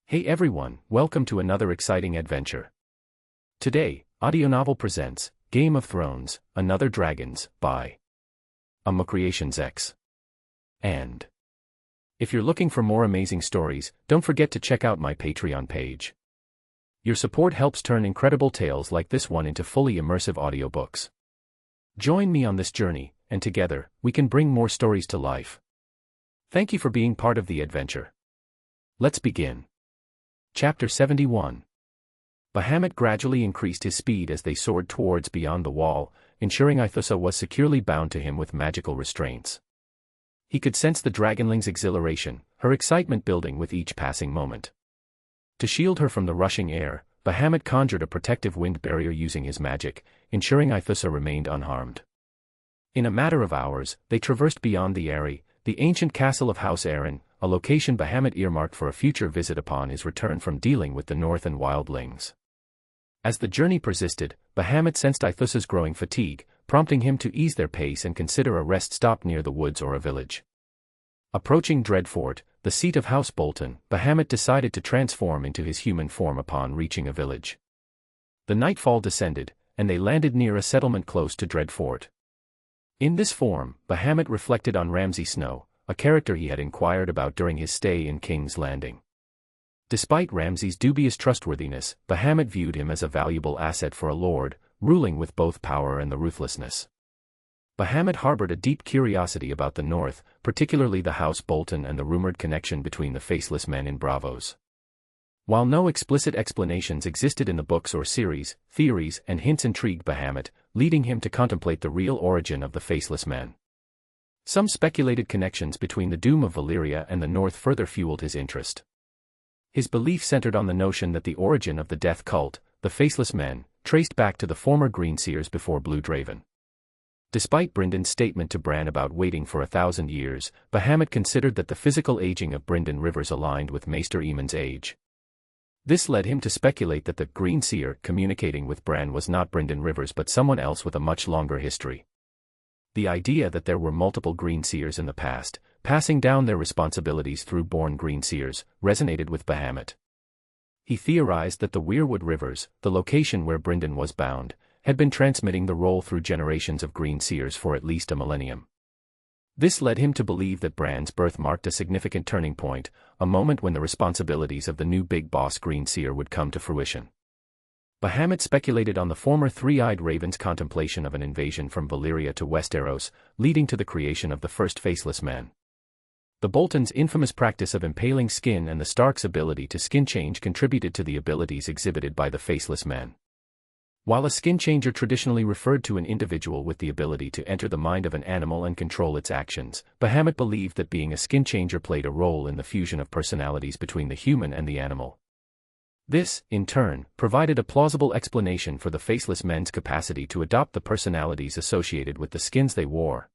Hey everyone, welcome to another exciting adventure. Today, Audio Novel presents Game of Thrones, Another Dragons, by Audiobook Creations X. And if you're looking for more amazing stories, don't forget to check out my Patreon page. Your support helps turn incredible tales like this one into fully immersive audiobooks. Join me on this journey, and together, we can bring more stories to life. Thank you for being part of the adventure. Let's begin. Chapter 71. Bahamut gradually increased his speed as they soared towards beyond the wall, ensuring Aethusa was securely bound to him with magical restraints. He could sense the dragonling's exhilaration, her excitement building with each passing moment. To shield her from the rushing air, Bahamut conjured a protective wind barrier using his magic, ensuring Aethusa remained unharmed. In a matter of hours, they traversed beyond the Eyrie, the ancient castle of House Aaron, a location Bahamut earmarked for a future visit upon his return from dealing with the North and wildlings. As the journey persisted, Bahamut sensed Aethusa's growing fatigue, prompting him to ease their pace and consider a rest stop near the woods or a village. Approaching Dreadfort, the seat of House Bolton, Bahamut decided to transform into his human form upon reaching a village. The nightfall descended, and they landed near a settlement close to Dreadfort. In this form, Bahamut reflected on Ramsay Snow, a character he had inquired about during his stay in King's Landing. Despite Ramsay's dubious trustworthiness, Bahamut viewed him as a valuable asset for a lord, ruling with both power and the ruthlessness. Bahamut harbored a deep curiosity about the North, particularly the House Bolton and the rumored connection between the faceless men in Bravos. While no explicit explanations existed in the books or series, theories and hints intrigued Bahamut, leading him to contemplate the real origin of the faceless men. Some speculated connections between the doom of Valyria and the North further fueled his interest. His belief centered on the notion that the origin of the death cult, the Faceless Men, traced back to the former Greenseers before Bloodraven. Despite Bryndon's statement to Bran about waiting for 1,000 years, Bahamut considered that the physical aging of Bryndon Rivers aligned with Maester Aemon's age. This led him to speculate that the Greenseer communicating with Bran was not Bryndon Rivers but someone else with a much longer history. The idea that there were multiple Greenseers in the past, passing down their responsibilities through born Greenseers, resonated with Bahamut. He theorized that the Weirwood Rivers, the location where Bryndon was bound, had been transmitting the role through generations of Greenseers for at least a millennium. This led him to believe that Bran's birth marked a significant turning point, a moment when the responsibilities of the new big boss Greenseer would come to fruition. Bahamut speculated on the former Three-Eyed Raven's contemplation of an invasion from Valyria to Westeros, leading to the creation of the first Faceless Men. The Boltons' infamous practice of impaling skin and the Starks' ability to skin change contributed to the abilities exhibited by the Faceless Men. While a skin changer traditionally referred to an individual with the ability to enter the mind of an animal and control its actions, Bahamut believed that being a skin changer played a role in the fusion of personalities between the human and the animal. This, in turn, provided a plausible explanation for the Faceless Men's capacity to adopt the personalities associated with the skins they wore.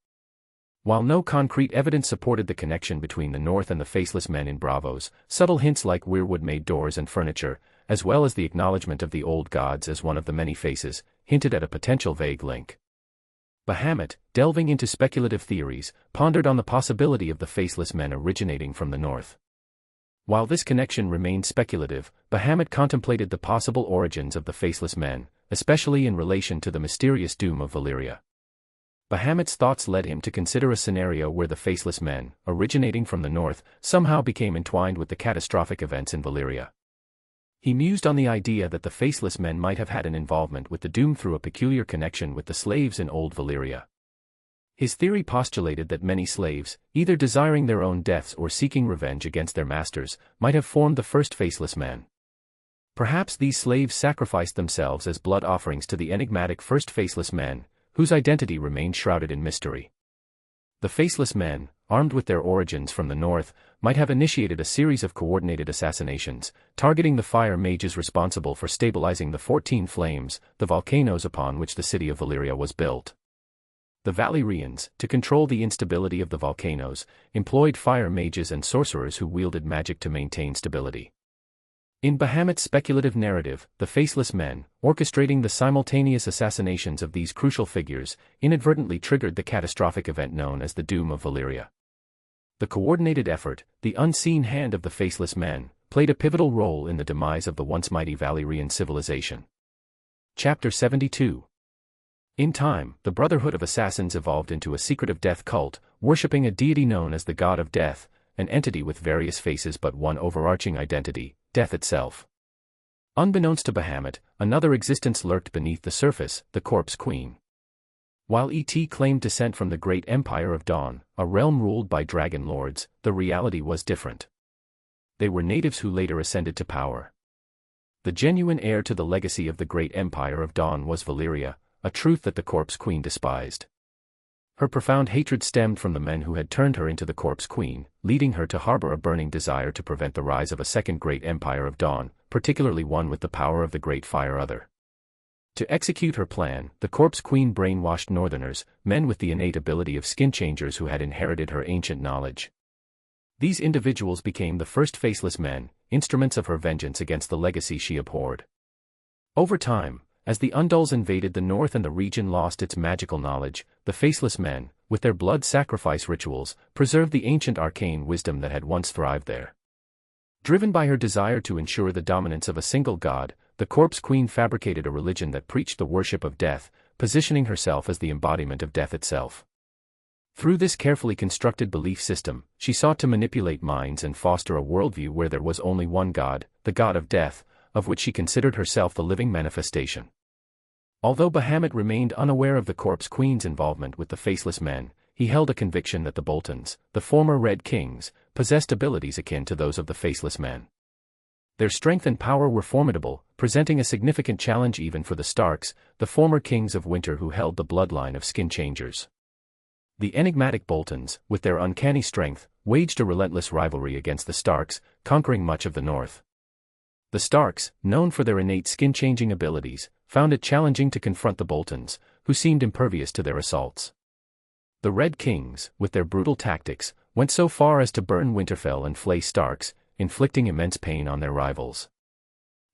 While no concrete evidence supported the connection between the North and the Faceless Men in Bravos, subtle hints like Weirwood-made doors and furniture, as well as the acknowledgement of the old gods as one of the many faces, hinted at a potential vague link. Bahamut, delving into speculative theories, pondered on the possibility of the Faceless Men originating from the North. While this connection remained speculative, Bahamut contemplated the possible origins of the Faceless Men, especially in relation to the mysterious doom of Valyria. Bahamut's thoughts led him to consider a scenario where the Faceless Men, originating from the North, somehow became entwined with the catastrophic events in Valyria. He mused on the idea that the Faceless Men might have had an involvement with the doom through a peculiar connection with the slaves in Old Valyria. His theory postulated that many slaves, either desiring their own deaths or seeking revenge against their masters, might have formed the first Faceless Men. Perhaps these slaves sacrificed themselves as blood offerings to the enigmatic first Faceless Men, whose identity remained shrouded in mystery. The Faceless Men, armed with their origins from the North, might have initiated a series of coordinated assassinations, targeting the fire mages responsible for stabilizing the 14 flames, the volcanoes upon which the city of Valyria was built. The Valyrians, to control the instability of the volcanoes, employed fire mages and sorcerers who wielded magic to maintain stability. In Bahamut's speculative narrative, the Faceless Men, orchestrating the simultaneous assassinations of these crucial figures, inadvertently triggered the catastrophic event known as the Doom of Valyria. The coordinated effort, the unseen hand of the Faceless Men, played a pivotal role in the demise of the once mighty Valyrian civilization. Chapter 72. In time, the Brotherhood of Assassins evolved into a secretive death cult, worshipping a deity known as the God of Death, an entity with various faces but one overarching identity, death itself. Unbeknownst to Bahamut, another existence lurked beneath the surface, the Corpse Queen. While E.T. claimed descent from the great Empire of Dawn, a realm ruled by dragon lords, the reality was different. They were natives who later ascended to power. The genuine heir to the legacy of the great Empire of Dawn was Valyria, a truth that the Corpse Queen despised. Her profound hatred stemmed from the men who had turned her into the Corpse Queen, leading her to harbor a burning desire to prevent the rise of a second great Empire of Dawn, particularly one with the power of the Great Fire Other. To execute her plan, the Corpse Queen brainwashed Northerners, men with the innate ability of skin changers who had inherited her ancient knowledge. These individuals became the first faceless men, instruments of her vengeance against the legacy she abhorred. Over time, as the Undulls invaded the north and the region lost its magical knowledge, the faceless men, with their blood sacrifice rituals, preserved the ancient arcane wisdom that had once thrived there. Driven by her desire to ensure the dominance of a single god, the Corpse Queen fabricated a religion that preached the worship of death, positioning herself as the embodiment of death itself. Through this carefully constructed belief system, she sought to manipulate minds and foster a worldview where there was only one god, the god of death, of which she considered herself the living manifestation. Although Bahamut remained unaware of the Corpse Queen's involvement with the faceless men, he held a conviction that the Boltons, the former Red Kings, possessed abilities akin to those of the faceless men. Their strength and power were formidable, presenting a significant challenge even for the Starks, the former kings of Winter who held the bloodline of skin changers. The enigmatic Boltons, with their uncanny strength, waged a relentless rivalry against the Starks, conquering much of the north. The Starks, known for their innate skin-changing abilities, found it challenging to confront the Boltons, who seemed impervious to their assaults. The Red Kings, with their brutal tactics, went so far as to burn Winterfell and flay Starks, inflicting immense pain on their rivals.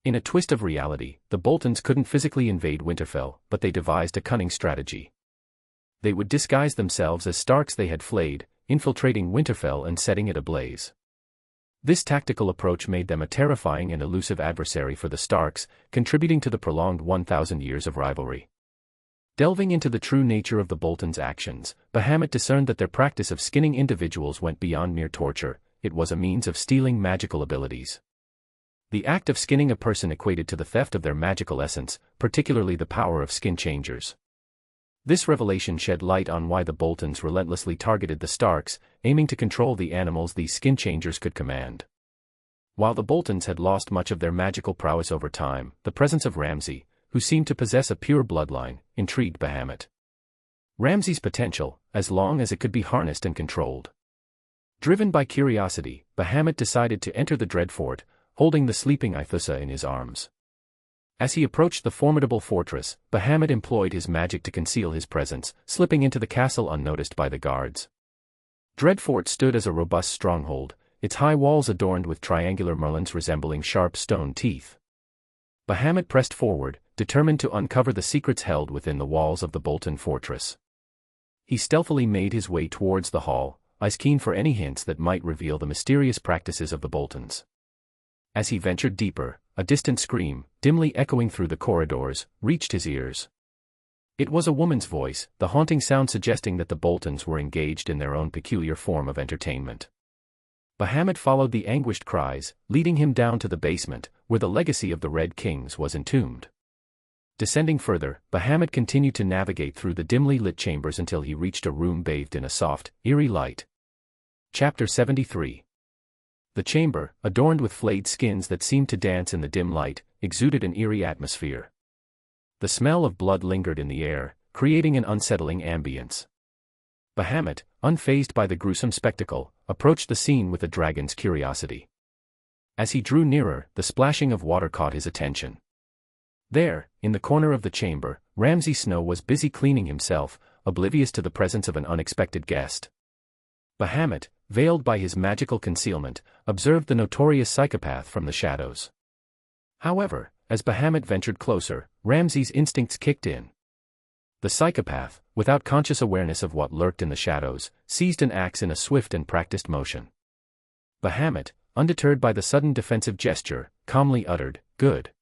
In a twist of reality, the Boltons couldn't physically invade Winterfell, but they devised a cunning strategy. They would disguise themselves as Starks they had flayed, infiltrating Winterfell and setting it ablaze. This tactical approach made them a terrifying and elusive adversary for the Starks, contributing to the prolonged 1,000 years of rivalry. Delving into the true nature of the Boltons' actions, Bahamut discerned that their practice of skinning individuals went beyond mere torture. It was a means of stealing magical abilities. The act of skinning a person equated to the theft of their magical essence, particularly the power of skin changers. This revelation shed light on why the Boltons relentlessly targeted the Starks, aiming to control the animals these skin changers could command. While the Boltons had lost much of their magical prowess over time, the presence of Ramsay, who seemed to possess a pure bloodline, intrigued Bahamut. Ramsay's potential, as long as it could be harnessed and controlled. Driven by curiosity, Bahamut decided to enter the Dreadfort, holding the sleeping Aithusa in his arms. As he approached the formidable fortress, Bahamut employed his magic to conceal his presence, slipping into the castle unnoticed by the guards. Dreadfort stood as a robust stronghold, its high walls adorned with triangular merlons resembling sharp stone teeth. Bahamut pressed forward, determined to uncover the secrets held within the walls of the Bolton fortress. He stealthily made his way towards the hall, eyes keen for any hints that might reveal the mysterious practices of the Boltons. As he ventured deeper, a distant scream, dimly echoing through the corridors, reached his ears. It was a woman's voice, the haunting sound suggesting that the Boltons were engaged in their own peculiar form of entertainment. Bahamut followed the anguished cries, leading him down to the basement, where the legacy of the Red Kings was entombed. Descending further, Bahamut continued to navigate through the dimly lit chambers until he reached a room bathed in a soft, eerie light. Chapter 73. The chamber, adorned with flayed skins that seemed to dance in the dim light, exuded an eerie atmosphere. The smell of blood lingered in the air, creating an unsettling ambience. Bahamut, unfazed by the gruesome spectacle, approached the scene with a dragon's curiosity. As he drew nearer, the splashing of water caught his attention. There, in the corner of the chamber, Ramsay Snow was busy cleaning himself, oblivious to the presence of an unexpected guest. Bahamut, veiled by his magical concealment, observed the notorious psychopath from the shadows. However, as Bahamut ventured closer, Ramsay's instincts kicked in. The psychopath, without conscious awareness of what lurked in the shadows, seized an axe in a swift and practiced motion. Bahamut, undeterred by the sudden defensive gesture, calmly uttered, "Good."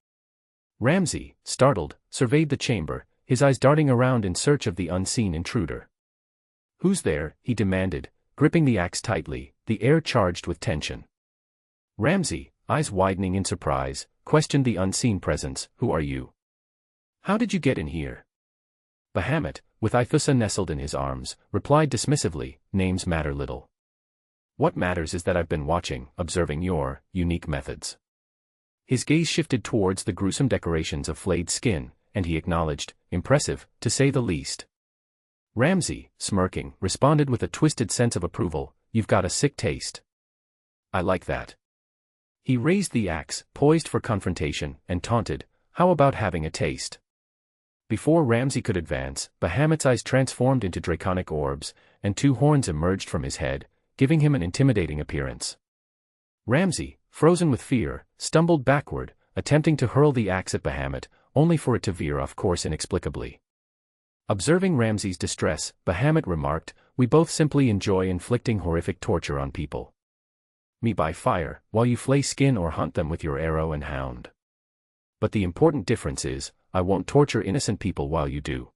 Ramsay, startled, surveyed the chamber, his eyes darting around in search of the unseen intruder. "Who's there?" he demanded, gripping the axe tightly, the air charged with tension. Ramsay, eyes widening in surprise, questioned the unseen presence, "Who are you? How did you get in here?" Bahamut, with Aethusa nestled in his arms, replied dismissively, "Names matter little. What matters is that I've been watching, observing your unique methods." His gaze shifted towards the gruesome decorations of flayed skin, and he acknowledged, "Impressive, to say the least." Ramsay, smirking, responded with a twisted sense of approval, "You've got a sick taste. I like that." He raised the axe, poised for confrontation, and taunted, "How about having a taste?" Before Ramsay could advance, Bahamut's eyes transformed into draconic orbs, and two horns emerged from his head, giving him an intimidating appearance. Ramsay, frozen with fear, stumbled backward, attempting to hurl the axe at Bahamut, only for it to veer off course inexplicably. Observing Ramsay's distress, Bahamut remarked, "We both simply enjoy inflicting horrific torture on people. Me by fire, while you flay skin or hunt them with your arrow and hound. But the important difference is, I won't torture innocent people while you do."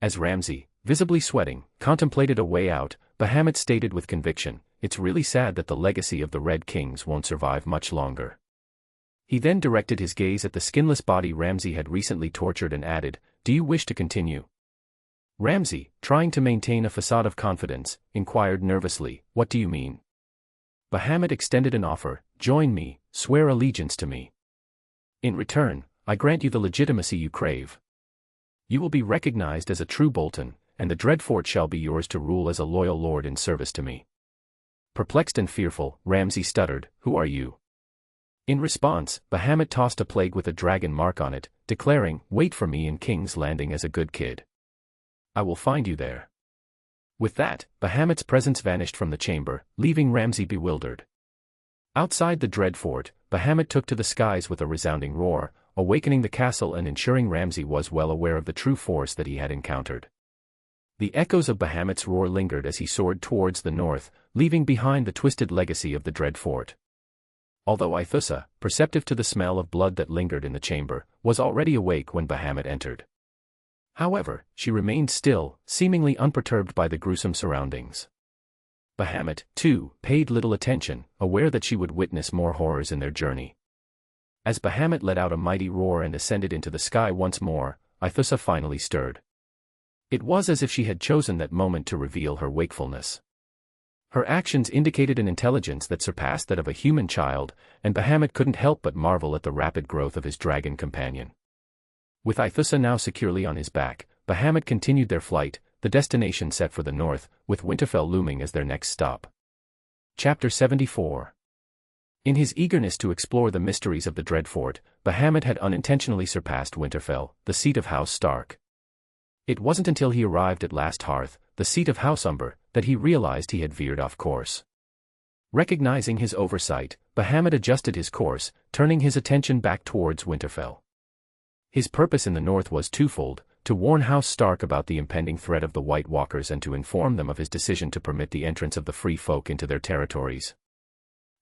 As Ramsay, visibly sweating, contemplated a way out, Bahamut stated with conviction, "It's really sad that the legacy of the Red Kings won't survive much longer." He then directed his gaze at the skinless body Ramsay had recently tortured and added, "Do you wish to continue?" Ramsay, trying to maintain a facade of confidence, inquired nervously, "What do you mean?" Bahamut extended an offer, "Join me, swear allegiance to me. In return, I grant you the legitimacy you crave. You will be recognized as a true Bolton, and the Dreadfort shall be yours to rule as a loyal lord in service to me." Perplexed and fearful, Ramsay stuttered, "Who are you?" In response, Bahamut tossed a plague with a dragon mark on it, declaring, "Wait for me in King's Landing as a good kid. I will find you there." With that, Bahamut's presence vanished from the chamber, leaving Ramsay bewildered. Outside the Dreadfort, Bahamut took to the skies with a resounding roar, awakening the castle and ensuring Ramsay was well aware of the true force that he had encountered. The echoes of Bahamut's roar lingered as he soared towards the north, leaving behind the twisted legacy of the Dreadfort. Although Aethusa, perceptive to the smell of blood that lingered in the chamber, was already awake when Bahamut entered. However, she remained still, seemingly unperturbed by the gruesome surroundings. Bahamut, too, paid little attention, aware that she would witness more horrors in their journey. As Bahamut let out a mighty roar and ascended into the sky once more, Aethusa finally stirred. It was as if she had chosen that moment to reveal her wakefulness. Her actions indicated an intelligence that surpassed that of a human child, and Bahamut couldn't help but marvel at the rapid growth of his dragon companion. With Aethusa now securely on his back, Bahamut continued their flight, the destination set for the north, with Winterfell looming as their next stop. Chapter 74. In his eagerness to explore the mysteries of the Dreadfort, Bahamut had unintentionally surpassed Winterfell, the seat of House Stark. It wasn't until he arrived at Last Hearth, the seat of House Umber, that he realized he had veered off course. Recognizing his oversight, Bahamut adjusted his course, turning his attention back towards Winterfell. His purpose in the north was twofold: to warn House Stark about the impending threat of the White Walkers and to inform them of his decision to permit the entrance of the free folk into their territories.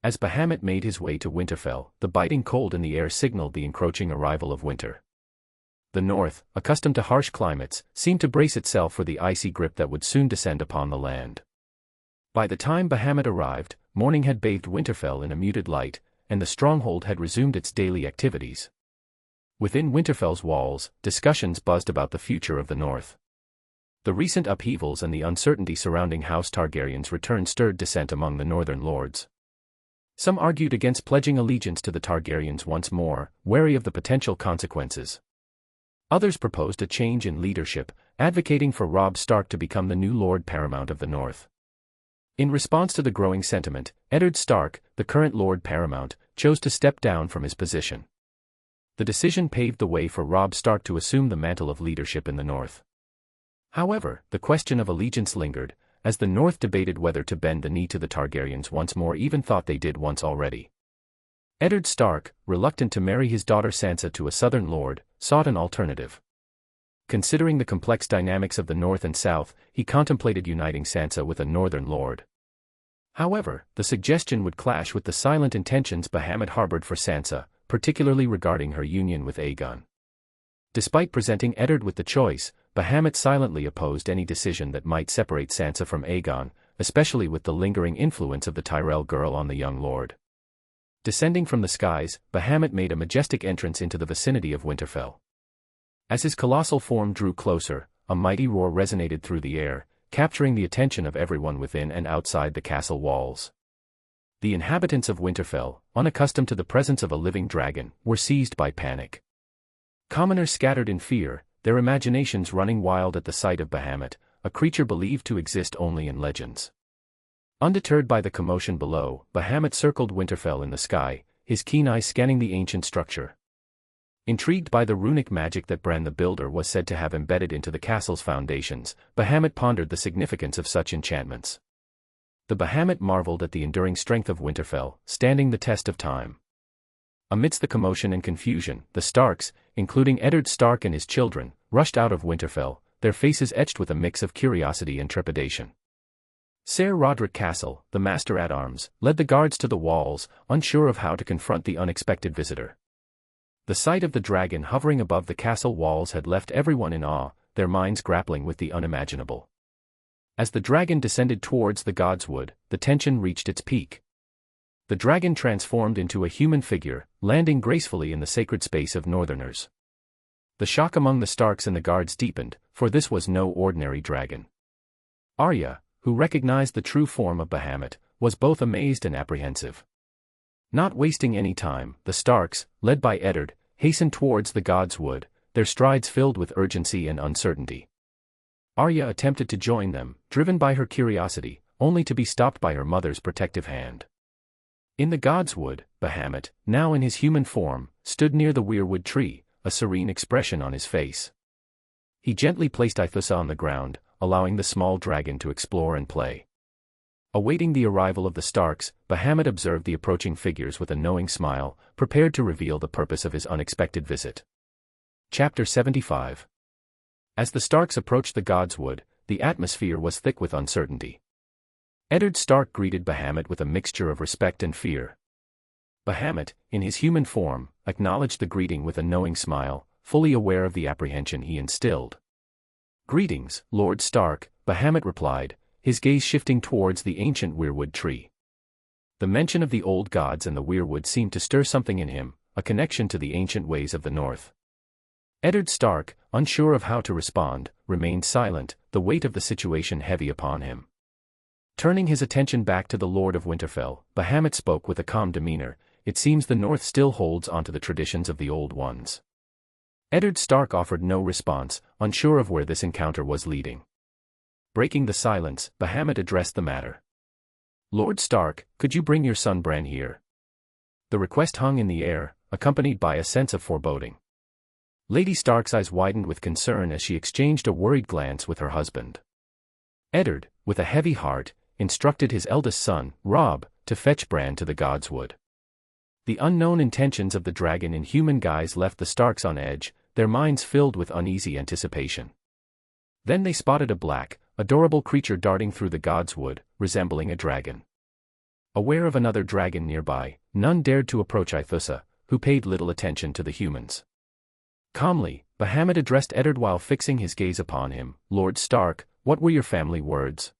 As Bahamut made his way to Winterfell, the biting cold in the air signaled the encroaching arrival of winter. The north, accustomed to harsh climates, seemed to brace itself for the icy grip that would soon descend upon the land. By the time Bahamut arrived, morning had bathed Winterfell in a muted light, and the stronghold had resumed its daily activities. Within Winterfell's walls, discussions buzzed about the future of the North. The recent upheavals and the uncertainty surrounding House Targaryen's return stirred dissent among the northern lords. Some argued against pledging allegiance to the Targaryens once more, wary of the potential consequences. Others proposed a change in leadership, advocating for Robb Stark to become the new Lord Paramount of the North. In response to the growing sentiment, Eddard Stark, the current Lord Paramount, chose to step down from his position. The decision paved the way for Robb Stark to assume the mantle of leadership in the North. However, the question of allegiance lingered, as the North debated whether to bend the knee to the Targaryens once more, even thought they did once already. Eddard Stark, reluctant to marry his daughter Sansa to a southern lord, sought an alternative. Considering the complex dynamics of the North and South, he contemplated uniting Sansa with a northern lord. However, the suggestion would clash with the silent intentions Bahamut harbored for Sansa, particularly regarding her union with Aegon. Despite presenting Eddard with the choice, Bahamut silently opposed any decision that might separate Sansa from Aegon, especially with the lingering influence of the Tyrell girl on the young lord. Descending from the skies, Bahamut made a majestic entrance into the vicinity of Winterfell. As his colossal form drew closer, a mighty roar resonated through the air, capturing the attention of everyone within and outside the castle walls. The inhabitants of Winterfell, unaccustomed to the presence of a living dragon, were seized by panic. Commoners scattered in fear, their imaginations running wild at the sight of Bahamut, a creature believed to exist only in legends. Undeterred by the commotion below, Bahamut circled Winterfell in the sky, his keen eyes scanning the ancient structure. Intrigued by the runic magic that Bran the Builder was said to have embedded into the castle's foundations, Bahamut pondered the significance of such enchantments. The Bahamut marveled at the enduring strength of Winterfell, standing the test of time. Amidst the commotion and confusion, the Starks, including Eddard Stark and his children, rushed out of Winterfell, their faces etched with a mix of curiosity and trepidation. Ser Roderick Castle, the Master-at-Arms, led the guards to the walls, unsure of how to confront the unexpected visitor. The sight of the dragon hovering above the castle walls had left everyone in awe, their minds grappling with the unimaginable. As the dragon descended towards the Godswood, the tension reached its peak. The dragon transformed into a human figure, landing gracefully in the sacred space of Northerners. The shock among the Starks and the guards deepened, for this was no ordinary dragon. Arya, who recognized the true form of Bahamut, was both amazed and apprehensive. Not wasting any time, the Starks, led by Eddard, hastened towards the Godswood, their strides filled with urgency and uncertainty. Arya attempted to join them, driven by her curiosity, only to be stopped by her mother's protective hand. In the Godswood, Bahamut, now in his human form, stood near the weirwood tree, a serene expression on his face. He gently placed Aethusa on the ground, allowing the small dragon to explore and play. Awaiting the arrival of the Starks, Bahamut observed the approaching figures with a knowing smile, prepared to reveal the purpose of his unexpected visit. Chapter 75. As the Starks approached the Godswood, the atmosphere was thick with uncertainty. Eddard Stark greeted Bahamut with a mixture of respect and fear. Bahamut, in his human form, acknowledged the greeting with a knowing smile, fully aware of the apprehension he instilled. "Greetings, Lord Stark," Bahamut replied, his gaze shifting towards the ancient weirwood tree. The mention of the old gods and the weirwood seemed to stir something in him, a connection to the ancient ways of the North. Eddard Stark, unsure of how to respond, remained silent, the weight of the situation heavy upon him. Turning his attention back to the Lord of Winterfell, Bahamut spoke with a calm demeanor. "It seems the North still holds onto the traditions of the old ones." Eddard Stark offered no response, unsure of where this encounter was leading. Breaking the silence, Bahamut addressed the matter. "Lord Stark, could you bring your son Bran here?" The request hung in the air, accompanied by a sense of foreboding. Lady Stark's eyes widened with concern as she exchanged a worried glance with her husband. Eddard, with a heavy heart, instructed his eldest son, Robb, to fetch Bran to the Godswood. The unknown intentions of the dragon in human guise left the Starks on edge, their minds filled with uneasy anticipation. Then they spotted a black, adorable creature darting through the Godswood, resembling a dragon. Aware of another dragon nearby, none dared to approach Aethusa, who paid little attention to the humans. Calmly, Bahamut addressed Eddard while fixing his gaze upon him. "Lord Stark, what were your family words?"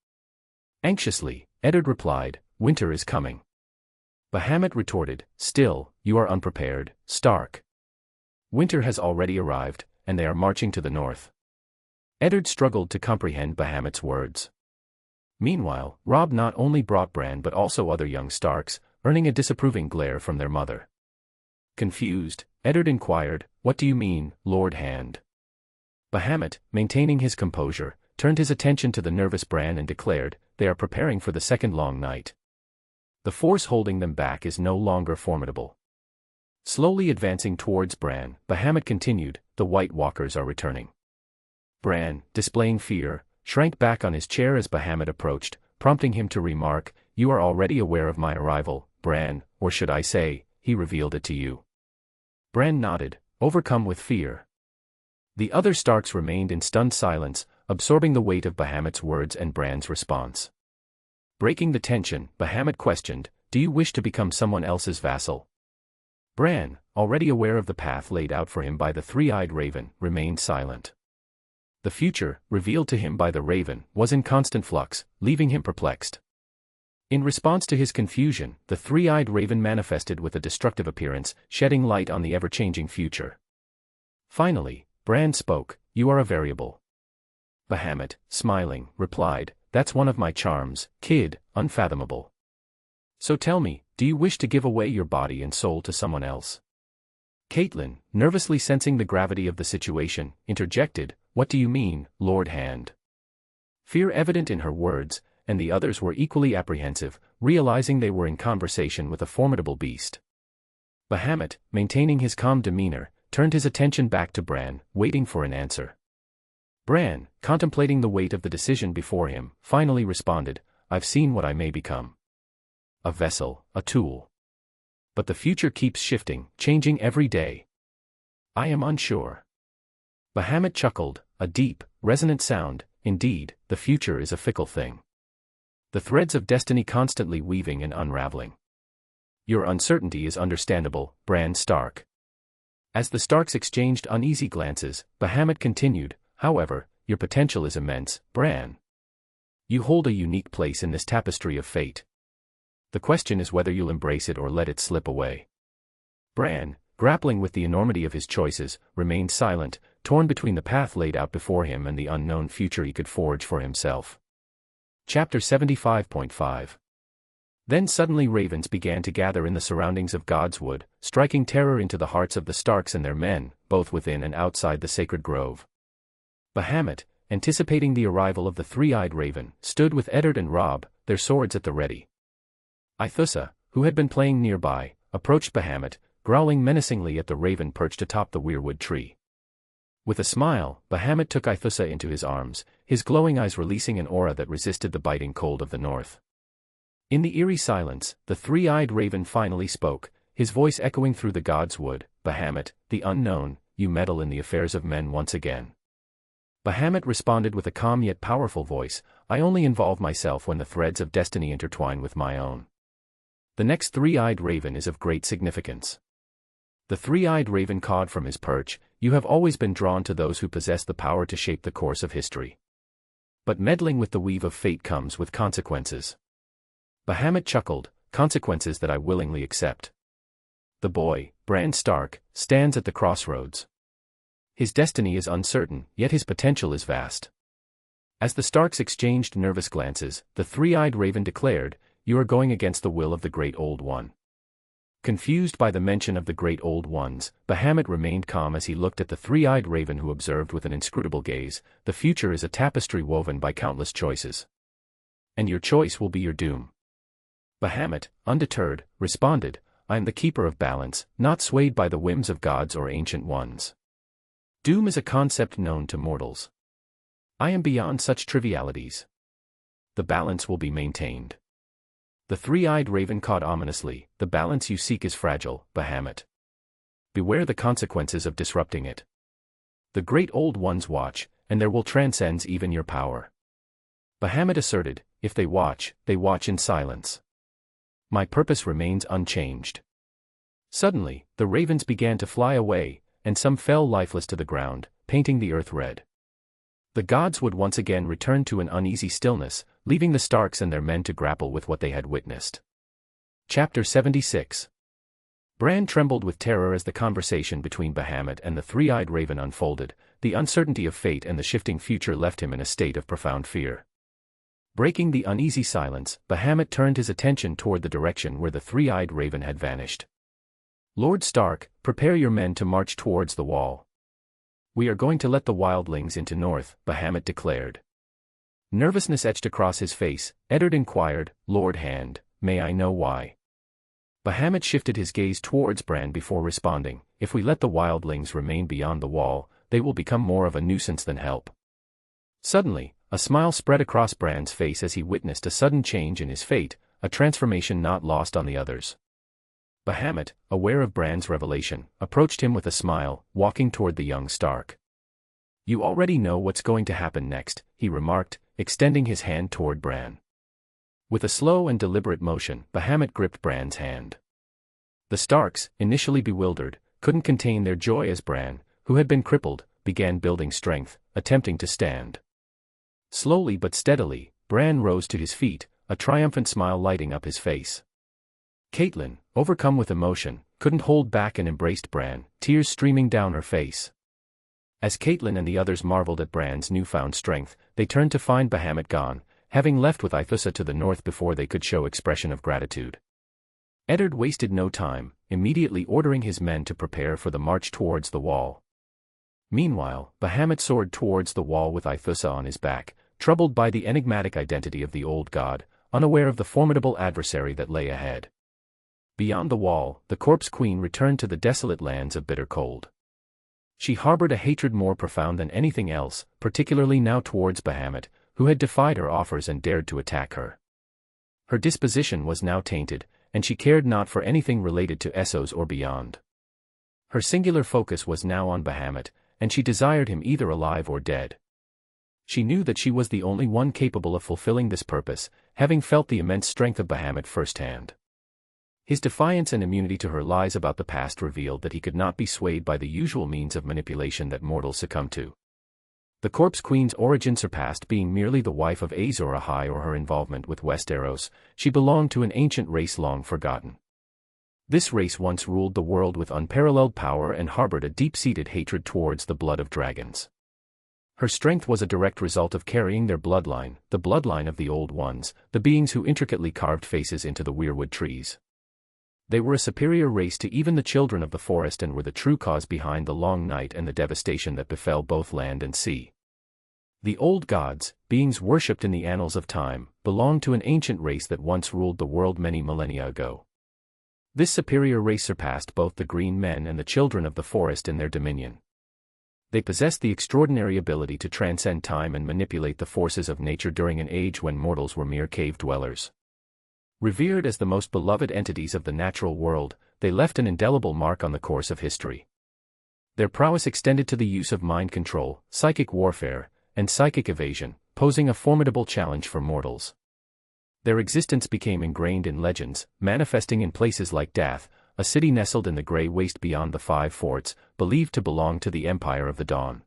Anxiously, Eddard replied, "Winter is coming." Bahamut retorted, "Still, you are unprepared, Stark. Winter has already arrived, and they are marching to the north." Eddard struggled to comprehend Bahamut's words. Meanwhile, Robb not only brought Bran but also other young Starks, earning a disapproving glare from their mother. Confused, Eddard inquired, "What do you mean, Lord Hand?" Bahamut, maintaining his composure, turned his attention to the nervous Bran and declared, "They are preparing for the second long night. The force holding them back is no longer formidable." Slowly advancing towards Bran, Bahamut continued, "The White Walkers are returning." Bran, displaying fear, shrank back on his chair as Bahamut approached, prompting him to remark, "You are already aware of my arrival, Bran, or should I say, he revealed it to you." Bran nodded, overcome with fear. The other Starks remained in stunned silence, absorbing the weight of Bahamut's words and Bran's response. Breaking the tension, Bahamut questioned, "Do you wish to become someone else's vassal?" Bran, already aware of the path laid out for him by the three-eyed raven, remained silent. The future, revealed to him by the raven, was in constant flux, leaving him perplexed. In response to his confusion, the three-eyed raven manifested with a destructive appearance, shedding light on the ever-changing future. Finally, Bran spoke, "You are a variable." Bahamut, smiling, replied, "That's one of my charms, kid, unfathomable. So tell me, do you wish to give away your body and soul to someone else?" Catelyn, nervously sensing the gravity of the situation, interjected, "What do you mean, Lord Hand?" Fear evident in her words, and the others were equally apprehensive, realizing they were in conversation with a formidable beast. Bahamut, maintaining his calm demeanor, turned his attention back to Bran, waiting for an answer. Bran, contemplating the weight of the decision before him, finally responded, "I've seen what I may become. A vessel, a tool. But the future keeps shifting, changing every day. I am unsure." Bahamut chuckled, a deep, resonant sound. "Indeed, the future is a fickle thing. The threads of destiny constantly weaving and unraveling. Your uncertainty is understandable, Bran Stark." As the Starks exchanged uneasy glances, Bahamut continued, "However, your potential is immense, Bran. You hold a unique place in this tapestry of fate. The question is whether you'll embrace it or let it slip away." Bran, grappling with the enormity of his choices, remained silent, torn between the path laid out before him and the unknown future he could forge for himself. Chapter 75.5. Then suddenly ravens began to gather in the surroundings of Godswood, striking terror into the hearts of the Starks and their men, both within and outside the sacred grove. Bahamut, anticipating the arrival of the three-eyed raven, stood with Eddard and Robb, their swords at the ready. Aethusa, who had been playing nearby, approached Bahamut, growling menacingly at the raven perched atop the weirwood tree. With a smile, Bahamut took Aethusa into his arms, his glowing eyes releasing an aura that resisted the biting cold of the north. In the eerie silence, the three-eyed raven finally spoke, his voice echoing through the Godswood, "Bahamut, the unknown, you meddle in the affairs of men once again." Bahamut responded with a calm yet powerful voice, "I only involve myself when the threads of destiny intertwine with my own. The next three-eyed raven is of great significance." The three-eyed raven cawed from his perch, "You have always been drawn to those who possess the power to shape the course of history. But meddling with the weave of fate comes with consequences." Bahamut chuckled, "Consequences that I willingly accept." The boy, Bran Stark, stands at the crossroads. His destiny is uncertain, yet his potential is vast. As the Starks exchanged nervous glances, the three-eyed raven declared, "You are going against the will of the Great Old One." Confused by the mention of the Great Old Ones, Bahamut remained calm as he looked at the three-eyed raven who observed with an inscrutable gaze, "The future is a tapestry woven by countless choices. And your choice will be your doom." Bahamut, undeterred, responded, "I am the keeper of balance, not swayed by the whims of gods or ancient ones. Doom is a concept known to mortals. I am beyond such trivialities. The balance will be maintained." The three-eyed raven cawed ominously, "The balance you seek is fragile, Bahamut. Beware the consequences of disrupting it. The Great Old Ones watch, and their will transcends even your power." Bahamut asserted, "If they watch in silence. My purpose remains unchanged." Suddenly, the ravens began to fly away, and some fell lifeless to the ground, painting the earth red. The gods would once again return to an uneasy stillness, leaving the Starks and their men to grapple with what they had witnessed. Chapter 76. Bran trembled with terror as the conversation between Bahamut and the three-eyed raven unfolded. The uncertainty of fate and the shifting future left him in a state of profound fear. Breaking the uneasy silence, Bahamut turned his attention toward the direction where the three-eyed raven had vanished. "Lord Stark, prepare your men to march towards the wall. We are going to let the wildlings into north," Bahamut declared. Nervousness etched across his face. Eddard inquired, "Lord Hand, may I know why?" Bahamut shifted his gaze towards Bran before responding, "If we let the wildlings remain beyond the wall, they will become more of a nuisance than help." Suddenly, a smile spread across Bran's face as he witnessed a sudden change in his fate, a transformation not lost on the others. Bahamut, aware of Bran's revelation, approached him with a smile, walking toward the young Stark. "You already know what's going to happen next," he remarked, extending his hand toward Bran. With a slow and deliberate motion, Bahamut gripped Bran's hand. The Starks, initially bewildered, couldn't contain their joy as Bran, who had been crippled, began building strength, attempting to stand. Slowly but steadily, Bran rose to his feet, a triumphant smile lighting up his face. Catelyn, overcome with emotion, couldn't hold back and embraced Bran, tears streaming down her face. As Catelyn and the others marveled at Bran's newfound strength, they turned to find Bahamut gone, having left with Aegon to the north before they could show expression of gratitude. Eddard wasted no time, immediately ordering his men to prepare for the march towards the wall. Meanwhile, Bahamut soared towards the wall with Aegon on his back, troubled by the enigmatic identity of the old god, unaware of the formidable adversary that lay ahead. Beyond the wall, the Corpse Queen returned to the desolate lands of bitter cold. She harbored a hatred more profound than anything else, particularly now towards Bahamut, who had defied her offers and dared to attack her. Her disposition was now tainted, and she cared not for anything related to Essos or beyond. Her singular focus was now on Bahamut, and she desired him either alive or dead. She knew that she was the only one capable of fulfilling this purpose, having felt the immense strength of Bahamut firsthand. His defiance and immunity to her lies about the past revealed that he could not be swayed by the usual means of manipulation that mortals succumb to. The Corpse Queen's origin surpassed being merely the wife of Azor Ahai or her involvement with Westeros. She belonged to an ancient race long forgotten. This race once ruled the world with unparalleled power and harbored a deep-seated hatred towards the blood of dragons. Her strength was a direct result of carrying their bloodline, the bloodline of the Old Ones, the beings who intricately carved faces into the weirwood trees. They were a superior race to even the children of the forest and were the true cause behind the long night and the devastation that befell both land and sea. The old gods, beings worshipped in the annals of time, belonged to an ancient race that once ruled the world many millennia ago. This superior race surpassed both the green men and the children of the forest in their dominion. They possessed the extraordinary ability to transcend time and manipulate the forces of nature during an age when mortals were mere cave dwellers. Revered as the most beloved entities of the natural world, they left an indelible mark on the course of history. Their prowess extended to the use of mind control, psychic warfare, and psychic evasion, posing a formidable challenge for mortals. Their existence became ingrained in legends, manifesting in places like Dath, a city nestled in the grey waste beyond the Five Forts, believed to belong to the Empire of the Dawn.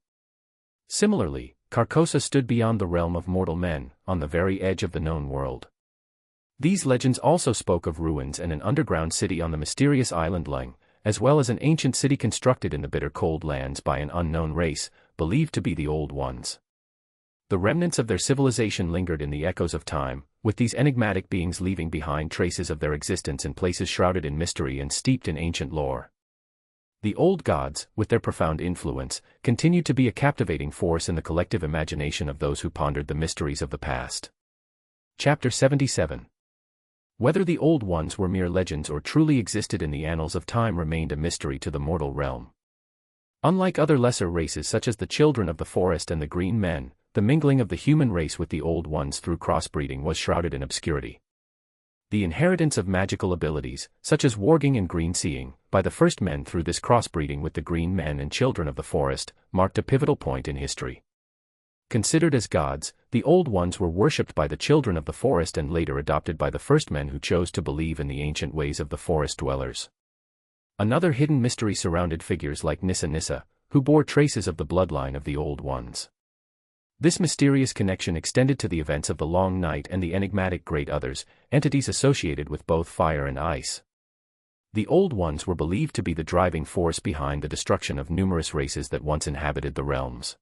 Similarly, Carcosa stood beyond the realm of mortal men, on the very edge of the known world. These legends also spoke of ruins and an underground city on the mysterious island Leng, as well as an ancient city constructed in the bitter cold lands by an unknown race, believed to be the Old Ones. The remnants of their civilization lingered in the echoes of time, with these enigmatic beings leaving behind traces of their existence in places shrouded in mystery and steeped in ancient lore. The old gods, with their profound influence, continued to be a captivating force in the collective imagination of those who pondered the mysteries of the past. Chapter 77. Whether the Old Ones were mere legends or truly existed in the annals of time remained a mystery to the mortal realm. Unlike other lesser races such as the Children of the Forest and the Green Men, the mingling of the human race with the Old Ones through crossbreeding was shrouded in obscurity. The inheritance of magical abilities, such as warging and green seeing, by the first men through this crossbreeding with the Green Men and Children of the Forest, marked a pivotal point in history. Considered as gods, the Old Ones were worshipped by the Children of the Forest and later adopted by the first men who chose to believe in the ancient ways of the forest dwellers. Another hidden mystery surrounded figures like Nissa, who bore traces of the bloodline of the Old Ones. This mysterious connection extended to the events of the Long Night and the enigmatic Great Others, entities associated with both fire and ice. The Old Ones were believed to be the driving force behind the destruction of numerous races that once inhabited the realms.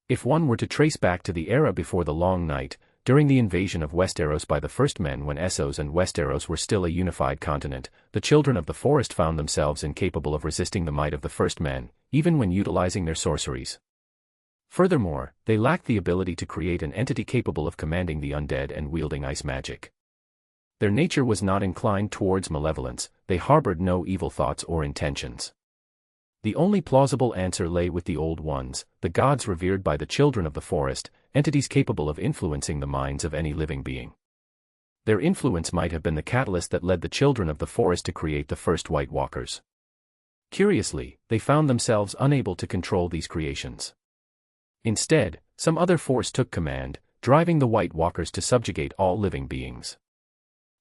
If one were to trace back to the era before the Long Night, during the invasion of Westeros by the first men when Essos and Westeros were still a unified continent, the Children of the Forest found themselves incapable of resisting the might of the first men, even when utilizing their sorceries. Furthermore, they lacked the ability to create an entity capable of commanding the undead and wielding ice magic. Their nature was not inclined towards malevolence, they harbored no evil thoughts or intentions. The only plausible answer lay with the Old Ones, the gods revered by the Children of the Forest, entities capable of influencing the minds of any living being. Their influence might have been the catalyst that led the Children of the Forest to create the first White Walkers. Curiously, they found themselves unable to control these creations. Instead, some other force took command, driving the White Walkers to subjugate all living beings.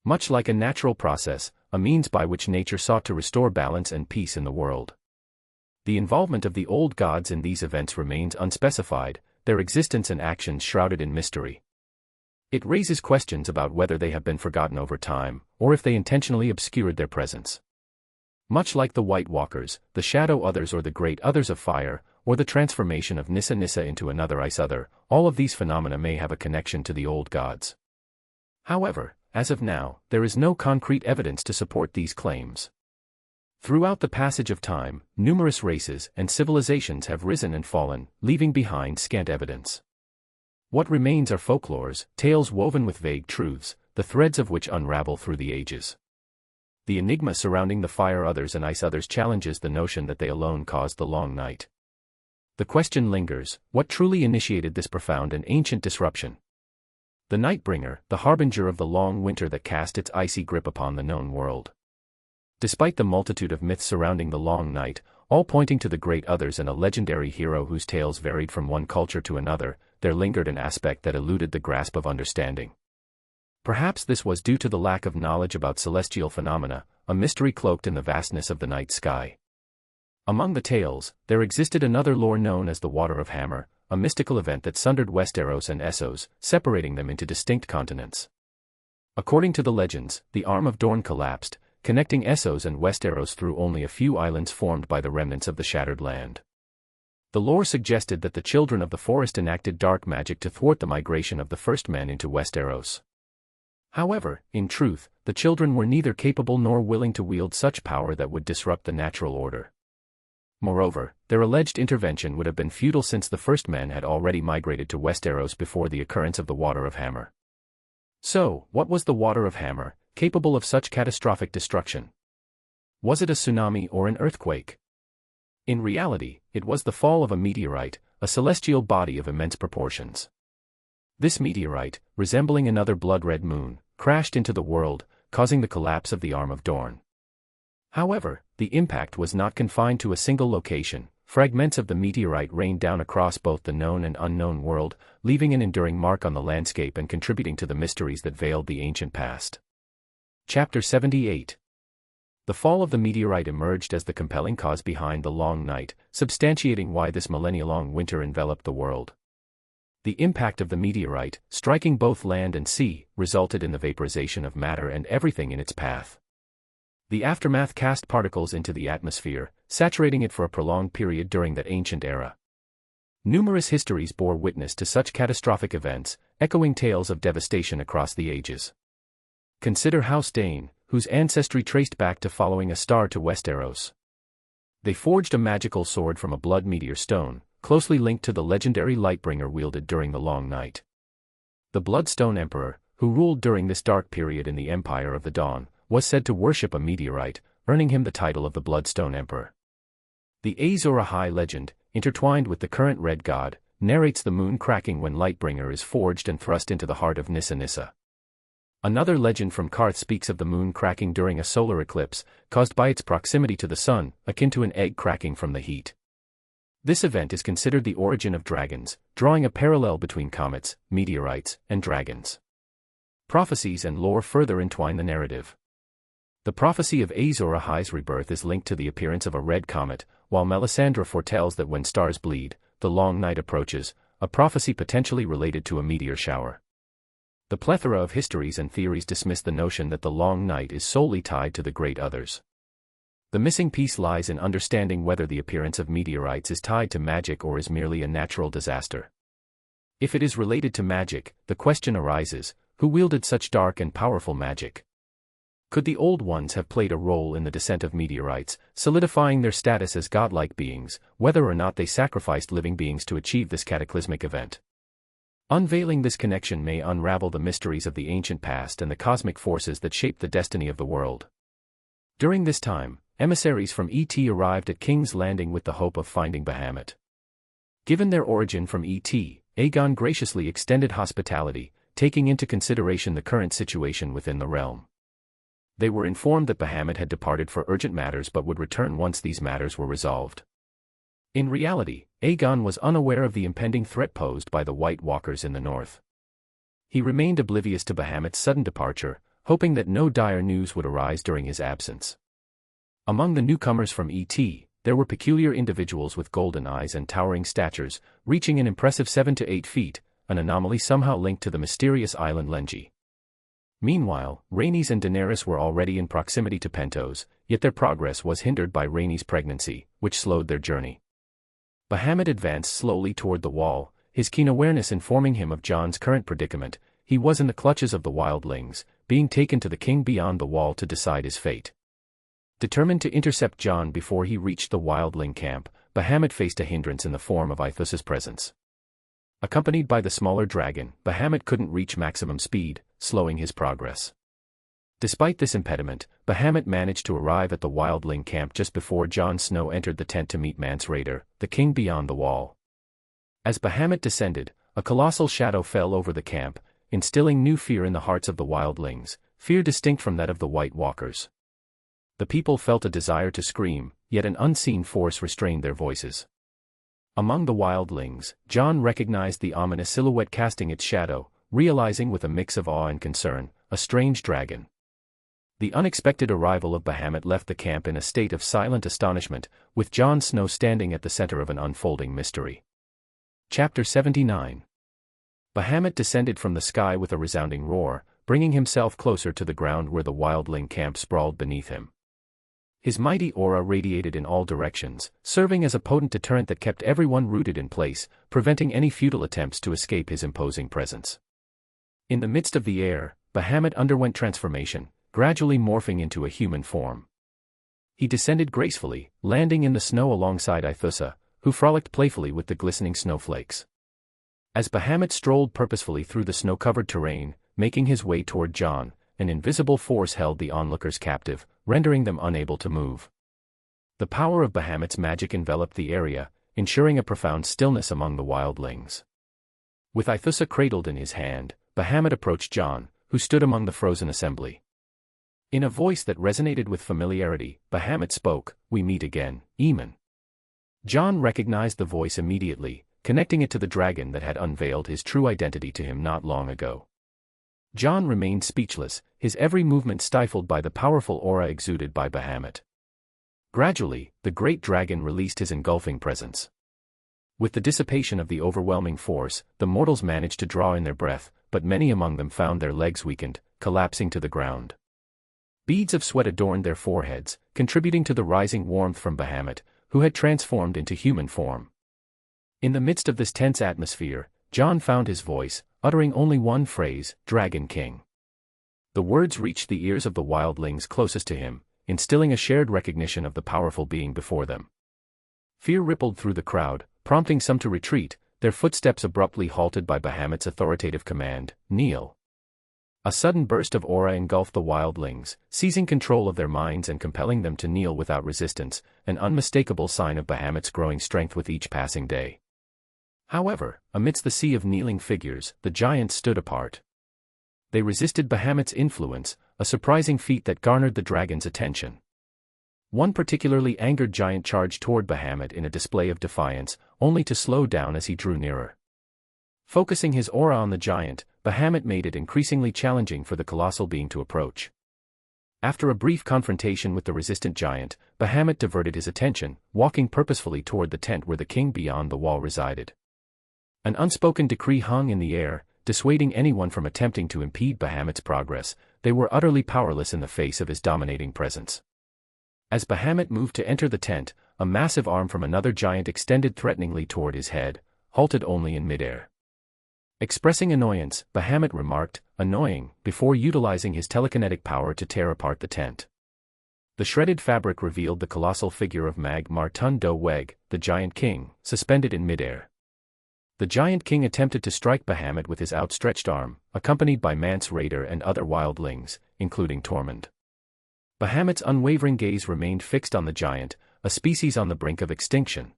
Much like a natural process, a means by which nature sought to restore balance and peace in the world. The involvement of the old gods in these events remains unspecified, their existence and actions shrouded in mystery. It raises questions about whether they have been forgotten over time, or if they intentionally obscured their presence. Much like the White Walkers, the Shadow Others or the Great Others of Fire, or the transformation of Nissa Nissa into another Ice Other, all of these phenomena may have a connection to the old gods. However, as of now, there is no concrete evidence to support these claims. Throughout the passage of time, numerous races and civilizations have risen and fallen, leaving behind scant evidence. What remains are folklores, tales woven with vague truths, the threads of which unravel through the ages. The enigma surrounding the Fire Others and Ice Others challenges the notion that they alone caused the long night. The question lingers, what truly initiated this profound and ancient disruption? The Nightbringer, the harbinger of the long winter that cast its icy grip upon the known world. Despite the multitude of myths surrounding the long night, all pointing to the Great Others and a legendary hero whose tales varied from one culture to another, there lingered an aspect that eluded the grasp of understanding. Perhaps this was due to the lack of knowledge about celestial phenomena, a mystery cloaked in the vastness of the night sky. Among the tales, there existed another lore known as the Water of Hammer, a mystical event that sundered Westeros and Essos, separating them into distinct continents. According to the legends, the Arm of Dorne collapsed, connecting Essos and Westeros through only a few islands formed by the remnants of the Shattered Land. The lore suggested that the Children of the Forest enacted dark magic to thwart the migration of the first men into Westeros. However, in truth, the children were neither capable nor willing to wield such power that would disrupt the natural order. Moreover, their alleged intervention would have been futile since the first men had already migrated to Westeros before the occurrence of the Water of Hammer. So, what was the Water of Hammer, capable of such catastrophic destruction? Was it a tsunami or an earthquake? In reality, it was the fall of a meteorite, a celestial body of immense proportions. This meteorite, resembling another blood-red moon, crashed into the world, causing the collapse of the Arm of Dorne. However, the impact was not confined to a single location. Fragments of the meteorite rained down across both the known and unknown world, leaving an enduring mark on the landscape and contributing to the mysteries that veiled the ancient past. Chapter 78. The fall of the meteorite emerged as the compelling cause behind the long night, substantiating why this millennia-long winter enveloped the world. The impact of the meteorite, striking both land and sea, resulted in the vaporization of matter and everything in its path. The aftermath cast particles into the atmosphere, saturating it for a prolonged period during that ancient era. Numerous histories bore witness to such catastrophic events, echoing tales of devastation across the ages. Consider House Dane, whose ancestry traced back to following a star to Westeros. They forged a magical sword from a blood meteor stone, closely linked to the legendary Lightbringer wielded during the Long Night. The Bloodstone Emperor, who ruled during this dark period in the Empire of the Dawn, was said to worship a meteorite, earning him the title of the Bloodstone Emperor. The Azor Ahai legend, intertwined with the current Red God, narrates the moon cracking when Lightbringer is forged and thrust into the heart of Nissa Nissa. Another legend from Karth speaks of the moon cracking during a solar eclipse, caused by its proximity to the sun, akin to an egg cracking from the heat. This event is considered the origin of dragons, drawing a parallel between comets, meteorites, and dragons. Prophecies and lore further entwine the narrative. The prophecy of Azor Ahai's rebirth is linked to the appearance of a red comet, while Melisandre foretells that when stars bleed, the long night approaches, a prophecy potentially related to a meteor shower. The plethora of histories and theories dismiss the notion that the long night is solely tied to the Great Others. The missing piece lies in understanding whether the appearance of meteorites is tied to magic or is merely a natural disaster. If it is related to magic, the question arises, who wielded such dark and powerful magic? Could the Old Ones have played a role in the descent of meteorites, solidifying their status as godlike beings, whether or not they sacrificed living beings to achieve this cataclysmic event? Unveiling this connection may unravel the mysteries of the ancient past and the cosmic forces that shaped the destiny of the world. During this time, emissaries from ET arrived at King's Landing with the hope of finding Bahamut. Given their origin from ET, Aegon graciously extended hospitality, taking into consideration the current situation within the realm. They were informed that Bahamut had departed for urgent matters but would return once these matters were resolved. In reality, Aegon was unaware of the impending threat posed by the White Walkers in the north. He remained oblivious to Bahamut's sudden departure, hoping that no dire news would arise during his absence. Among the newcomers from ET, there were peculiar individuals with golden eyes and towering statures, reaching an impressive 7 to 8 feet, an anomaly somehow linked to the mysterious island Lenji. Meanwhile, Rhaenys and Daenerys were already in proximity to Pentos, yet their progress was hindered by Rhaenys' pregnancy, which slowed their journey. Bahamut advanced slowly toward the wall, his keen awareness informing him of Jon's current predicament. He was in the clutches of the wildlings, being taken to the king beyond the wall to decide his fate. Determined to intercept Jon before he reached the wildling camp, Bahamut faced a hindrance in the form of Aethus's presence. Accompanied by the smaller dragon, Bahamut couldn't reach maximum speed, slowing his progress. Despite this impediment, Bahamut managed to arrive at the wildling camp just before Jon Snow entered the tent to meet Mance Raider, the king beyond the wall. As Bahamut descended, a colossal shadow fell over the camp, instilling new fear in the hearts of the wildlings, fear distinct from that of the White Walkers. The people felt a desire to scream, yet an unseen force restrained their voices. Among the wildlings, Jon recognized the ominous silhouette casting its shadow, realizing with a mix of awe and concern, a strange dragon. The unexpected arrival of Bahamut left the camp in a state of silent astonishment, with Jon Snow standing at the center of an unfolding mystery. Chapter 79. Bahamut descended from the sky with a resounding roar, bringing himself closer to the ground where the wildling camp sprawled beneath him. His mighty aura radiated in all directions, serving as a potent deterrent that kept everyone rooted in place, preventing any futile attempts to escape his imposing presence. In the midst of the air, Bahamut underwent transformation, gradually morphing into a human form. He descended gracefully, landing in the snow alongside Aethusa, who frolicked playfully with the glistening snowflakes. As Bahamut strolled purposefully through the snow-covered terrain, making his way toward Jon, an invisible force held the onlookers captive, rendering them unable to move. The power of Bahamut's magic enveloped the area, ensuring a profound stillness among the wildlings. With Aethusa cradled in his hand, Bahamut approached Jon, who stood among the frozen assembly. In a voice that resonated with familiarity, Bahamut spoke, "We meet again, Aemon." Jon recognized the voice immediately, connecting it to the dragon that had unveiled his true identity to him not long ago. Jon remained speechless, his every movement stifled by the powerful aura exuded by Bahamut. Gradually, the great dragon released his engulfing presence. With the dissipation of the overwhelming force, the mortals managed to draw in their breath, but many among them found their legs weakened, collapsing to the ground. Beads of sweat adorned their foreheads, contributing to the rising warmth from Bahamut, who had transformed into human form. In the midst of this tense atmosphere, Jon found his voice, uttering only one phrase, "Dragon King." The words reached the ears of the wildlings closest to him, instilling a shared recognition of the powerful being before them. Fear rippled through the crowd, prompting some to retreat, their footsteps abruptly halted by Bahamut's authoritative command, "Kneel." A sudden burst of aura engulfed the wildlings, seizing control of their minds and compelling them to kneel without resistance, an unmistakable sign of Bahamut's growing strength with each passing day. However, amidst the sea of kneeling figures, the giants stood apart. They resisted Bahamut's influence, a surprising feat that garnered the dragon's attention. One particularly angered giant charged toward Bahamut in a display of defiance, only to slow down as he drew nearer. Focusing his aura on the giant, Bahamut made it increasingly challenging for the colossal being to approach. After a brief confrontation with the resistant giant, Bahamut diverted his attention, walking purposefully toward the tent where the king beyond the wall resided. An unspoken decree hung in the air, dissuading anyone from attempting to impede Bahamut's progress. They were utterly powerless in the face of his dominating presence. As Bahamut moved to enter the tent, a massive arm from another giant extended threateningly toward his head, halted only in midair. Expressing annoyance, Bahamut remarked, "Annoying," before utilizing his telekinetic power to tear apart the tent. The shredded fabric revealed the colossal figure of Mag Martun Do Weg, the Giant King, suspended in midair. The Giant King attempted to strike Bahamut with his outstretched arm, accompanied by Mance Raider and other wildlings, including Tormund. Bahamut's unwavering gaze remained fixed on the giant, a species on the brink of extinction.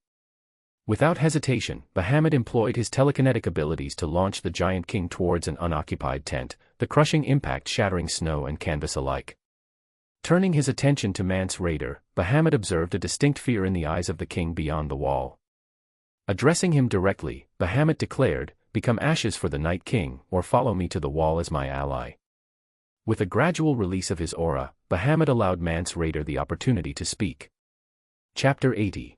Without hesitation, Bahamut employed his telekinetic abilities to launch the Giant King towards an unoccupied tent, the crushing impact shattering snow and canvas alike. Turning his attention to Mance Raider, Bahamut observed a distinct fear in the eyes of the king beyond the wall. Addressing him directly, Bahamut declared, become ashes for the Night King, or follow me to the wall as my ally. With a gradual release of his aura, Bahamut allowed Mance Raider the opportunity to speak. Chapter 80.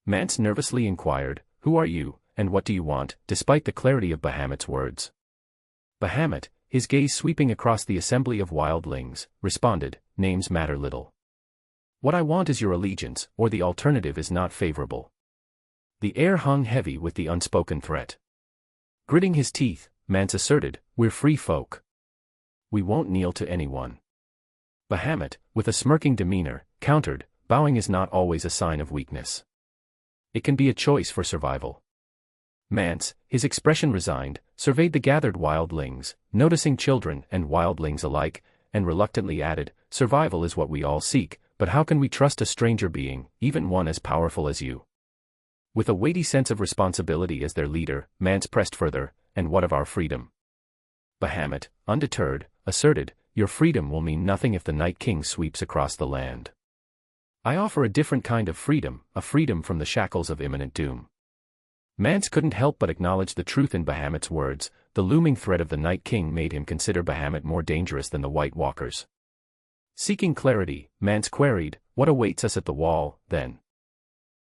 Mance nervously inquired, "Who are you, and what do you want?" Despite the clarity of Bahamut's words. Bahamut, his gaze sweeping across the assembly of wildlings, responded, "Names matter little. What I want is your allegiance, or the alternative is not favorable." The air hung heavy with the unspoken threat. Gritting his teeth, Mance asserted, "We're free folk. We won't kneel to anyone." Bahamut, with a smirking demeanor, countered, "Bowing is not always a sign of weakness. It can be a choice for survival." Mance, his expression resigned, surveyed the gathered wildlings, noticing children and wildlings alike, and reluctantly added, "Survival is what we all seek, but how can we trust a stranger being, even one as powerful as you?" With a weighty sense of responsibility as their leader, Mance pressed further, "And what of our freedom?" Bahamut, undeterred, asserted, "Your freedom will mean nothing if the Night King sweeps across the land. I offer a different kind of freedom, a freedom from the shackles of imminent doom." Mance couldn't help but acknowledge the truth in Bahamut's words. The looming threat of the Night King made him consider Bahamut more dangerous than the White Walkers. Seeking clarity, Mance queried, "What awaits us at the wall, then?"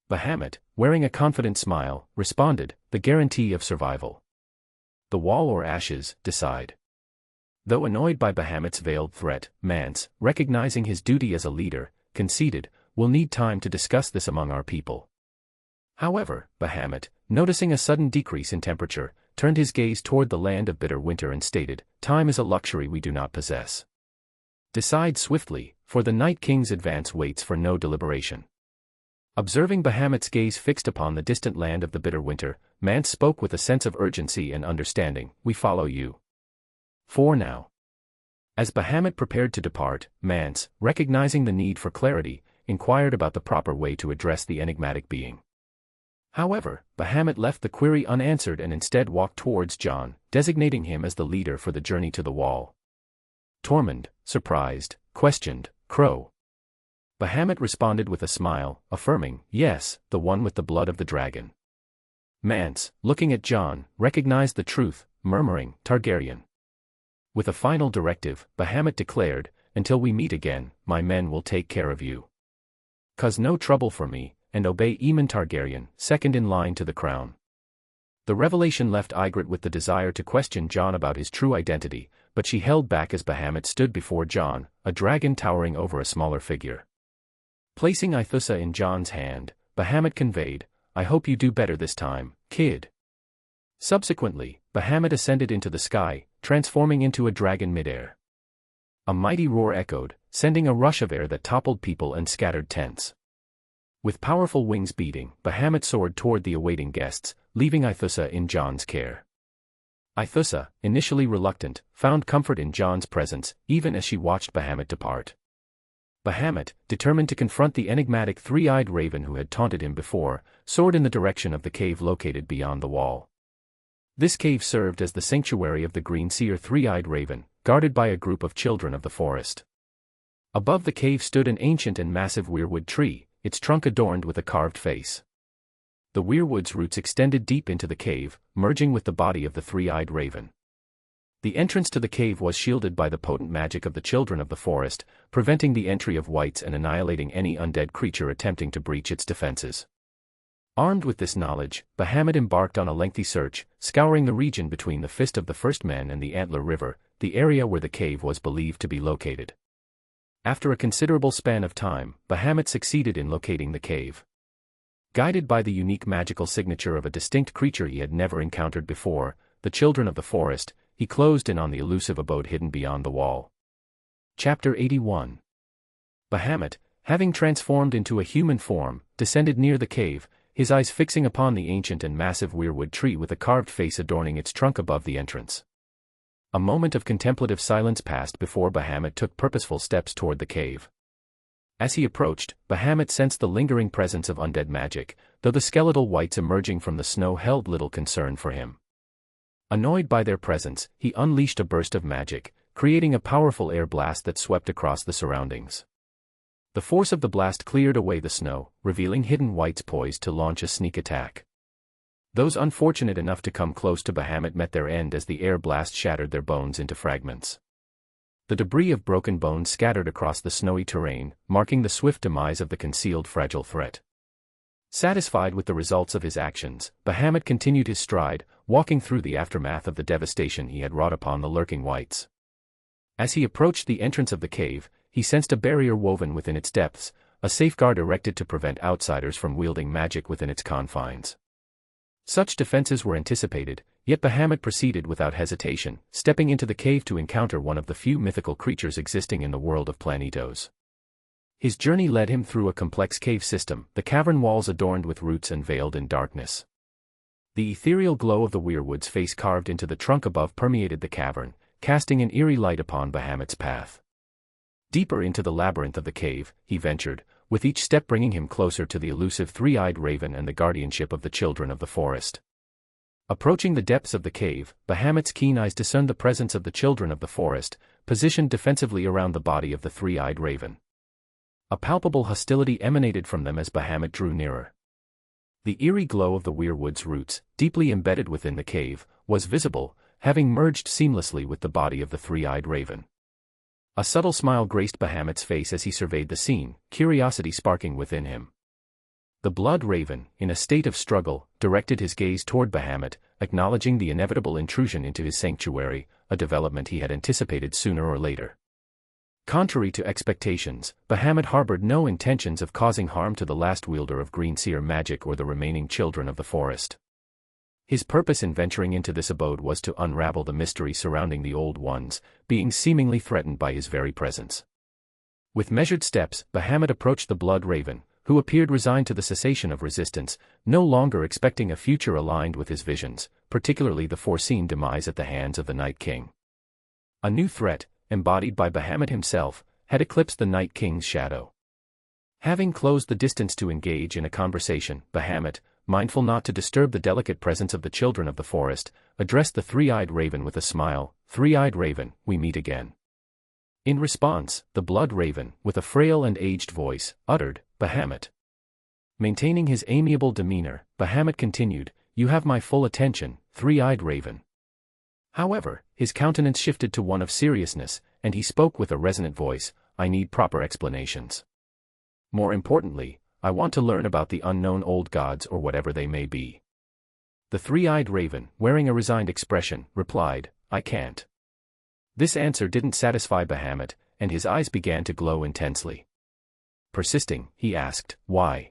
Bahamut, wearing a confident smile, responded, "The guarantee of survival. The wall or ashes, decide." Though annoyed by Bahamut's veiled threat, Mance, recognizing his duty as a leader, conceded, "We'll need time to discuss this among our people." However, Bahamut, noticing a sudden decrease in temperature, turned his gaze toward the land of bitter winter and stated, "Time is a luxury we do not possess. Decide swiftly, for the Night King's advance waits for no deliberation." Observing Bahamut's gaze fixed upon the distant land of the bitter winter, Mance spoke with a sense of urgency and understanding, "We follow you. For now." As Bahamut prepared to depart, Mance, recognizing the need for clarity, inquired about the proper way to address the enigmatic being. However, Bahamut left the query unanswered and instead walked towards Jon, designating him as the leader for the journey to the wall. Tormund, surprised, questioned, "Crow?" Bahamut responded with a smile, affirming, "Yes, the one with the blood of the dragon." Mance, looking at Jon, recognized the truth, murmuring, "Targaryen." With a final directive, Bahamut declared, "Until we meet again, my men will take care of you. Cause no trouble for me, and obey Aemon Targaryen, second in line to the crown." The revelation left Ygritte with the desire to question Jon about his true identity, but she held back as Bahamut stood before Jon, a dragon towering over a smaller figure. Placing Aethusa in Jon's hand, Bahamut conveyed, "I hope you do better this time, kid." Subsequently, Bahamut ascended into the sky, transforming into a dragon midair. A mighty roar echoed, sending a rush of air that toppled people and scattered tents. With powerful wings beating, Bahamut soared toward the awaiting guests, leaving Aethusa in Jon's care. Aethusa, initially reluctant, found comfort in Jon's presence, even as she watched Bahamut depart. Bahamut, determined to confront the enigmatic three-eyed raven who had taunted him before, soared in the direction of the cave located beyond the wall. This cave served as the sanctuary of the green seer three-eyed raven, guarded by a group of children of the forest. Above the cave stood an ancient and massive weirwood tree, its trunk adorned with a carved face. The weirwood's roots extended deep into the cave, merging with the body of the three-eyed raven. The entrance to the cave was shielded by the potent magic of the children of the forest, preventing the entry of whites and annihilating any undead creature attempting to breach its defenses. Armed with this knowledge, Bahamut embarked on a lengthy search, scouring the region between the Fist of the First Men and the Antler River, the area where the cave was believed to be located. After a considerable span of time, Bahamut succeeded in locating the cave. Guided by the unique magical signature of a distinct creature he had never encountered before, the children of the forest, he closed in on the elusive abode hidden beyond the wall. Chapter 81. Bahamut, having transformed into a human form, descended near the cave, his eyes fixing upon the ancient and massive weirwood tree with a carved face adorning its trunk above the entrance. A moment of contemplative silence passed before Bahamut took purposeful steps toward the cave. As he approached, Bahamut sensed the lingering presence of undead magic, though the skeletal wights emerging from the snow held little concern for him. Annoyed by their presence, he unleashed a burst of magic, creating a powerful air blast that swept across the surroundings. The force of the blast cleared away the snow, revealing hidden wights poised to launch a sneak attack. Those unfortunate enough to come close to Bahamut met their end as the air blast shattered their bones into fragments. The debris of broken bones scattered across the snowy terrain, marking the swift demise of the concealed fragile threat. Satisfied with the results of his actions, Bahamut continued his stride, walking through the aftermath of the devastation he had wrought upon the lurking whites. As he approached the entrance of the cave, he sensed a barrier woven within its depths, a safeguard erected to prevent outsiders from wielding magic within its confines. Such defenses were anticipated, yet Bahamut proceeded without hesitation, stepping into the cave to encounter one of the few mythical creatures existing in the world of planetos. His journey led him through a complex cave system, the cavern walls adorned with roots and veiled in darkness. The ethereal glow of the weirwood's face carved into the trunk above permeated the cavern, casting an eerie light upon Bahamut's path. Deeper into the labyrinth of the cave, he ventured, with each step bringing him closer to the elusive three-eyed raven and the guardianship of the children of the forest. Approaching the depths of the cave, Bahamut's keen eyes discerned the presence of the children of the forest, positioned defensively around the body of the three-eyed raven. A palpable hostility emanated from them as Bahamut drew nearer. The eerie glow of the weirwood's roots, deeply embedded within the cave, was visible, having merged seamlessly with the body of the three-eyed raven. A subtle smile graced Bahamut's face as he surveyed the scene, curiosity sparking within him. The blood raven, in a state of struggle, directed his gaze toward Bahamut, acknowledging the inevitable intrusion into his sanctuary, a development he had anticipated sooner or later. Contrary to expectations, Bahamut harbored no intentions of causing harm to the last wielder of green seer magic or the remaining children of the forest. His purpose in venturing into this abode was to unravel the mystery surrounding the Old Ones, being seemingly threatened by his very presence. With measured steps, Bahamut approached the blood raven, who appeared resigned to the cessation of resistance, no longer expecting a future aligned with his visions, particularly the foreseen demise at the hands of the Night King. A new threat, embodied by Bahamut himself, had eclipsed the Night King's shadow. Having closed the distance to engage in a conversation, Bahamut, mindful not to disturb the delicate presence of the children of the forest, addressed the three-eyed raven with a smile, "Three-eyed raven, we meet again." In response, the blood raven, with a frail and aged voice, uttered, "Bahamut." Maintaining his amiable demeanor, Bahamut continued, "You have my full attention, three-eyed raven." However, his countenance shifted to one of seriousness, and he spoke with a resonant voice, "I need proper explanations. More importantly, I want to learn about the unknown old gods or whatever they may be." The three-eyed raven, wearing a resigned expression, replied, "I can't." This answer didn't satisfy Bahamut, and his eyes began to glow intensely. Persisting, he asked, "Why?"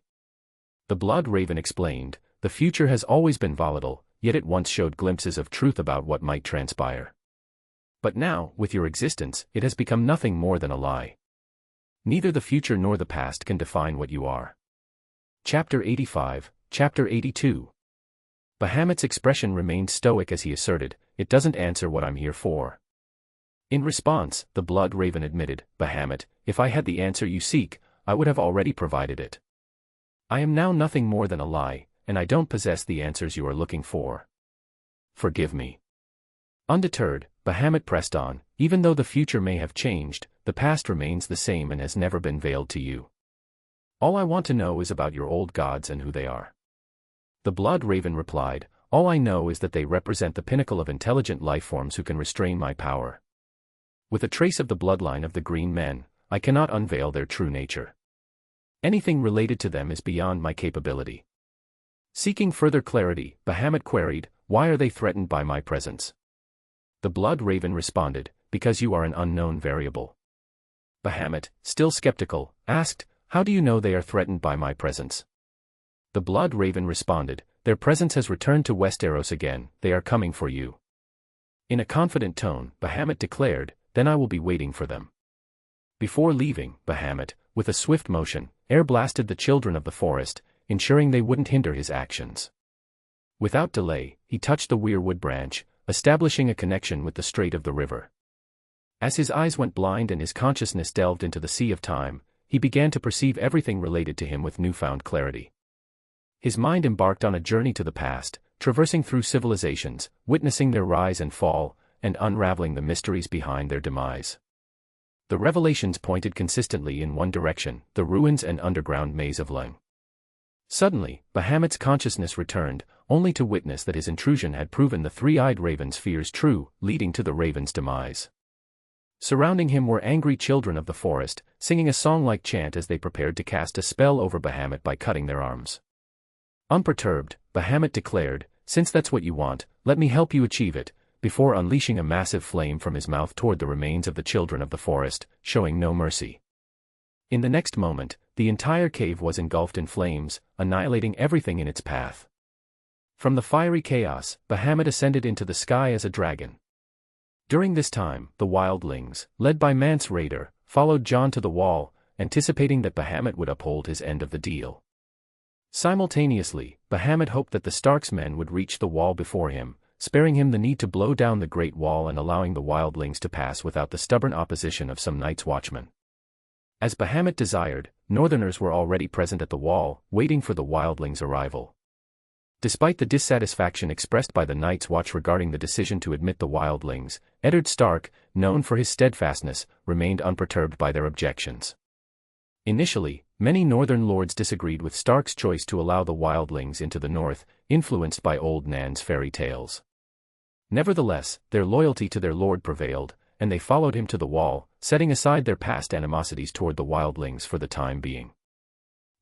The blood raven explained, "The future has always been volatile, yet it once showed glimpses of truth about what might transpire. But now, with your existence, it has become nothing more than a lie. Neither the future nor the past can define what you are." Chapter 85, Chapter 82. Bahamut's expression remained stoic as he asserted, "It doesn't answer what I'm here for." In response, the blood raven admitted, "Bahamut, if I had the answer you seek, I would have already provided it. I am now nothing more than a lie, and I don't possess the answers you are looking for. Forgive me." Undeterred, Bahamut pressed on, "Even though the future may have changed, the past remains the same and has never been veiled to you. All I want to know is about your old gods and who they are." The blood raven replied, "All I know is that they represent the pinnacle of intelligent lifeforms who can restrain my power. With a trace of the bloodline of the green men, I cannot unveil their true nature. Anything related to them is beyond my capability." Seeking further clarity, Bahamut queried, "Why are they threatened by my presence?" The blood raven responded, "Because you are an unknown variable." Bahamut, still skeptical, asked, "How do you know they are threatened by my presence?" The blood raven responded, "Their presence has returned to Westeros again, they are coming for you." In a confident tone, Bahamut declared, "Then I will be waiting for them." Before leaving, Bahamut, with a swift motion, air blasted the children of the forest, ensuring they wouldn't hinder his actions. Without delay, he touched the weirwood branch, establishing a connection with the strait of the river. As his eyes went blind and his consciousness delved into the sea of time, he began to perceive everything related to him with newfound clarity. His mind embarked on a journey to the past, traversing through civilizations, witnessing their rise and fall, and unraveling the mysteries behind their demise. The revelations pointed consistently in one direction, the ruins and underground maze of Leng. Suddenly, Bahamut's consciousness returned, only to witness that his intrusion had proven the three-eyed raven's fears true, leading to the raven's demise. Surrounding him were angry children of the forest, singing a song-like chant as they prepared to cast a spell over Bahamut by cutting their arms. Unperturbed, Bahamut declared, "Since that's what you want, let me help you achieve it," before unleashing a massive flame from his mouth toward the remains of the children of the forest, showing no mercy. In the next moment, the entire cave was engulfed in flames, annihilating everything in its path. From the fiery chaos, Bahamut ascended into the sky as a dragon. During this time, the wildlings, led by Mance Raider, followed Jon to the wall, anticipating that Bahamut would uphold his end of the deal. Simultaneously, Bahamut hoped that the Stark's men would reach the wall before him, sparing him the need to blow down the Great Wall and allowing the wildlings to pass without the stubborn opposition of some Night's Watchmen. As Bahamut desired, Northerners were already present at the wall, waiting for the wildlings' arrival. Despite the dissatisfaction expressed by the Night's Watch regarding the decision to admit the wildlings, Eddard Stark, known for his steadfastness, remained unperturbed by their objections. Initially, many Northern lords disagreed with Stark's choice to allow the wildlings into the north, influenced by old Nan's fairy tales. Nevertheless, their loyalty to their lord prevailed, and they followed him to the wall, setting aside their past animosities toward the wildlings for the time being.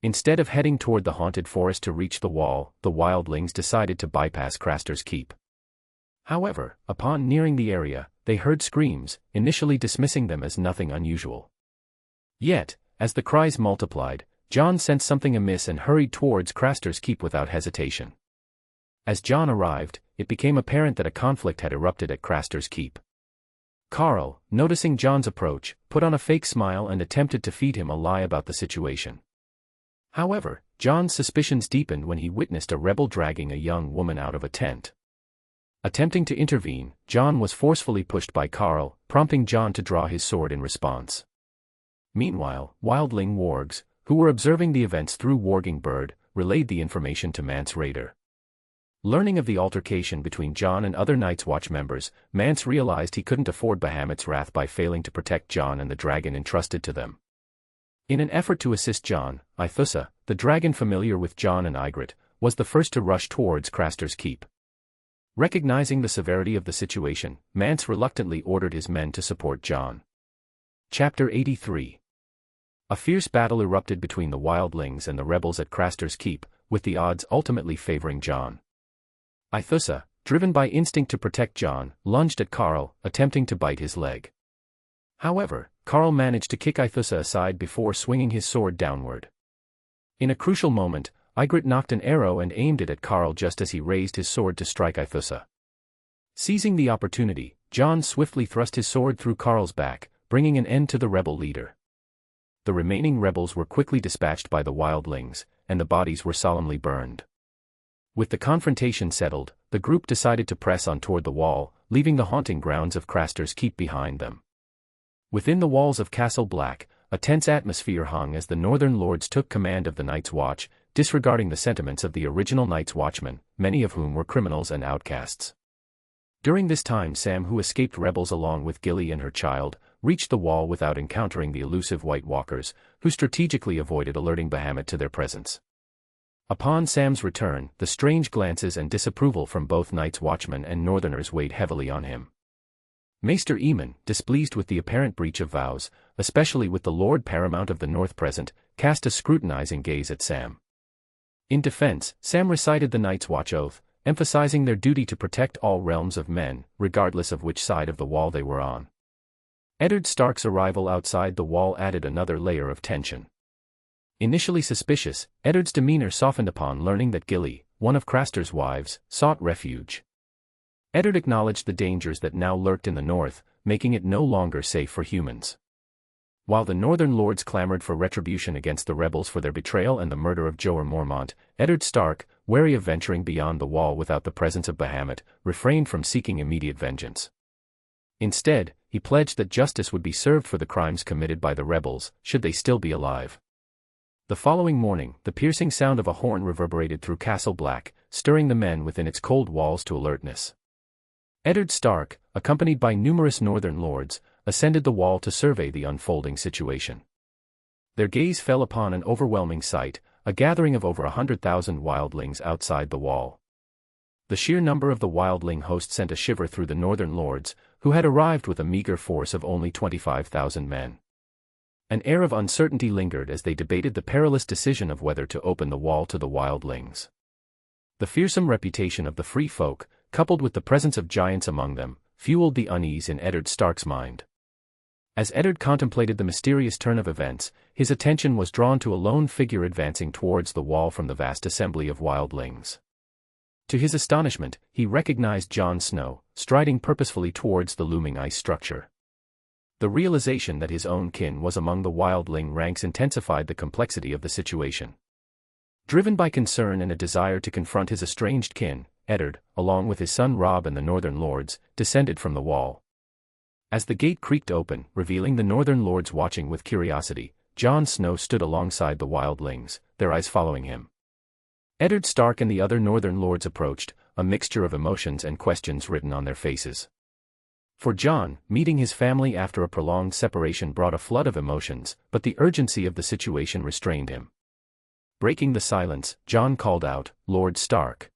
Instead of heading toward the haunted forest to reach the wall, the wildlings decided to bypass Craster's keep. However, upon nearing the area, they heard screams, initially dismissing them as nothing unusual. Yet, as the cries multiplied, Jon sensed something amiss and hurried towards Craster's keep without hesitation. As Jon arrived, it became apparent that a conflict had erupted at Craster's keep. Carl, noticing Jon's approach, put on a fake smile and attempted to feed him a lie about the situation. However, Jon's suspicions deepened when he witnessed a rebel dragging a young woman out of a tent. Attempting to intervene, Jon was forcefully pushed by Carl, prompting Jon to draw his sword in response. Meanwhile, wildling wargs, who were observing the events through Warging Bird, relayed the information to Mance Raider. Learning of the altercation between Jon and other Night's Watch members, Mance realized he couldn't afford Bahamut's wrath by failing to protect Jon and the dragon entrusted to them. In an effort to assist Jon, Aethusa, the dragon familiar with Jon and Ygritte, was the first to rush towards Craster's keep. Recognizing the severity of the situation, Mance reluctantly ordered his men to support Jon. Chapter 83. A fierce battle erupted between the wildlings and the rebels at Craster's keep, with the odds ultimately favoring Jon. Aethusa, driven by instinct to protect Jon, lunged at Carl, attempting to bite his leg. However, Carl managed to kick Aethusa aside before swinging his sword downward. In a crucial moment, Ygritte knocked an arrow and aimed it at Carl just as he raised his sword to strike Aethusa. Seizing the opportunity, Jon swiftly thrust his sword through Carl's back, bringing an end to the rebel leader. The remaining rebels were quickly dispatched by the wildlings, and the bodies were solemnly burned. With the confrontation settled, the group decided to press on toward the wall, leaving the haunting grounds of Craster's keep behind them. Within the walls of Castle Black, a tense atmosphere hung as the Northern Lords took command of the Night's Watch, disregarding the sentiments of the original Night's Watchmen, many of whom were criminals and outcasts. During this time Sam, who escaped rebels along with Gilly and her child, reached the wall without encountering the elusive White Walkers, who strategically avoided alerting Bahamut to their presence. Upon Sam's return, the strange glances and disapproval from both Night's Watchmen and Northerners weighed heavily on him. Maester Aemon, displeased with the apparent breach of vows, especially with the Lord Paramount of the North present, cast a scrutinizing gaze at Sam. In defense, Sam recited the Night's Watch oath, emphasizing their duty to protect all realms of men, regardless of which side of the wall they were on. Eddard Stark's arrival outside the wall added another layer of tension. Initially suspicious, Eddard's demeanor softened upon learning that Gilly, one of Craster's wives, sought refuge. Eddard acknowledged the dangers that now lurked in the north, making it no longer safe for humans. While the Northern Lords clamored for retribution against the rebels for their betrayal and the murder of Jorah Mormont, Eddard Stark, wary of venturing beyond the wall without the presence of Bahamut, refrained from seeking immediate vengeance. Instead, he pledged that justice would be served for the crimes committed by the rebels, should they still be alive. The following morning, the piercing sound of a horn reverberated through Castle Black, stirring the men within its cold walls to alertness. Eddard Stark, accompanied by numerous Northern Lords, ascended the wall to survey the unfolding situation. Their gaze fell upon an overwhelming sight, a gathering of over 100,000 wildlings outside the wall. The sheer number of the wildling host sent a shiver through the northern lords, who had arrived with a meager force of only 25,000 men. An air of uncertainty lingered as they debated the perilous decision of whether to open the wall to the wildlings. The fearsome reputation of the free folk, coupled with the presence of giants among them, fueled the unease in Eddard Stark's mind. As Eddard contemplated the mysterious turn of events, his attention was drawn to a lone figure advancing towards the wall from the vast assembly of wildlings. To his astonishment, he recognized Jon Snow, striding purposefully towards the looming ice structure. The realization that his own kin was among the wildling ranks intensified the complexity of the situation. Driven by concern and a desire to confront his estranged kin, Eddard, along with his son Robb and the northern lords, descended from the wall. As the gate creaked open, revealing the northern lords watching with curiosity, Jon Snow stood alongside the wildlings, their eyes following him. Eddard Stark and the other northern lords approached, a mixture of emotions and questions written on their faces. For Jon, meeting his family after a prolonged separation brought a flood of emotions, but the urgency of the situation restrained him. Breaking the silence, Jon called out, "Lord Stark."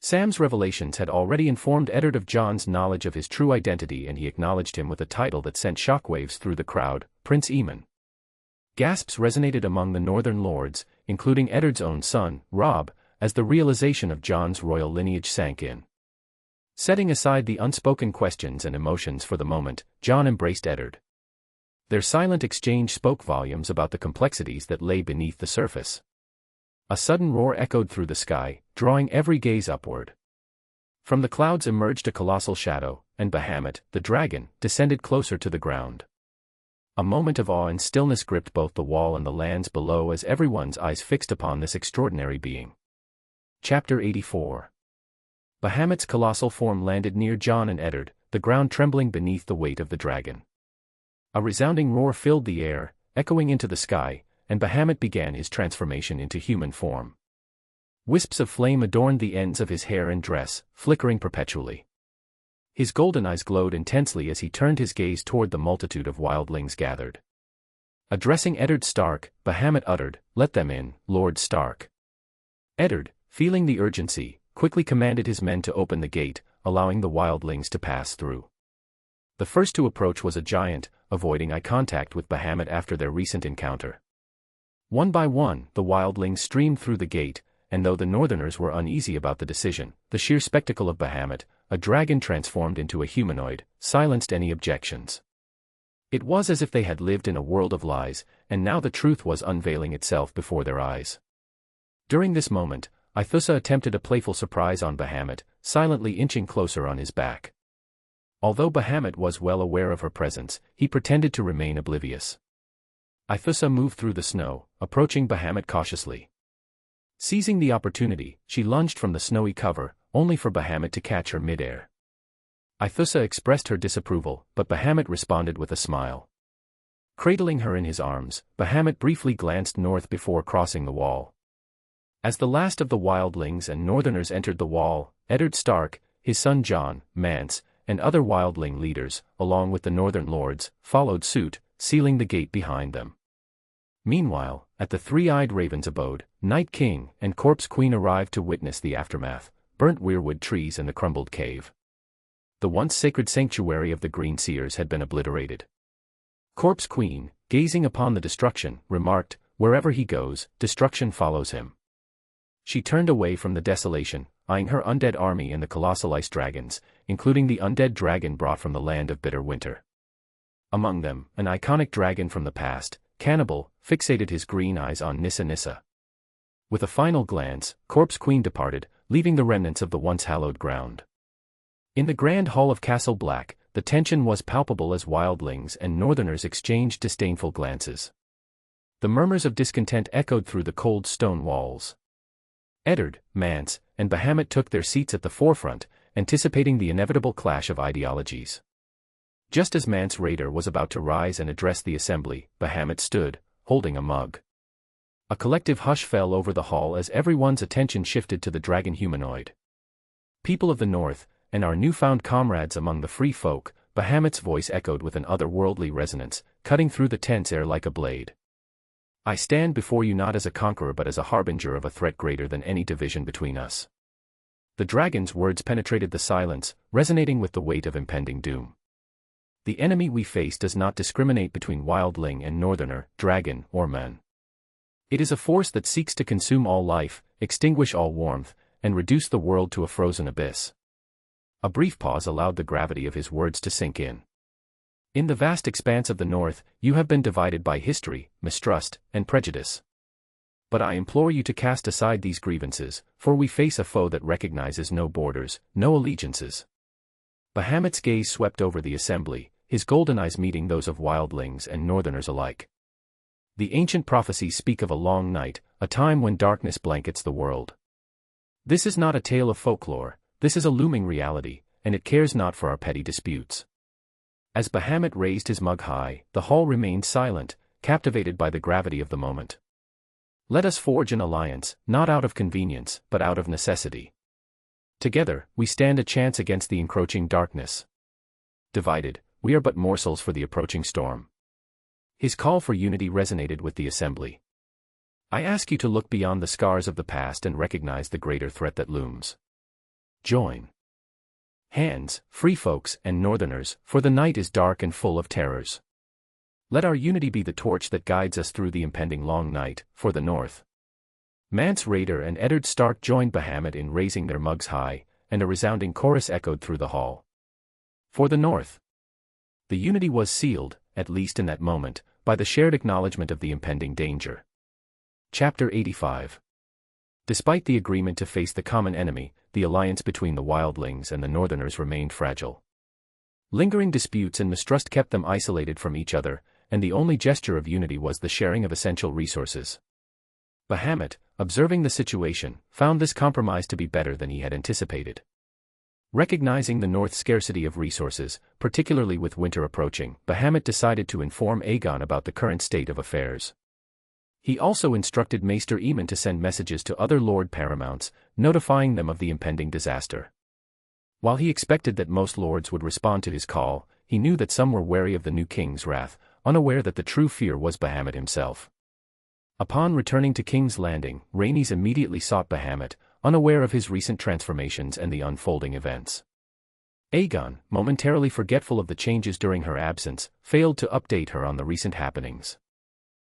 Sam's revelations had already informed Eddard of Jon's knowledge of his true identity, and he acknowledged him with a title that sent shockwaves through the crowd, Prince Aemon. Gasps resonated among the northern lords, including Eddard's own son, Robb, as the realization of Jon's royal lineage sank in. Setting aside the unspoken questions and emotions for the moment, Jon embraced Eddard. Their silent exchange spoke volumes about the complexities that lay beneath the surface. A sudden roar echoed through the sky, drawing every gaze upward. From the clouds emerged a colossal shadow, and Bahamut, the dragon, descended closer to the ground. A moment of awe and stillness gripped both the wall and the lands below as everyone's eyes fixed upon this extraordinary being. Chapter 84. Bahamut's colossal form landed near Jon and Eddard, the ground trembling beneath the weight of the dragon. A resounding roar filled the air, echoing into the sky, and Bahamut began his transformation into human form. Wisps of flame adorned the ends of his hair and dress, flickering perpetually. His golden eyes glowed intensely as he turned his gaze toward the multitude of wildlings gathered. Addressing Eddard Stark, Bahamut uttered, "Let them in, Lord Stark." Eddard, feeling the urgency, quickly commanded his men to open the gate, allowing the wildlings to pass through. The first to approach was a giant, avoiding eye contact with Bahamut after their recent encounter. One by one, the wildlings streamed through the gate, and though the northerners were uneasy about the decision, the sheer spectacle of Bahamut, a dragon transformed into a humanoid, silenced any objections. It was as if they had lived in a world of lies, and now the truth was unveiling itself before their eyes. During this moment, Aethusa attempted a playful surprise on Bahamut, silently inching closer on his back. Although Bahamut was well aware of her presence, he pretended to remain oblivious. Aethusa moved through the snow, approaching Bahamut cautiously. Seizing the opportunity, she lunged from the snowy cover, only for Bahamut to catch her midair. Aethusa expressed her disapproval, but Bahamut responded with a smile. Cradling her in his arms, Bahamut briefly glanced north before crossing the wall. As the last of the wildlings and northerners entered the wall, Eddard Stark, his son Jon, Mance, and other wildling leaders, along with the northern lords, followed suit, sealing the gate behind them. Meanwhile, at the Three-Eyed Raven's abode, Night King and Corpse Queen arrived to witness the aftermath, burnt weirwood trees and the crumbled cave. The once sacred sanctuary of the Green Seers had been obliterated. Corpse Queen, gazing upon the destruction, remarked, "Wherever he goes, destruction follows him." She turned away from the desolation, eyeing her undead army and the colossal ice dragons, including the undead dragon brought from the land of bitter winter. Among them, an iconic dragon from the past, Cannibal, fixated his green eyes on Nissa Nissa. With a final glance, Corpse Queen departed, leaving the remnants of the once hallowed ground. In the grand hall of Castle Black, the tension was palpable as wildlings and northerners exchanged disdainful glances. The murmurs of discontent echoed through the cold stone walls. Eddard, Mance, and Bahamut took their seats at the forefront, anticipating the inevitable clash of ideologies. Just as Mance Raider was about to rise and address the assembly, Bahamut stood, holding a mug. A collective hush fell over the hall as everyone's attention shifted to the dragon humanoid. "People of the North, and our newfound comrades among the free folk," Bahamut's voice echoed with an otherworldly resonance, cutting through the tense air like a blade. I stand before you not as a conqueror but as a harbinger of a threat greater than any division between us." The dragon's words penetrated the silence, resonating with the weight of impending doom. The enemy we face does not discriminate between wildling and northerner, dragon, or man. It is a force that seeks to consume all life, extinguish all warmth, and reduce the world to a frozen abyss. A brief pause allowed the gravity of his words to sink in. In the vast expanse of the north, you have been divided by history, mistrust, and prejudice. But I implore you to cast aside these grievances, for we face a foe that recognizes no borders, no allegiances. Bahamut's gaze swept over the assembly, his golden eyes meeting those of wildlings and northerners alike. The ancient prophecies speak of a long night, a time when darkness blankets the world. This is not a tale of folklore, this is a looming reality, and it cares not for our petty disputes. As Bahamut raised his mug high, the hall remained silent, captivated by the gravity of the moment. Let us forge an alliance, not out of convenience, but out of necessity. Together, we stand a chance against the encroaching darkness. Divided, we are but morsels for the approaching storm. His call for unity resonated with the assembly. I ask you to look beyond the scars of the past and recognize the greater threat that looms. Join hands, free folks and northerners, for the night is dark and full of terrors. Let our unity be the torch that guides us through the impending long night, for the north. Mance Raider and Eddard Stark joined Bahamut in raising their mugs high, and a resounding chorus echoed through the hall. For the north. The unity was sealed, at least in that moment, by the shared acknowledgement of the impending danger. Chapter 85. Despite the agreement to face the common enemy, the alliance between the wildlings and the northerners remained fragile. Lingering disputes and mistrust kept them isolated from each other, and the only gesture of unity was the sharing of essential resources. Bahamut, observing the situation, found this compromise to be better than he had anticipated. Recognizing the North's scarcity of resources, particularly with winter approaching, Bahamut decided to inform Aegon about the current state of affairs. He also instructed Maester Aemon to send messages to other Lord Paramounts, notifying them of the impending disaster. While he expected that most lords would respond to his call, he knew that some were wary of the new king's wrath, unaware that the true fear was Bahamut himself. Upon returning to King's Landing, Rhaenys immediately sought Bahamut, unaware of his recent transformations and the unfolding events. Aegon, momentarily forgetful of the changes during her absence, failed to update her on the recent happenings.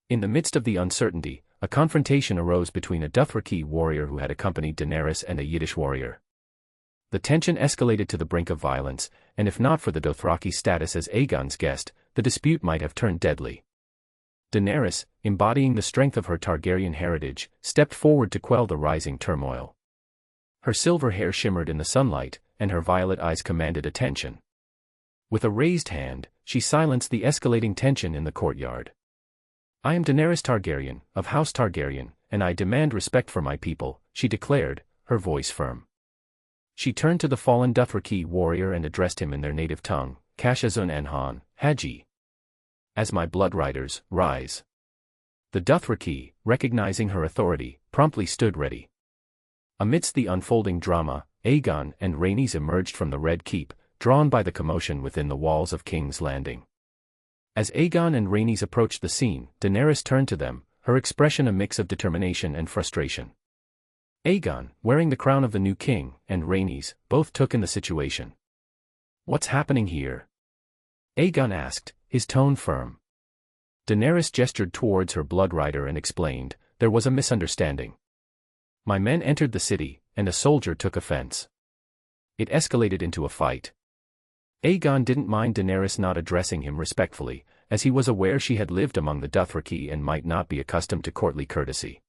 In the midst of the uncertainty, a confrontation arose between a Dothraki warrior who had accompanied Daenerys and a Yiddish warrior. The tension escalated to the brink of violence, and if not for the Dothraki status as Aegon's guest, the dispute might have turned deadly. Daenerys, embodying the strength of her Targaryen heritage, stepped forward to quell the rising turmoil. Her silver hair shimmered in the sunlight, and her violet eyes commanded attention. With a raised hand, she silenced the escalating tension in the courtyard. "I am Daenerys Targaryen, of House Targaryen, and I demand respect for my people," she declared, her voice firm. She turned to the fallen Dothraki warrior and addressed him in their native tongue, Kashazun Anhan, Haji. "As my blood riders, rise." The Dothraki, recognizing her authority, promptly stood ready. Amidst the unfolding drama, Aegon and Rhaenys emerged from the Red Keep, drawn by the commotion within the walls of King's Landing. As Aegon and Rhaenys approached the scene, Daenerys turned to them, her expression a mix of determination and frustration. Aegon, wearing the crown of the new king, and Rhaenys, both took in the situation. "What's happening here?" Aegon asked, his tone firm. Daenerys gestured towards her blood rider and explained, "There was a misunderstanding. My men entered the city, and a soldier took offense. It escalated into a fight." Aegon didn't mind Daenerys not addressing him respectfully, as he was aware she had lived among the Dothraki and might not be accustomed to courtly courtesy.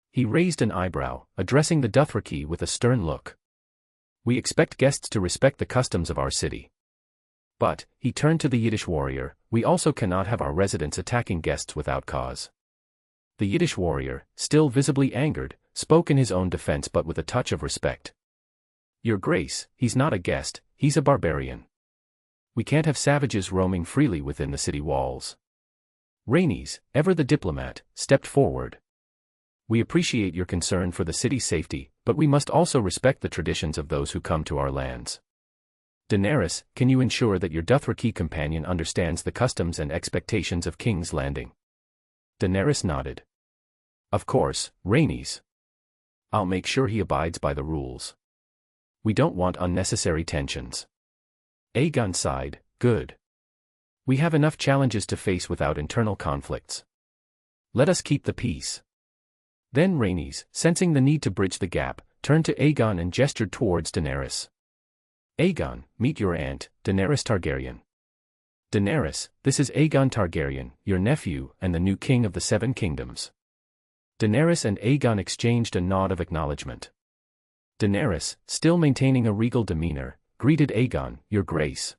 He raised an eyebrow, addressing the Dothraki with a stern look. "We expect guests to respect the customs of our city. But," he turned to the Yiddish warrior, "we also cannot have our residents attacking guests without cause." The Yiddish warrior, still visibly angered, spoke in his own defense but with a touch of respect. "Your Grace, he's not a guest, he's a barbarian. We can't have savages roaming freely within the city walls." Rhaenys, ever the diplomat, stepped forward. "We appreciate your concern for the city's safety, but we must also respect the traditions of those who come to our lands. Daenerys, can you ensure that your Dothraki companion understands the customs and expectations of King's Landing?" Daenerys nodded. Of course, Rhaenys. I'll make sure he abides by the rules. We don't want unnecessary tensions. Aegon sighed, good. We have enough challenges to face without internal conflicts. Let us keep the peace. Then Rhaenys, sensing the need to bridge the gap, turned to Aegon and gestured towards Daenerys. Aegon, meet your aunt, Daenerys Targaryen. Daenerys, this is Aegon Targaryen, your nephew and the new king of the Seven Kingdoms. Daenerys and Aegon exchanged a nod of acknowledgement. Daenerys, still maintaining a regal demeanor, greeted Aegon, your grace.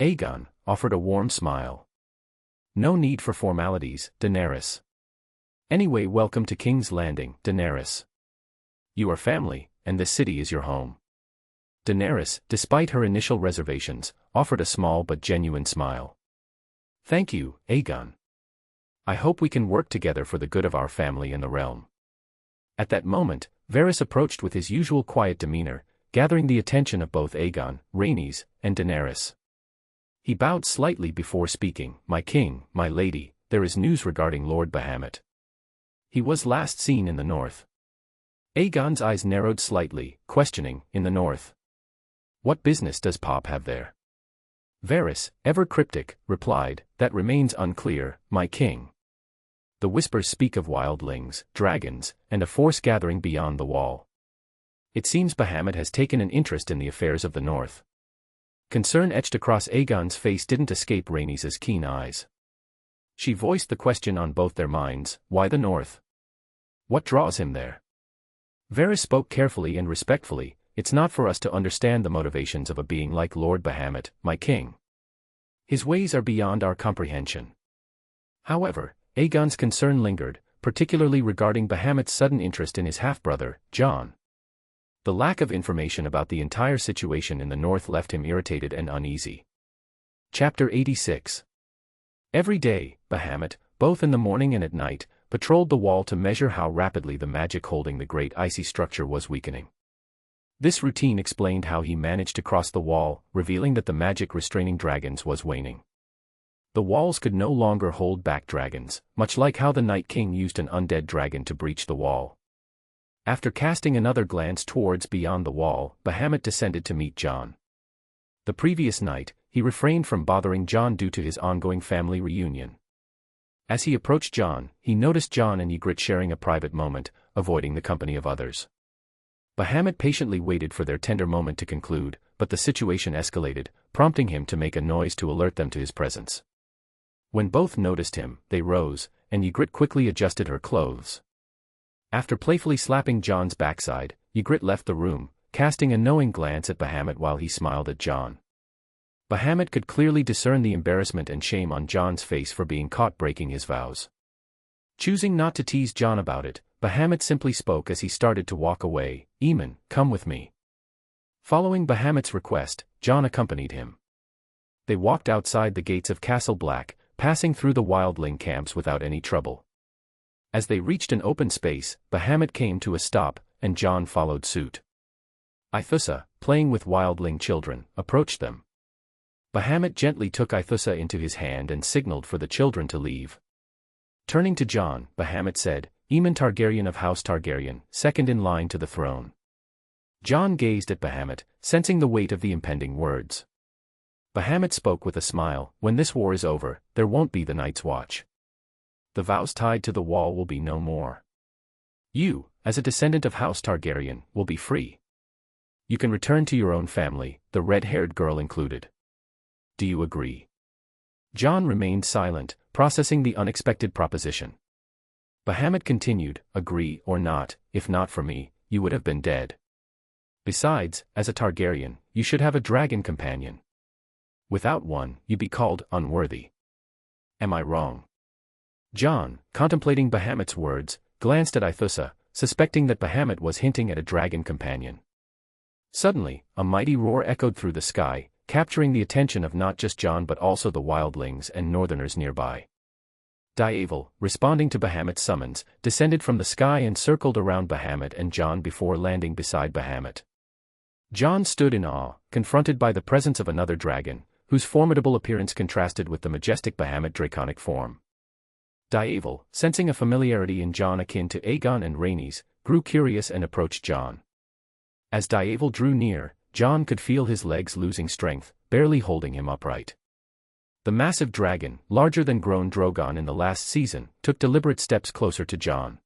Aegon offered a warm smile. No need for formalities, Daenerys. Anyway, welcome to King's Landing, Daenerys. You are family, and this city is your home. Daenerys, despite her initial reservations, offered a small but genuine smile. Thank you, Aegon. I hope we can work together for the good of our family and the realm. At that moment, Varys approached with his usual quiet demeanor, gathering the attention of both Aegon, Rhaenys, and Daenerys. He bowed slightly before speaking, my king, my lady, there is news regarding Lord Bahamut. He was last seen in the north. Aegon's eyes narrowed slightly, questioning, in the north. What business does Pop have there? Varys, ever cryptic, replied, that remains unclear, my king. The whispers speak of wildlings, dragons, and a force gathering beyond the wall. It seems Bahamut has taken an interest in the affairs of the north. Concern etched across Aegon's face didn't escape Rhaenys' keen eyes. She voiced the question on both their minds, why the north? What draws him there? Varys spoke carefully and respectfully, it's not for us to understand the motivations of a being like Lord Bahamut, my king. His ways are beyond our comprehension. However, Aegon's concern lingered, particularly regarding Bahamut's sudden interest in his half-brother, Jon. The lack of information about the entire situation in the north left him irritated and uneasy. Chapter 86. Every day, Bahamut, both in the morning and at night, patrolled the wall to measure how rapidly the magic holding the great icy structure was weakening. This routine explained how he managed to cross the wall, revealing that the magic restraining dragons was waning. The walls could no longer hold back dragons, much like how the Night King used an undead dragon to breach the wall. After casting another glance towards beyond the wall, Bahamut descended to meet Jon. The previous night, he refrained from bothering Jon due to his ongoing family reunion. As he approached Jon, he noticed Jon and Ygritte sharing a private moment, avoiding the company of others. Bahamut patiently waited for their tender moment to conclude, but the situation escalated, prompting him to make a noise to alert them to his presence. When both noticed him, they rose, and Ygritte quickly adjusted her clothes. After playfully slapping Jon's backside, Ygritte left the room, casting a knowing glance at Bahamut while he smiled at Jon. Bahamut could clearly discern the embarrassment and shame on Jon's face for being caught breaking his vows. Choosing not to tease Jon about it, Bahamut simply spoke as he started to walk away, Aemon, come with me. Following Bahamut's request, Jon accompanied him. They walked outside the gates of Castle Black, passing through the wildling camps without any trouble. As they reached an open space, Bahamut came to a stop, and Jon followed suit. Aethusa, playing with wildling children, approached them. Bahamut gently took Aethusa into his hand and signaled for the children to leave. Turning to Jon, Bahamut said, Aemon Targaryen of House Targaryen, second in line to the throne. Jon gazed at Bahamut, sensing the weight of the impending words. Bahamut spoke with a smile, when this war is over, there won't be the Night's Watch. The vows tied to the wall will be no more. You, as a descendant of House Targaryen, will be free. You can return to your own family, the red-haired girl included. Do you agree? Jon remained silent, processing the unexpected proposition. Bahamut continued, agree or not, if not for me, you would have been dead. Besides, as a Targaryen, you should have a dragon companion. Without one, you'd be called unworthy. Am I wrong? Jon, contemplating Bahamut's words, glanced at Aethusa, suspecting that Bahamut was hinting at a dragon companion. Suddenly, a mighty roar echoed through the sky, capturing the attention of not just Jon but also the wildlings and northerners nearby. Daeval, responding to Bahamut's summons, descended from the sky and circled around Bahamut and Jon before landing beside Bahamut. Jon stood in awe, confronted by the presence of another dragon, whose formidable appearance contrasted with the majestic Bahamut draconic form. Daeval, sensing a familiarity in Jon akin to Aegon and Rhaenys, grew curious and approached Jon. As Daeval drew near, Jon could feel his legs losing strength, barely holding him upright. The massive dragon, larger than grown Drogon in the last season, took deliberate steps closer to Jon.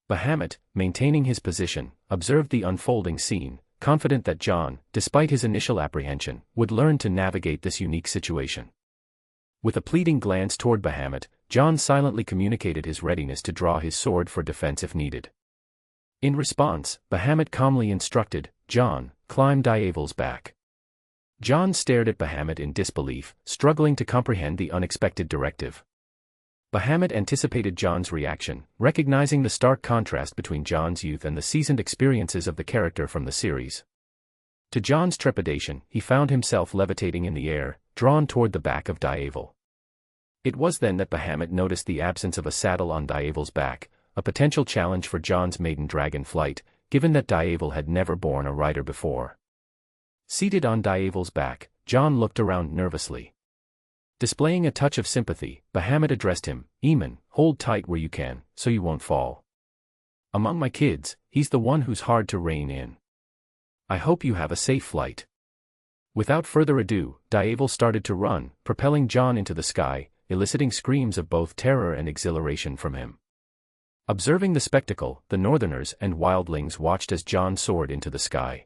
Bahamut, maintaining his position, observed the unfolding scene, confident that Jon, despite his initial apprehension, would learn to navigate this unique situation. With a pleading glance toward Bahamut, Jon silently communicated his readiness to draw his sword for defense if needed. In response, Bahamut calmly instructed, "Jon, climb Daeval's back." Jon stared at Bahamut in disbelief, struggling to comprehend the unexpected directive. Bahamut anticipated Jon's reaction, recognizing the stark contrast between Jon's youth and the seasoned experiences of the character from the series. To Jon's trepidation, he found himself levitating in the air, drawn toward the back of Daeval. It was then that Bahamut noticed the absence of a saddle on Daeval's back, a potential challenge for Jon's maiden dragon flight, given that Daeval had never borne a rider before. Seated on Daeval's back, Jon looked around nervously. Displaying a touch of sympathy, Bahamut addressed him, "Aemon, hold tight where you can, so you won't fall. Among my kids, he's the one who's hard to rein in. I hope you have a safe flight." Without further ado, Daeval started to run, propelling Jon into the sky, eliciting screams of both terror and exhilaration from him. Observing the spectacle, the Northerners and wildlings watched as Jon soared into the sky.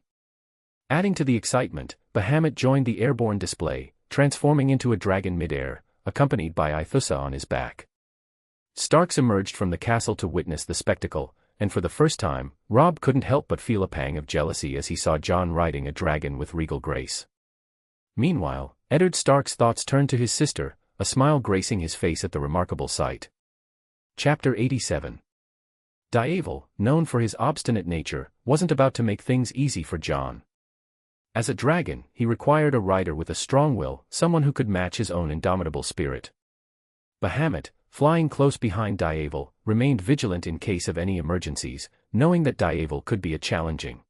Adding to the excitement, Bahamut joined the airborne display, transforming into a dragon mid-air, accompanied by Aethusa on his back. Starks emerged from the castle to witness the spectacle, and for the first time, Robb couldn't help but feel a pang of jealousy as he saw Jon riding a dragon with regal grace. Meanwhile, Eddard Stark's thoughts turned to his sister, a smile gracing his face at the remarkable sight. Chapter 87. Daeval, known for his obstinate nature, wasn't about to make things easy for Jon. As a dragon, he required a rider with a strong will, someone who could match his own indomitable spirit. Bahamut, flying close behind Daeval, remained vigilant in case of any emergencies, knowing that Daeval could be challenging.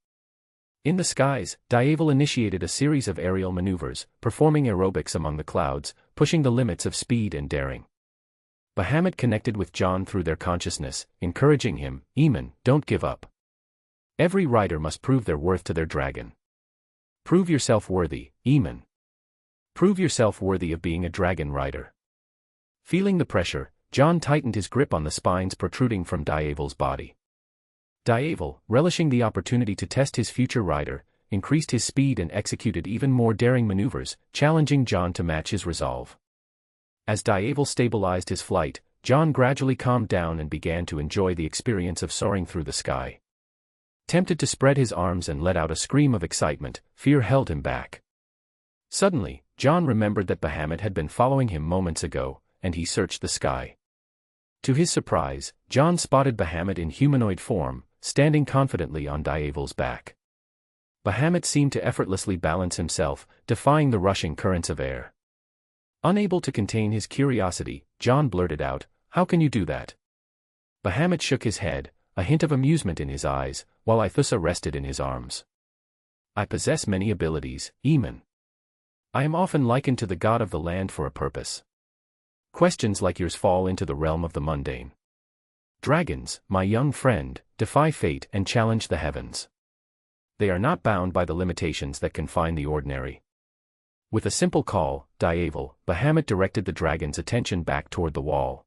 In the skies, Daeval initiated a series of aerial maneuvers, performing aerobics among the clouds, pushing the limits of speed and daring. Bahamut connected with Jon through their consciousness, encouraging him, "Aemon, don't give up. Every rider must prove their worth to their dragon. Prove yourself worthy, Aemon. Prove yourself worthy of being a dragon rider." Feeling the pressure, Jon tightened his grip on the spines protruding from Daeval's body. Daeval, relishing the opportunity to test his future rider, increased his speed and executed even more daring maneuvers, challenging Jon to match his resolve. As Daeval stabilized his flight, Jon gradually calmed down and began to enjoy the experience of soaring through the sky. Tempted to spread his arms and let out a scream of excitement, fear held him back. Suddenly, Jon remembered that Bahamut had been following him moments ago, and he searched the sky. To his surprise, Jon spotted Bahamut in humanoid form, standing confidently on Daeval's back. Bahamut seemed to effortlessly balance himself, defying the rushing currents of air. Unable to contain his curiosity, Jon blurted out, "How can you do that?" Bahamut shook his head, a hint of amusement in his eyes, while Aethusa rested in his arms. "I possess many abilities, Aemon. I am often likened to the god of the land for a purpose. Questions like yours fall into the realm of the mundane. Dragons, my young friend, defy fate and challenge the heavens. They are not bound by the limitations that confine the ordinary." With a simple call, Daeval, Bahamut directed the dragon's attention back toward the wall.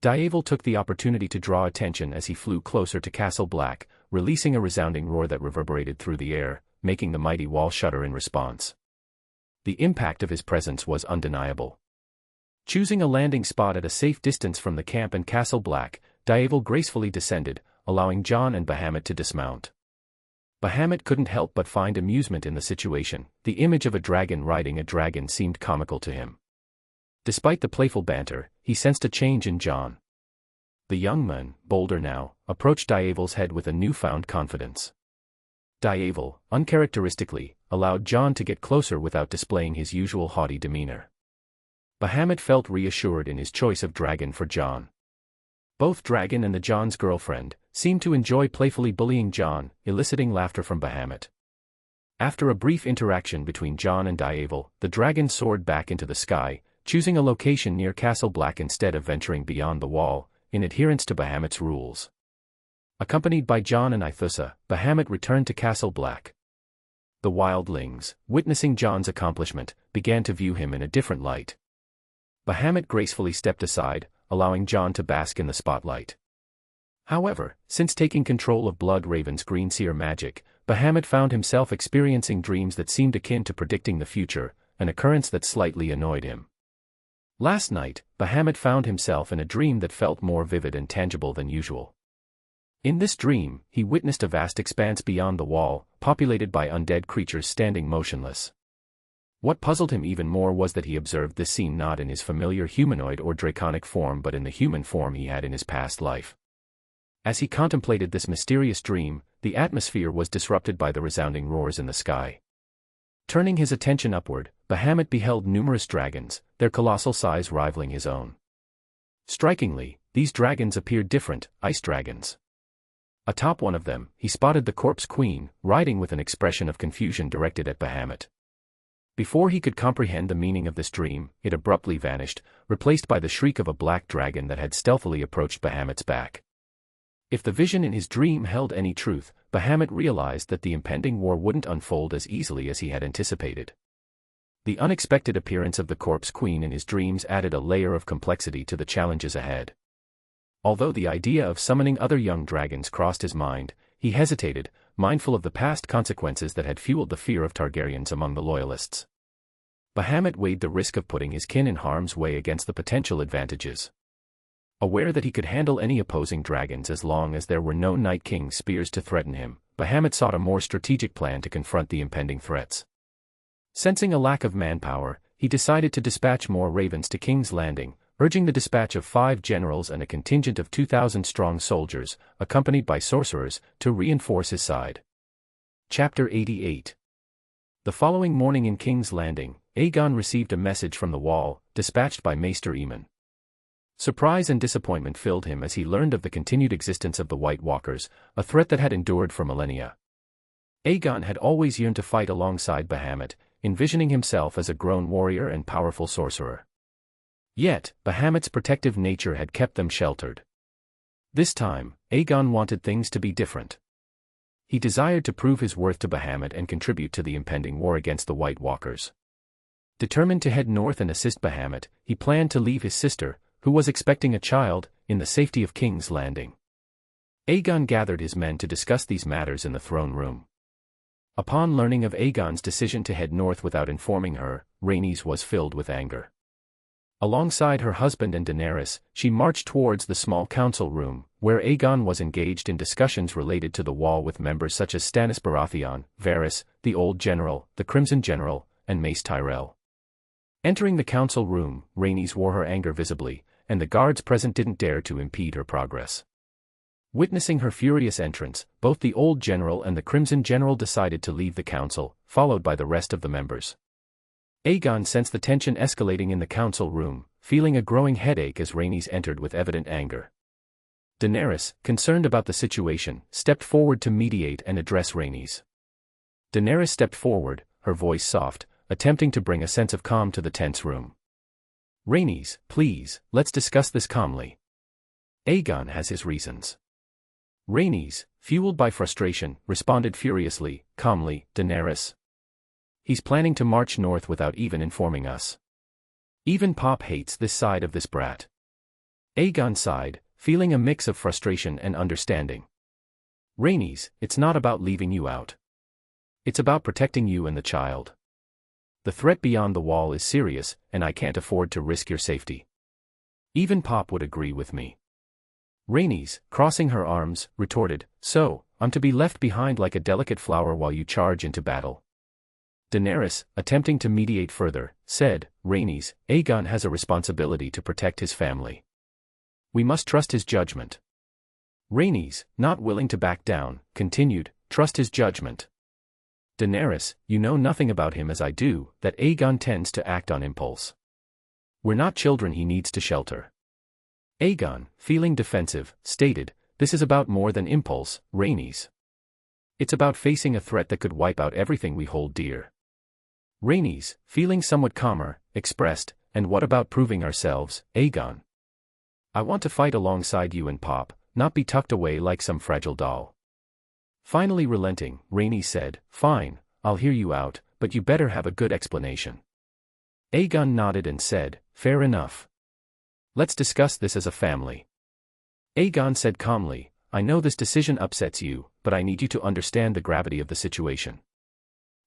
Daeval took the opportunity to draw attention as he flew closer to Castle Black, releasing a resounding roar that reverberated through the air, making the mighty wall shudder in response. The impact of his presence was undeniable. Choosing a landing spot at a safe distance from the camp and Castle Black, Daeval gracefully descended, allowing Jon and Bahamut to dismount. Bahamut couldn't help but find amusement in the situation. The image of a dragon riding a dragon seemed comical to him. Despite the playful banter, he sensed a change in Jon. The young man, bolder now, approached Daeval's head with a newfound confidence. Daeval, uncharacteristically, allowed Jon to get closer without displaying his usual haughty demeanor. Bahamut felt reassured in his choice of dragon for Jon. Both dragon and the Jon's girlfriend seemed to enjoy playfully bullying Jon, eliciting laughter from Bahamut. After a brief interaction between Jon and Daeval, the dragon soared back into the sky, choosing a location near Castle Black instead of venturing beyond the wall, in adherence to Bahamut's rules. Accompanied by Jon and Ithusa, Bahamut returned to Castle Black. The wildlings, witnessing Jon's accomplishment, began to view him in a different light. Bahamut gracefully stepped aside, allowing Jon to bask in the spotlight. However, since taking control of Blood Raven's green seer magic, Bahamut found himself experiencing dreams that seemed akin to predicting the future, an occurrence that slightly annoyed him. Last night, Bahamut found himself in a dream that felt more vivid and tangible than usual. In this dream, he witnessed a vast expanse beyond the wall, populated by undead creatures standing motionless. What puzzled him even more was that he observed this scene not in his familiar humanoid or draconic form but in the human form he had in his past life. As he contemplated this mysterious dream, the atmosphere was disrupted by the resounding roars in the sky. Turning his attention upward, Bahamut beheld numerous dragons, their colossal size rivaling his own. Strikingly, these dragons appeared different, ice dragons. Atop one of them, he spotted the Corpse Queen, riding with an expression of confusion directed at Bahamut. Before he could comprehend the meaning of this dream, it abruptly vanished, replaced by the shriek of a black dragon that had stealthily approached Bahamut's back. If the vision in his dream held any truth, Bahamut realized that the impending war wouldn't unfold as easily as he had anticipated. The unexpected appearance of the Corpse Queen in his dreams added a layer of complexity to the challenges ahead. Although the idea of summoning other young dragons crossed his mind, he hesitated, mindful of the past consequences that had fueled the fear of Targaryens among the loyalists. Bahamut weighed the risk of putting his kin in harm's way against the potential advantages. Aware that he could handle any opposing dragons as long as there were no Night King's spears to threaten him, Bahamut sought a more strategic plan to confront the impending threats. Sensing a lack of manpower, he decided to dispatch more ravens to King's Landing, urging the dispatch of 5 generals and a contingent of 2,000 strong soldiers, accompanied by sorcerers, to reinforce his side. Chapter 88. The following morning in King's Landing, Aegon received a message from the Wall, dispatched by Maester Aemon. Surprise and disappointment filled him as he learned of the continued existence of the White Walkers, a threat that had endured for millennia. Aegon had always yearned to fight alongside Bahamut, envisioning himself as a grown warrior and powerful sorcerer. Yet, Bahamut's protective nature had kept them sheltered. This time, Aegon wanted things to be different. He desired to prove his worth to Bahamut and contribute to the impending war against the White Walkers. Determined to head north and assist Bahamut, he planned to leave his sister, who was expecting a child, in the safety of King's Landing. Aegon gathered his men to discuss these matters in the throne room. Upon learning of Aegon's decision to head north without informing her, Rhaenys was filled with anger. Alongside her husband and Daenerys, she marched towards the small council room, where Aegon was engaged in discussions related to the Wall with members such as Stannis Baratheon, Varys, the Old General, the Crimson General, and Mace Tyrell. Entering the council room, Rhaenys wore her anger visibly, and the guards present didn't dare to impede her progress. Witnessing her furious entrance, both the Old General and the Crimson General decided to leave the council, followed by the rest of the members. Aegon sensed the tension escalating in the council room, feeling a growing headache as Rhaenys entered with evident anger. Daenerys, concerned about the situation, stepped forward to mediate and address Rhaenys. Daenerys stepped forward, her voice soft, attempting to bring a sense of calm to the tense room. Rhaenys, please, let's discuss this calmly. Aegon has his reasons. Rhaenys, fueled by frustration, responded furiously, calmly, Daenerys. He's planning to march north without even informing us. Even Pop hates this side of this brat. Aegon sighed, feeling a mix of frustration and understanding. Rhaenys, it's not about leaving you out. It's about protecting you and the child. The threat beyond the Wall is serious, and I can't afford to risk your safety. Even Pop would agree with me. Rhaenys, crossing her arms, retorted, so, I'm to be left behind like a delicate flower while you charge into battle. Daenerys, attempting to mediate further, said, Rhaenys, Aegon has a responsibility to protect his family. We must trust his judgment. Rhaenys, not willing to back down, continued, trust his judgment. Daenerys, you know nothing about him as I do, that Aegon tends to act on impulse. We're not children he needs to shelter. Aegon, feeling defensive, stated, this is about more than impulse, Rhaenys. It's about facing a threat that could wipe out everything we hold dear. Rhaenys, feeling somewhat calmer, expressed, and what about proving ourselves, Aegon? I want to fight alongside you and Pop, not be tucked away like some fragile doll. Finally relenting, Rhaenys said, fine, I'll hear you out, but you better have a good explanation. Aegon nodded and said, fair enough. Let's discuss this as a family. Aegon said calmly, I know this decision upsets you, but I need you to understand the gravity of the situation.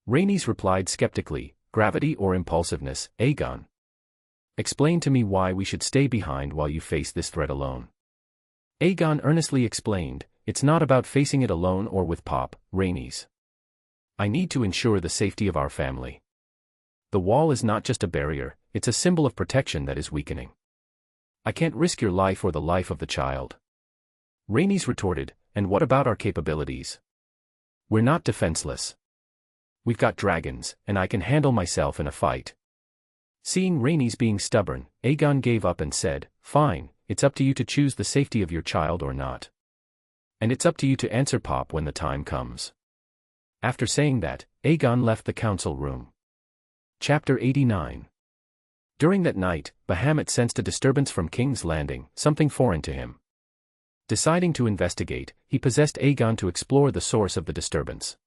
Rhaenys replied skeptically, gravity or impulsiveness, Aegon? Explain to me why we should stay behind while you face this threat alone. Aegon earnestly explained, it's not about facing it alone or with Pop, Rhaenys. I need to ensure the safety of our family. The wall is not just a barrier, it's a symbol of protection that is weakening. I can't risk your life or the life of the child. Rhaenys retorted, and what about our capabilities? We're not defenseless. We've got dragons, and I can handle myself in a fight. Seeing Rhaenys being stubborn, Aegon gave up and said, fine, it's up to you to choose the safety of your child or not. And it's up to you to answer Pop when the time comes. After saying that, Aegon left the council room. Chapter 89. During that night, Bahamut sensed a disturbance from King's Landing, something foreign to him. Deciding to investigate, he possessed Aegon to explore the source of the disturbance.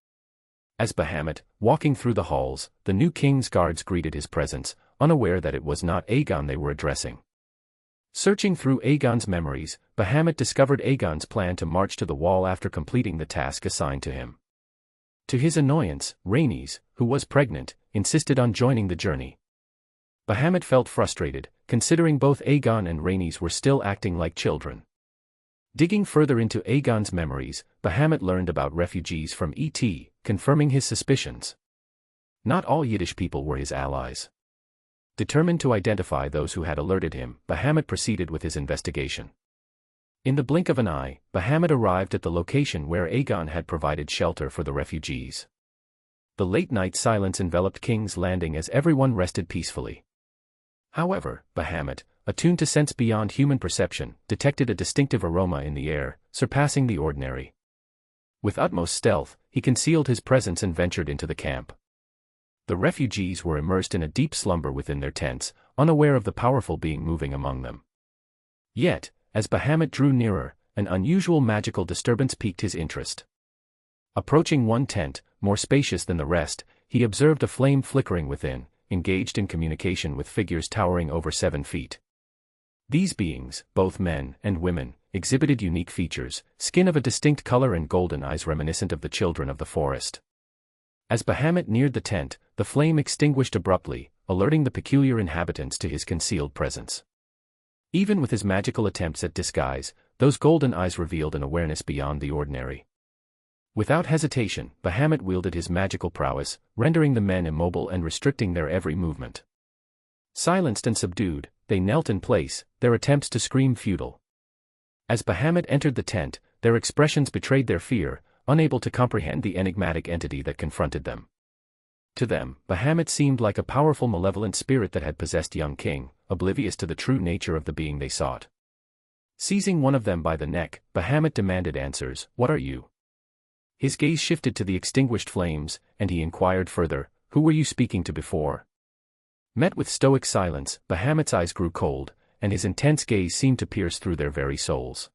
As Bahamut, walking through the halls, the new king's guards greeted his presence, unaware that it was not Aegon they were addressing. Searching through Aegon's memories, Bahamut discovered Aegon's plan to march to the wall after completing the task assigned to him. To his annoyance, Rhaenys, who was pregnant, insisted on joining the journey. Bahamut felt frustrated, considering both Aegon and Rhaenys were still acting like children. Digging further into Aegon's memories, Bahamut learned about refugees from E.T., confirming his suspicions. Not all Yiddish people were his allies. Determined to identify those who had alerted him, Bahamut proceeded with his investigation. In the blink of an eye, Bahamut arrived at the location where Aegon had provided shelter for the refugees. The late-night silence enveloped King's Landing as everyone rested peacefully. However, Bahamut, attuned to sense beyond human perception, detected a distinctive aroma in the air, surpassing the ordinary. With utmost stealth, he concealed his presence and ventured into the camp. The refugees were immersed in a deep slumber within their tents, unaware of the powerful being moving among them. Yet, as Bahamut drew nearer, an unusual magical disturbance piqued his interest. Approaching one tent, more spacious than the rest, he observed a flame flickering within, engaged in communication with figures towering over 7 feet. These beings, both men and women, exhibited unique features, skin of a distinct color and golden eyes reminiscent of the children of the forest. As Bahamut neared the tent, the flame extinguished abruptly, alerting the peculiar inhabitants to his concealed presence. Even with his magical attempts at disguise, those golden eyes revealed an awareness beyond the ordinary. Without hesitation, Bahamut wielded his magical prowess, rendering the men immobile and restricting their every movement. Silenced and subdued, they knelt in place, their attempts to scream futile. As Bahamut entered the tent, their expressions betrayed their fear, unable to comprehend the enigmatic entity that confronted them. To them, Bahamut seemed like a powerful malevolent spirit that had possessed young King, oblivious to the true nature of the being they sought. Seizing one of them by the neck, Bahamut demanded answers. What are you? His gaze shifted to the extinguished flames, and he inquired further, who were you speaking to before? Met with stoic silence, Bahamut's eyes grew cold, and his intense gaze seemed to pierce through their very souls.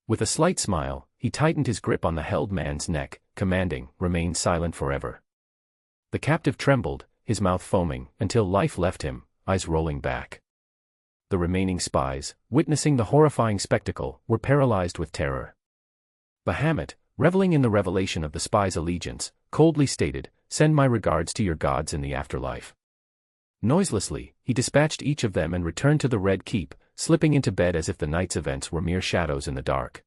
With a slight smile, he tightened his grip on the held man's neck, commanding, remain silent forever. The captive trembled, his mouth foaming, until life left him, eyes rolling back. The remaining spies, witnessing the horrifying spectacle, were paralyzed with terror. Bahamut, reveling in the revelation of the spy's allegiance, coldly stated, "Send my regards to your gods in the afterlife." Noiselessly, he dispatched each of them and returned to the Red Keep, slipping into bed as if the night's events were mere shadows in the dark.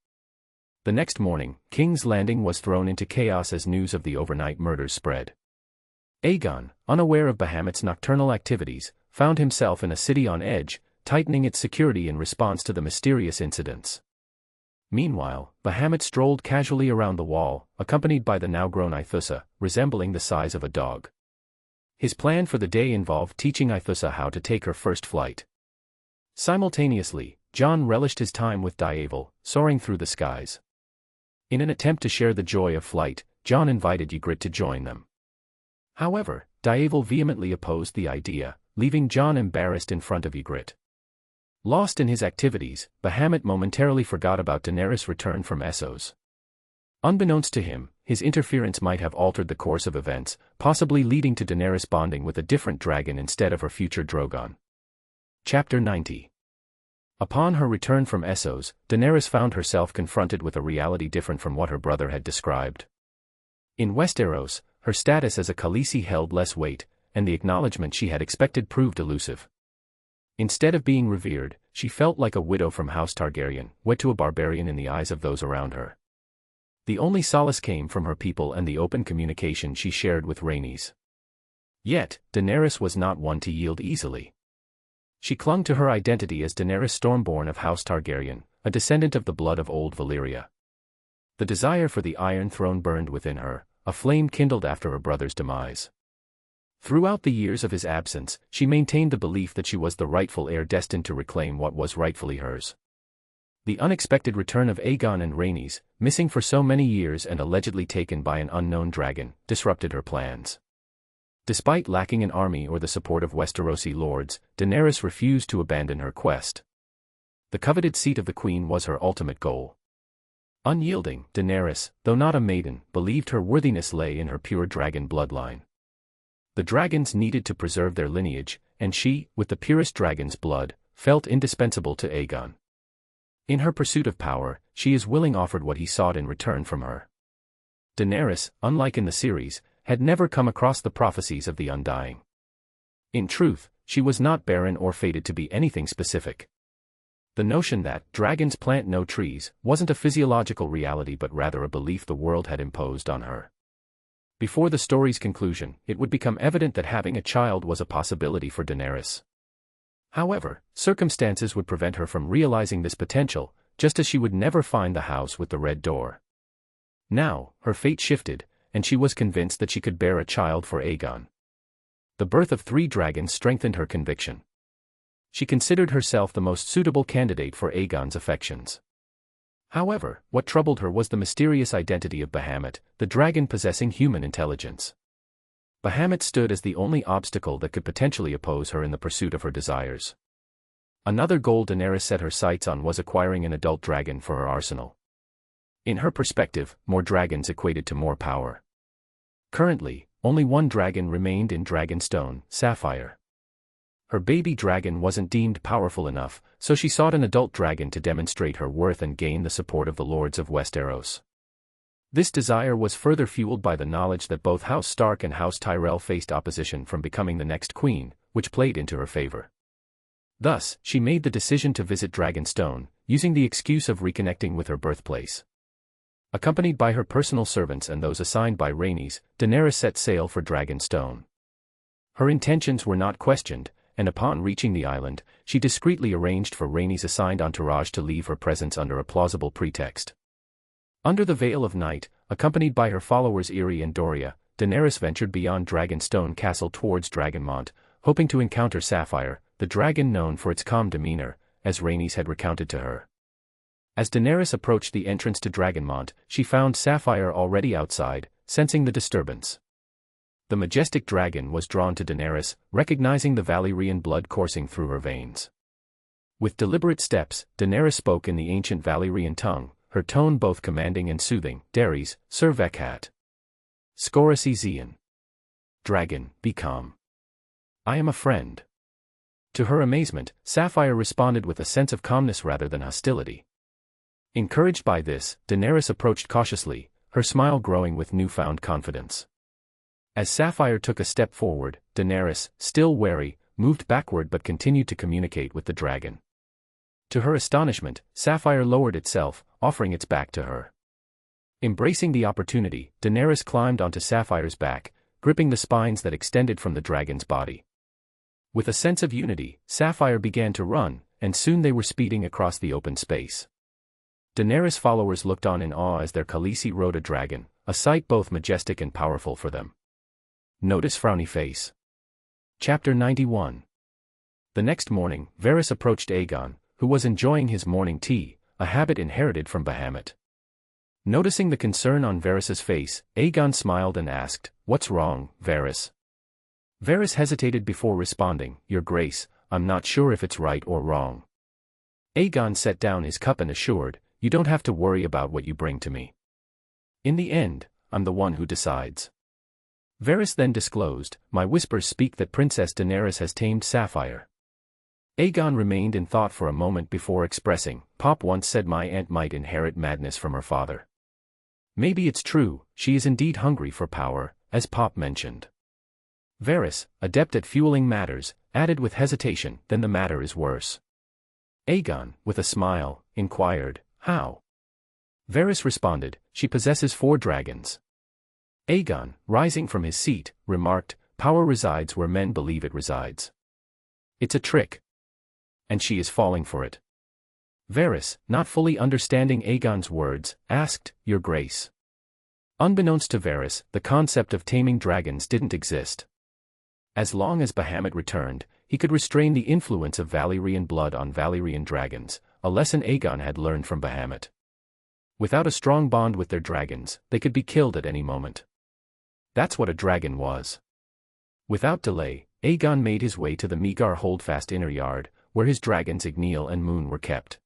The next morning, King's Landing was thrown into chaos as news of the overnight murders spread. Aegon, unaware of Bahamut's nocturnal activities, found himself in a city on edge, tightening its security in response to the mysterious incidents. Meanwhile, Bahamut strolled casually around the wall, accompanied by the now-grown Aethusa, resembling the size of a dog. His plan for the day involved teaching Aethusa how to take her first flight. Simultaneously, Jon relished his time with Daenerys, soaring through the skies. In an attempt to share the joy of flight, Jon invited Ygritte to join them. However, Daenerys vehemently opposed the idea, leaving Jon embarrassed in front of Ygritte. Lost in his activities, Bahamut momentarily forgot about Daenerys' return from Essos. Unbeknownst to him, his interference might have altered the course of events, possibly leading to Daenerys bonding with a different dragon instead of her future Drogon. Chapter 90. Upon her return from Essos, Daenerys found herself confronted with a reality different from what her brother had described. In Westeros, her status as a Khaleesi held less weight, and the acknowledgement she had expected proved elusive. Instead of being revered, she felt like a widow from House Targaryen, wed to a barbarian in the eyes of those around her. The only solace came from her people and the open communication she shared with Rhaenys. Yet, Daenerys was not one to yield easily. She clung to her identity as Daenerys Stormborn of House Targaryen, a descendant of the blood of old Valyria. The desire for the Iron Throne burned within her, a flame kindled after her brother's demise. Throughout the years of his absence, she maintained the belief that she was the rightful heir destined to reclaim what was rightfully hers. The unexpected return of Aegon and Rhaenys, missing for so many years and allegedly taken by an unknown dragon, disrupted her plans. Despite lacking an army or the support of Westerosi lords, Daenerys refused to abandon her quest. The coveted seat of the queen was her ultimate goal. Unyielding, Daenerys, though not a maiden, believed her worthiness lay in her pure dragon bloodline. The dragons needed to preserve their lineage, and she, with the purest dragon's blood, felt indispensable to Aegon. In her pursuit of power, she is willing offered what he sought in return from her. Daenerys, unlike in the series, had never come across the prophecies of the Undying. In truth, she was not barren or fated to be anything specific. The notion that dragons plant no trees wasn't a physiological reality but rather a belief the world had imposed on her. Before the story's conclusion, it would become evident that having a child was a possibility for Daenerys. However, circumstances would prevent her from realizing this potential, just as she would never find the house with the red door. Now, her fate shifted, and she was convinced that she could bear a child for Aegon. The birth of 3 dragons strengthened her conviction. She considered herself the most suitable candidate for Aegon's affections. However, what troubled her was the mysterious identity of Bahamut, the dragon possessing human intelligence. Bahamut stood as the only obstacle that could potentially oppose her in the pursuit of her desires. Another goal Daenerys set her sights on was acquiring an adult dragon for her arsenal. In her perspective, more dragons equated to more power. Currently, only one dragon remained in Dragonstone, Sapphire. Her baby dragon wasn't deemed powerful enough, so she sought an adult dragon to demonstrate her worth and gain the support of the lords of Westeros. This desire was further fueled by the knowledge that both House Stark and House Tyrell faced opposition from becoming the next queen, which played into her favor. Thus, she made the decision to visit Dragonstone, using the excuse of reconnecting with her birthplace. Accompanied by her personal servants and those assigned by Rhaenys, Daenerys set sail for Dragonstone. Her intentions were not questioned, and upon reaching the island, she discreetly arranged for Rhaenys' assigned entourage to leave her presence under a plausible pretext. Under the veil of night, accompanied by her followers Irri and Doria, Daenerys ventured beyond Dragonstone Castle towards Dragonmont, hoping to encounter Sapphire, the dragon known for its calm demeanor, as Rhaenys had recounted to her. As Daenerys approached the entrance to Dragonmont, she found Sapphire already outside, sensing the disturbance. The majestic dragon was drawn to Daenerys, recognizing the Valyrian blood coursing through her veins. With deliberate steps, Daenerys spoke in the ancient Valyrian tongue, her tone both commanding and soothing. Daenerys, Sir Vekhat. Scorasi Zian. Dragon, be calm. I am a friend. To her amazement, Sapphire responded with a sense of calmness rather than hostility. Encouraged by this, Daenerys approached cautiously, her smile growing with newfound confidence. As Sapphire took a step forward, Daenerys, still wary, moved backward but continued to communicate with the dragon. To her astonishment, Sapphire lowered itself, offering its back to her. Embracing the opportunity, Daenerys climbed onto Sapphire's back, gripping the spines that extended from the dragon's body. With a sense of unity, Sapphire began to run, and soon they were speeding across the open space. Daenerys' followers looked on in awe as their Khaleesi rode a dragon, a sight both majestic and powerful for them. Notice frowny face. Chapter 91. The next morning, Varys approached Aegon, who was enjoying his morning tea, a habit inherited from Bahamut. Noticing the concern on Varys's face, Aegon smiled and asked, "What's wrong, Varys?" Varys hesitated before responding, Your Grace, I'm not sure if it's right or wrong. Aegon set down his cup and assured, You don't have to worry about what you bring to me. In the end, I'm the one who decides. Varys then disclosed, My whispers speak that Princess Daenerys has tamed Sapphire. Aegon remained in thought for a moment before expressing, Pop once said my aunt might inherit madness from her father. Maybe it's true, she is indeed hungry for power, as Pop mentioned. Varys, adept at fueling matters, added with hesitation, Then the matter is worse. Aegon, with a smile, inquired, How? Varys responded, She possesses 4 dragons. Aegon, rising from his seat, remarked, Power resides where men believe it resides. It's a trick. And she is falling for it. Varys, not fully understanding Aegon's words, asked, Your Grace. Unbeknownst to Varys, the concept of taming dragons didn't exist. As long as Bahamut returned, he could restrain the influence of Valyrian blood on Valyrian dragons, a lesson Aegon had learned from Bahamut. Without a strong bond with their dragons, they could be killed at any moment. That's what a dragon was. Without delay, Aegon made his way to the Meagar Holdfast inner yard, where his dragons Igneel and Moon were kept.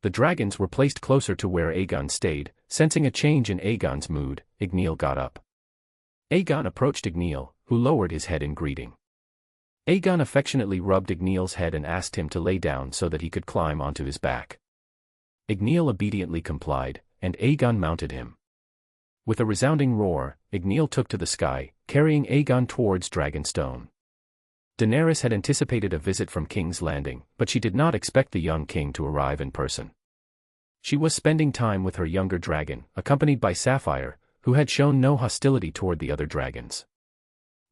The dragons were placed closer to where Aegon stayed, sensing a change in Aegon's mood, Igneel got up. Aegon approached Igneel, who lowered his head in greeting. Aegon affectionately rubbed Igneel's head and asked him to lay down so that he could climb onto his back. Igneel obediently complied, and Aegon mounted him. With a resounding roar, Igneel took to the sky, carrying Aegon towards Dragonstone. Daenerys had anticipated a visit from King's Landing, but she did not expect the young king to arrive in person. She was spending time with her younger dragon, accompanied by Sapphire, who had shown no hostility toward the other dragons.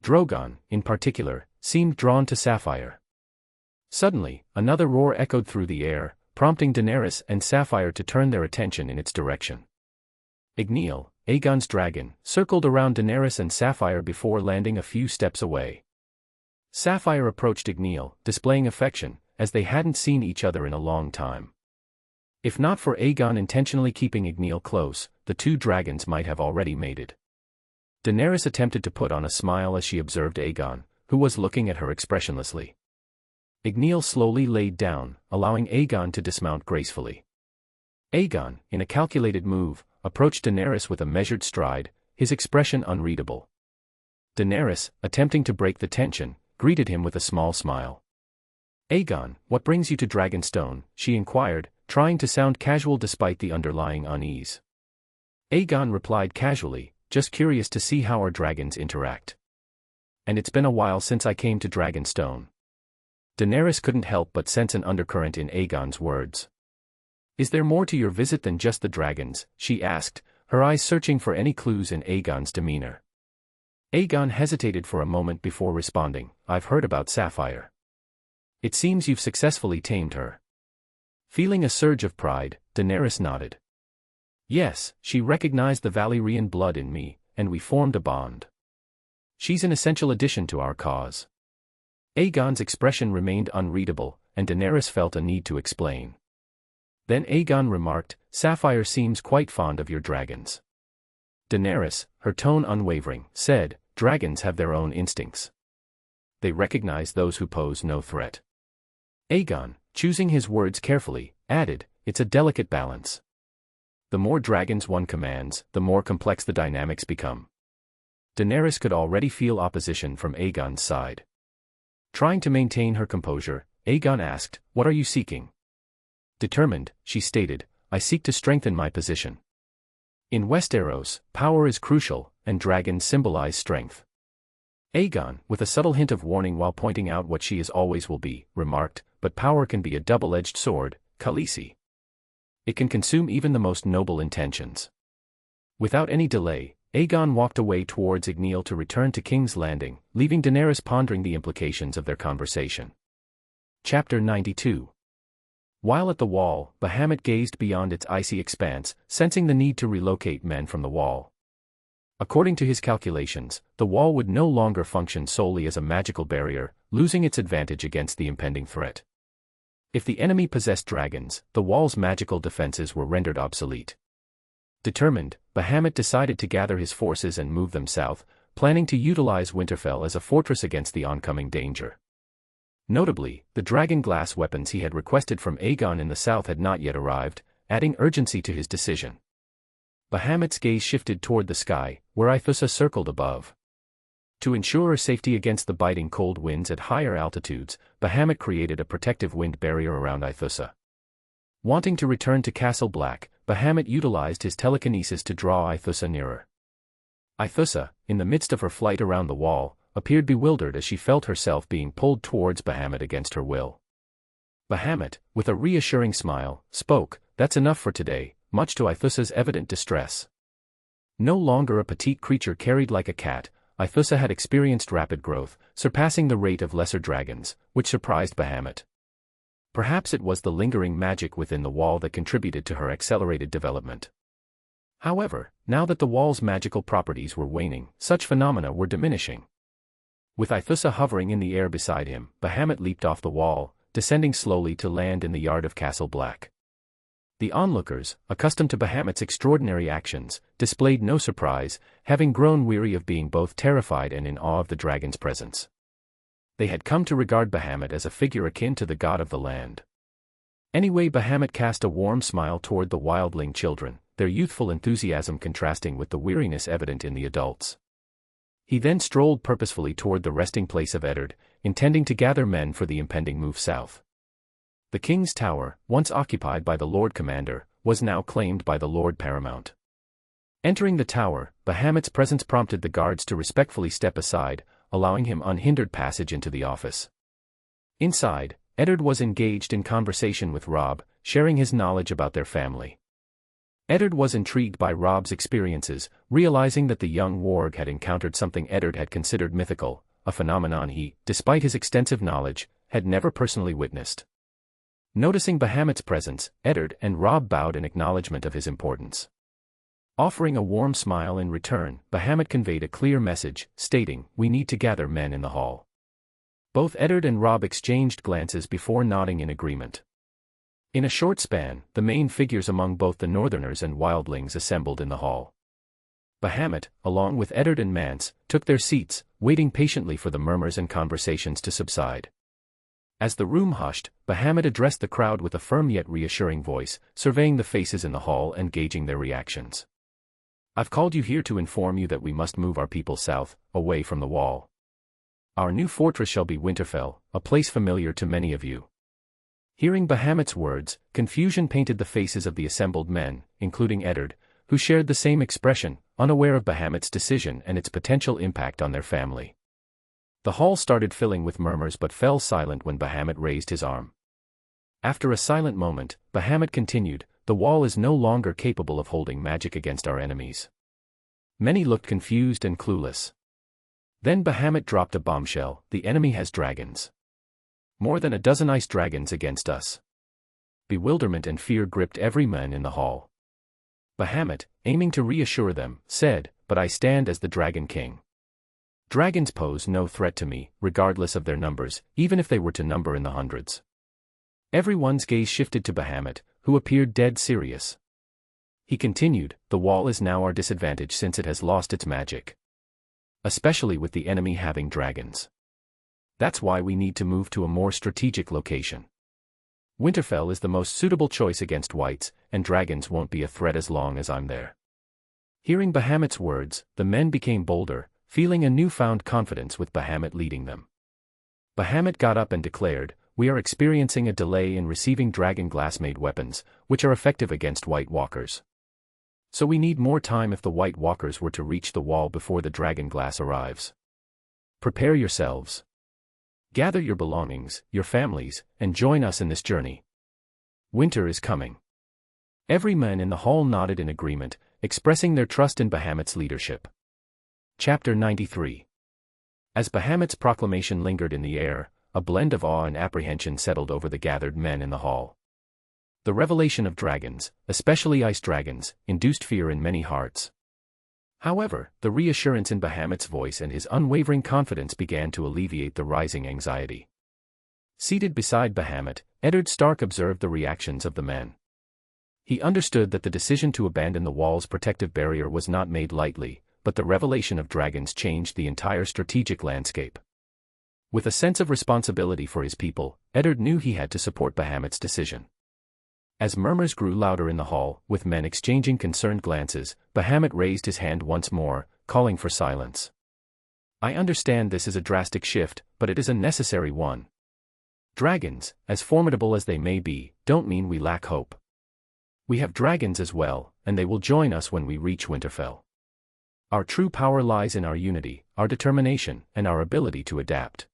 Drogon, in particular, seemed drawn to Sapphire. Suddenly, another roar echoed through the air, prompting Daenerys and Sapphire to turn their attention in its direction. Igneel, Aegon's dragon, circled around Daenerys and Sapphire before landing a few steps away. Sapphire approached Igneel, displaying affection, as they hadn't seen each other in a long time. If not for Aegon intentionally keeping Igneel close, the 2 dragons might have already mated. Daenerys attempted to put on a smile as she observed Aegon, who was looking at her expressionlessly. Igneel slowly laid down, allowing Aegon to dismount gracefully. Aegon, in a calculated move, approached Daenerys with a measured stride, his expression unreadable. Daenerys, attempting to break the tension, greeted him with a small smile. Aegon, what brings you to Dragonstone? She inquired, trying to sound casual despite the underlying unease. Aegon replied casually, just curious to see how our dragons interact. And it's been a while since I came to Dragonstone. Daenerys couldn't help but sense an undercurrent in Aegon's words. Is there more to your visit than just the dragons? She asked, her eyes searching for any clues in Aegon's demeanor. Aegon hesitated for a moment before responding, I've heard about Sapphire. It seems you've successfully tamed her. Feeling a surge of pride, Daenerys nodded. Yes, she recognized the Valyrian blood in me, and we formed a bond. She's an essential addition to our cause. Aegon's expression remained unreadable, and Daenerys felt a need to explain. Then Aegon remarked, Sapphire seems quite fond of your dragons. Daenerys, her tone unwavering, said, Dragons have their own instincts. They recognize those who pose no threat. Aegon, choosing his words carefully, added, It's a delicate balance. The more dragons one commands, the more complex the dynamics become. Daenerys could already feel opposition from Aegon's side. Trying to maintain her composure, Aegon asked, What are you seeking? Determined, she stated, I seek to strengthen my position. In Westeros, power is crucial, and dragons symbolize strength. Aegon, with a subtle hint of warning while pointing out what she is always will be, remarked, but power can be a double-edged sword, Khaleesi. It can consume even the most noble intentions. Without any delay, Aegon walked away towards Igneel to return to King's Landing, leaving Daenerys pondering the implications of their conversation. Chapter 92. While at the wall, Bahamut gazed beyond its icy expanse, sensing the need to relocate men from the wall. According to his calculations, the wall would no longer function solely as a magical barrier, losing its advantage against the impending threat. If the enemy possessed dragons, the wall's magical defenses were rendered obsolete. Determined, Bahamut decided to gather his forces and move them south, planning to utilize Winterfell as a fortress against the oncoming danger. Notably, the dragon glass weapons he had requested from Aegon in the south had not yet arrived, adding urgency to his decision. Bahamut's gaze shifted toward the sky, where Aethusa circled above. To ensure her safety against the biting cold winds at higher altitudes, Bahamut created a protective wind barrier around Aethusa. Wanting to return to Castle Black, Bahamut utilized his telekinesis to draw Aethusa nearer. Aethusa, in the midst of her flight around the wall, appeared bewildered as she felt herself being pulled towards Bahamut against her will. Bahamut, with a reassuring smile, spoke, "That's enough for today," much to Aethusa's evident distress. No longer a petite creature carried like a cat, Aethusa had experienced rapid growth, surpassing the rate of lesser dragons, which surprised Bahamut. Perhaps it was the lingering magic within the wall that contributed to her accelerated development. However, now that the wall's magical properties were waning, such phenomena were diminishing. With Aethusa hovering in the air beside him, Bahamut leaped off the wall, descending slowly to land in the yard of Castle Black. The onlookers, accustomed to Bahamut's extraordinary actions, displayed no surprise, having grown weary of being both terrified and in awe of the dragon's presence. They had come to regard Bahamut as a figure akin to the god of the land. Anyway, Bahamut cast a warm smile toward the wildling children, their youthful enthusiasm contrasting with the weariness evident in the adults. He then strolled purposefully toward the resting place of Eddard, intending to gather men for the impending move south. The King's Tower, once occupied by the Lord Commander, was now claimed by the Lord Paramount. Entering the tower, Bahamut's presence prompted the guards to respectfully step aside, allowing him unhindered passage into the office. Inside, Eddard was engaged in conversation with Robb, sharing his knowledge about their family. Eddard was intrigued by Robb's experiences, realizing that the young warg had encountered something Eddard had considered mythical, a phenomenon he, despite his extensive knowledge, had never personally witnessed. Noticing Bahamut's presence, Eddard and Robb bowed in acknowledgement of his importance. Offering a warm smile in return, Bahamut conveyed a clear message, stating, "We need to gather men in the hall." Both Eddard and Robb exchanged glances before nodding in agreement. In a short span, the main figures among both the Northerners and wildlings assembled in the hall. Bahamut, along with Eddard and Mance, took their seats, waiting patiently for the murmurs and conversations to subside. As the room hushed, Bahamut addressed the crowd with a firm yet reassuring voice, surveying the faces in the hall and gauging their reactions. "I've called you here to inform you that we must move our people south, away from the wall. Our new fortress shall be Winterfell, a place familiar to many of you." Hearing Bahamut's words, confusion painted the faces of the assembled men, including Eddard, who shared the same expression, unaware of Bahamut's decision and its potential impact on their family. The hall started filling with murmurs but fell silent when Bahamut raised his arm. After a silent moment, Bahamut continued, "The wall is no longer capable of holding magic against our enemies." Many looked confused and clueless. Then Bahamut dropped a bombshell, "The enemy has dragons. More than a dozen ice dragons against us." Bewilderment and fear gripped every man in the hall. Bahamut, aiming to reassure them, said, "But I stand as the Dragon King. Dragons pose no threat to me, regardless of their numbers, even if they were to number in the hundreds." Everyone's gaze shifted to Bahamut, who appeared dead serious. He continued, "The wall is now our disadvantage since it has lost its magic. Especially with the enemy having dragons. That's why we need to move to a more strategic location. Winterfell is the most suitable choice against whites, and dragons won't be a threat as long as I'm there." Hearing Bahamut's words, the men became bolder, feeling a newfound confidence with Bahamut leading them. Bahamut got up and declared, "We are experiencing a delay in receiving dragon glass-made weapons, which are effective against White Walkers. So we need more time if the White Walkers were to reach the wall before the dragon glass arrives. Prepare yourselves. Gather your belongings, your families, and join us in this journey. Winter is coming." Every man in the hall nodded in agreement, expressing their trust in Bahamut's leadership. Chapter 93. As Bahamut's proclamation lingered in the air, a blend of awe and apprehension settled over the gathered men in the hall. The revelation of dragons, especially ice dragons, induced fear in many hearts. However, the reassurance in Bahamut's voice and his unwavering confidence began to alleviate the rising anxiety. Seated beside Bahamut, Eddard Stark observed the reactions of the men. He understood that the decision to abandon the wall's protective barrier was not made lightly, but the revelation of dragons changed the entire strategic landscape. With a sense of responsibility for his people, Eddard knew he had to support Bahamut's decision. As murmurs grew louder in the hall, with men exchanging concerned glances, Bahamut raised his hand once more, calling for silence. I understand this is a drastic shift, but it is a necessary one. Dragons, as formidable as they may be, don't mean we lack hope. We have dragons as well, and they will join us when we reach Winterfell. Our true power lies in our unity, our determination, and our ability to adapt.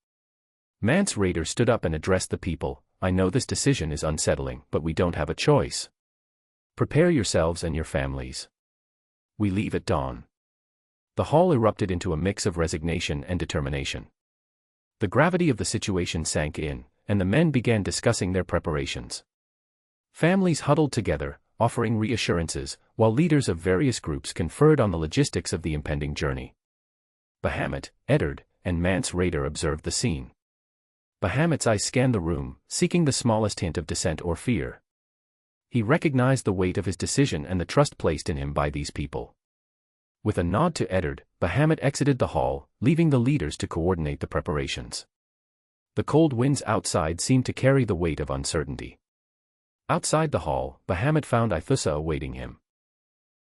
Mance Raider stood up and addressed the people. I know this decision is unsettling, but we don't have a choice. Prepare yourselves and your families. We leave at dawn. The hall erupted into a mix of resignation and determination. The gravity of the situation sank in, and the men began discussing their preparations. Families huddled together, offering reassurances, while leaders of various groups conferred on the logistics of the impending journey. Bahamut, Eddard, and Mance Raider observed the scene. Bahamut's eyes scanned the room, seeking the smallest hint of dissent or fear. He recognized the weight of his decision and the trust placed in him by these people. With a nod to Eddard, Bahamut exited the hall, leaving the leaders to coordinate the preparations. The cold winds outside seemed to carry the weight of uncertainty. Outside the hall, Bahamut found Aethusa awaiting him.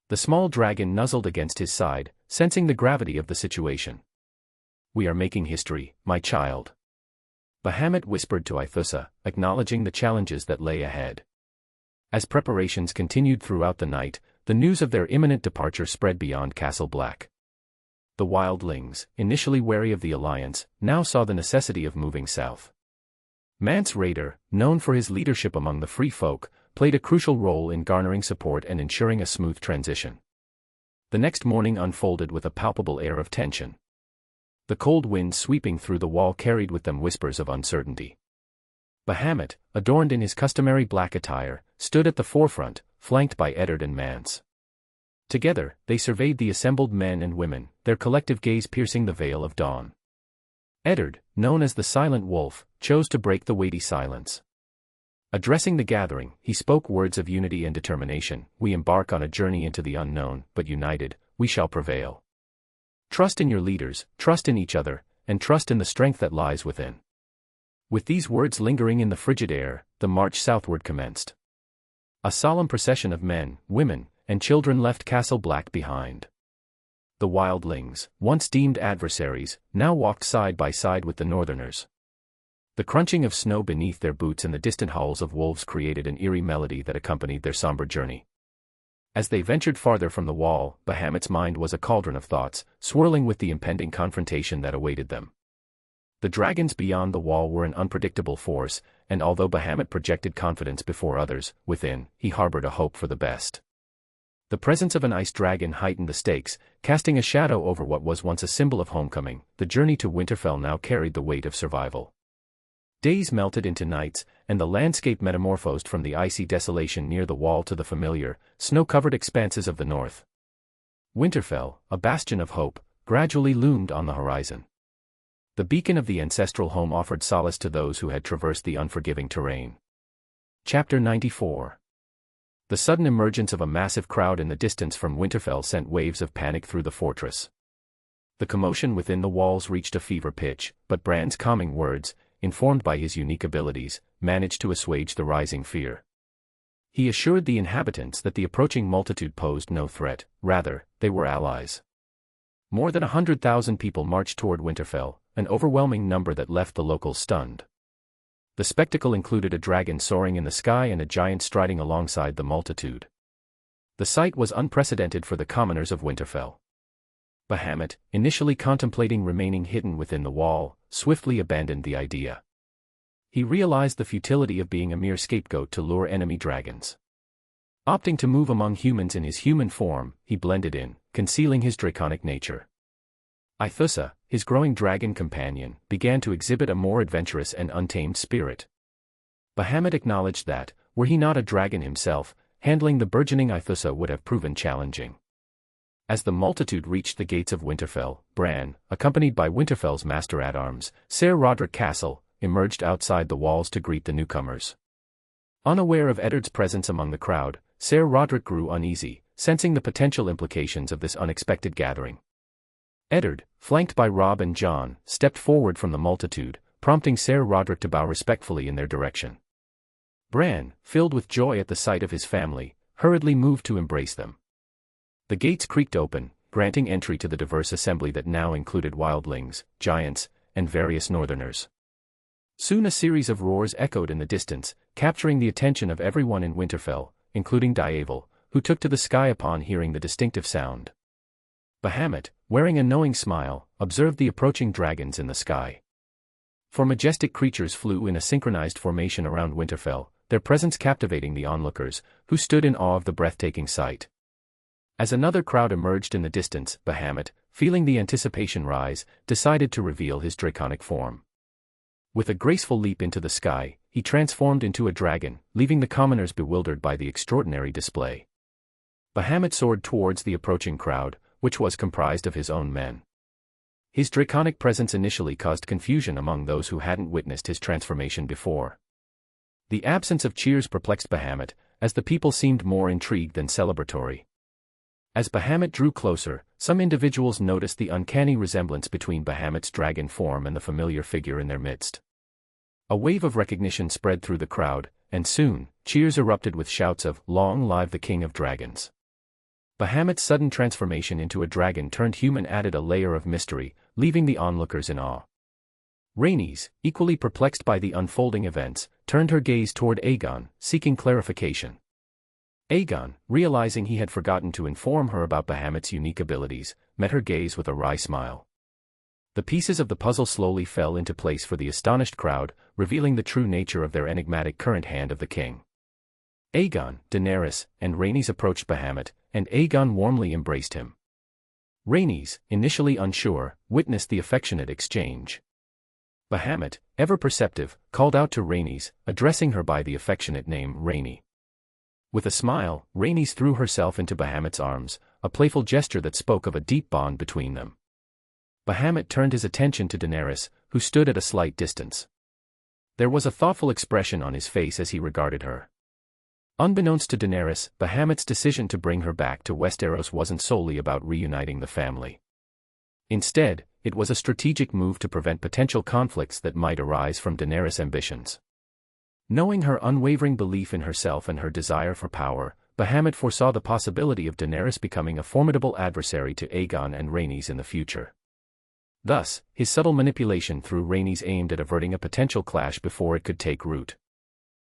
The small dragon nuzzled against his side, sensing the gravity of the situation. We are making history, my child. Bahamut whispered to Aethusa, acknowledging the challenges that lay ahead. As preparations continued throughout the night, the news of their imminent departure spread beyond Castle Black. The wildlings, initially wary of the alliance, now saw the necessity of moving south. Mance Raider, known for his leadership among the free folk, played a crucial role in garnering support and ensuring a smooth transition. The next morning unfolded with a palpable air of tension. The cold winds sweeping through the wall carried with them whispers of uncertainty. Bahamut, adorned in his customary black attire, stood at the forefront, flanked by Eddard and Mance. Together, they surveyed the assembled men and women, their collective gaze piercing the veil of dawn. Eddard, known as the Silent Wolf, chose to break the weighty silence. Addressing the gathering, he spoke words of unity and determination. We embark on a journey into the unknown, but united, we shall prevail. Trust in your leaders, trust in each other, and trust in the strength that lies within. With these words lingering in the frigid air, the march southward commenced. A solemn procession of men, women, and children left Castle Black behind. The wildlings, once deemed adversaries, now walked side by side with the northerners. The crunching of snow beneath their boots and the distant howls of wolves created an eerie melody that accompanied their somber journey. As they ventured farther from the wall, Bahamut's mind was a cauldron of thoughts, swirling with the impending confrontation that awaited them. The dragons beyond the wall were an unpredictable force, and although Bahamut projected confidence before others, within, he harbored a hope for the best. The presence of an ice dragon heightened the stakes, casting a shadow over what was once a symbol of homecoming. The journey to Winterfell now carried the weight of survival. Days melted into nights, and the landscape metamorphosed from the icy desolation near the wall to the familiar, snow-covered expanses of the north. Winterfell, a bastion of hope, gradually loomed on the horizon. The beacon of the ancestral home offered solace to those who had traversed the unforgiving terrain. Chapter 94. The sudden emergence of a massive crowd in the distance from Winterfell sent waves of panic through the fortress. The commotion within the walls reached a fever pitch, but Bran's calming words, informed by his unique abilities, managed to assuage the rising fear. He assured the inhabitants that the approaching multitude posed no threat, rather, they were allies. More than 100,000 people marched toward Winterfell, an overwhelming number that left the locals stunned. The spectacle included a dragon soaring in the sky and a giant striding alongside the multitude. The sight was unprecedented for the commoners of Winterfell. Bahamut, initially contemplating remaining hidden within the wall, swiftly abandoned the idea. He realized the futility of being a mere scapegoat to lure enemy dragons. Opting to move among humans in his human form, he blended in, concealing his draconic nature. Aethusa, his growing dragon companion, began to exhibit a more adventurous and untamed spirit. Bahamut acknowledged that, were he not a dragon himself, handling the burgeoning Aethusa would have proven challenging. As the multitude reached the gates of Winterfell, Bran, accompanied by Winterfell's master-at-arms, Ser Roderick Castle, emerged outside the walls to greet the newcomers. Unaware of Eddard's presence among the crowd, Ser Roderick grew uneasy, sensing the potential implications of this unexpected gathering. Eddard, flanked by Robb and Jon, stepped forward from the multitude, prompting Ser Roderick to bow respectfully in their direction. Bran, filled with joy at the sight of his family, hurriedly moved to embrace them. The gates creaked open, granting entry to the diverse assembly that now included wildlings, giants, and various northerners. Soon a series of roars echoed in the distance, capturing the attention of everyone in Winterfell, including Daenerys, who took to the sky upon hearing the distinctive sound. Bahamut, wearing a knowing smile, observed the approaching dragons in the sky. Four majestic creatures flew in a synchronized formation around Winterfell, their presence captivating the onlookers, who stood in awe of the breathtaking sight. As another crowd emerged in the distance, Bahamut, feeling the anticipation rise, decided to reveal his draconic form. With a graceful leap into the sky, he transformed into a dragon, leaving the commoners bewildered by the extraordinary display. Bahamut soared towards the approaching crowd, which was comprised of his own men. His draconic presence initially caused confusion among those who hadn't witnessed his transformation before. The absence of cheers perplexed Bahamut, as the people seemed more intrigued than celebratory. As Bahamut drew closer, some individuals noticed the uncanny resemblance between Bahamut's dragon form and the familiar figure in their midst. A wave of recognition spread through the crowd, and soon, cheers erupted with shouts of, "Long live the King of Dragons." Bahamut's sudden transformation into a dragon-turned human added a layer of mystery, leaving the onlookers in awe. Rhaenys, equally perplexed by the unfolding events, turned her gaze toward Aegon, seeking clarification. Aegon, realizing he had forgotten to inform her about Bahamut's unique abilities, met her gaze with a wry smile. The pieces of the puzzle slowly fell into place for the astonished crowd, revealing the true nature of their enigmatic current hand of the king. Aegon, Daenerys, and Rhaenys approached Bahamut, and Aegon warmly embraced him. Rhaenys, initially unsure, witnessed the affectionate exchange. Bahamut, ever perceptive, called out to Rhaenys, addressing her by the affectionate name Rhaeny. With a smile, Rhaenys threw herself into Bahamut's arms, a playful gesture that spoke of a deep bond between them. Bahamut turned his attention to Daenerys, who stood at a slight distance. There was a thoughtful expression on his face as he regarded her. Unbeknownst to Daenerys, Bahamut's decision to bring her back to Westeros wasn't solely about reuniting the family. Instead, it was a strategic move to prevent potential conflicts that might arise from Daenerys' ambitions. Knowing her unwavering belief in herself and her desire for power, Bahamut foresaw the possibility of Daenerys becoming a formidable adversary to Aegon and Rhaenys in the future. Thus, his subtle manipulation through Rhaenys aimed at averting a potential clash before it could take root.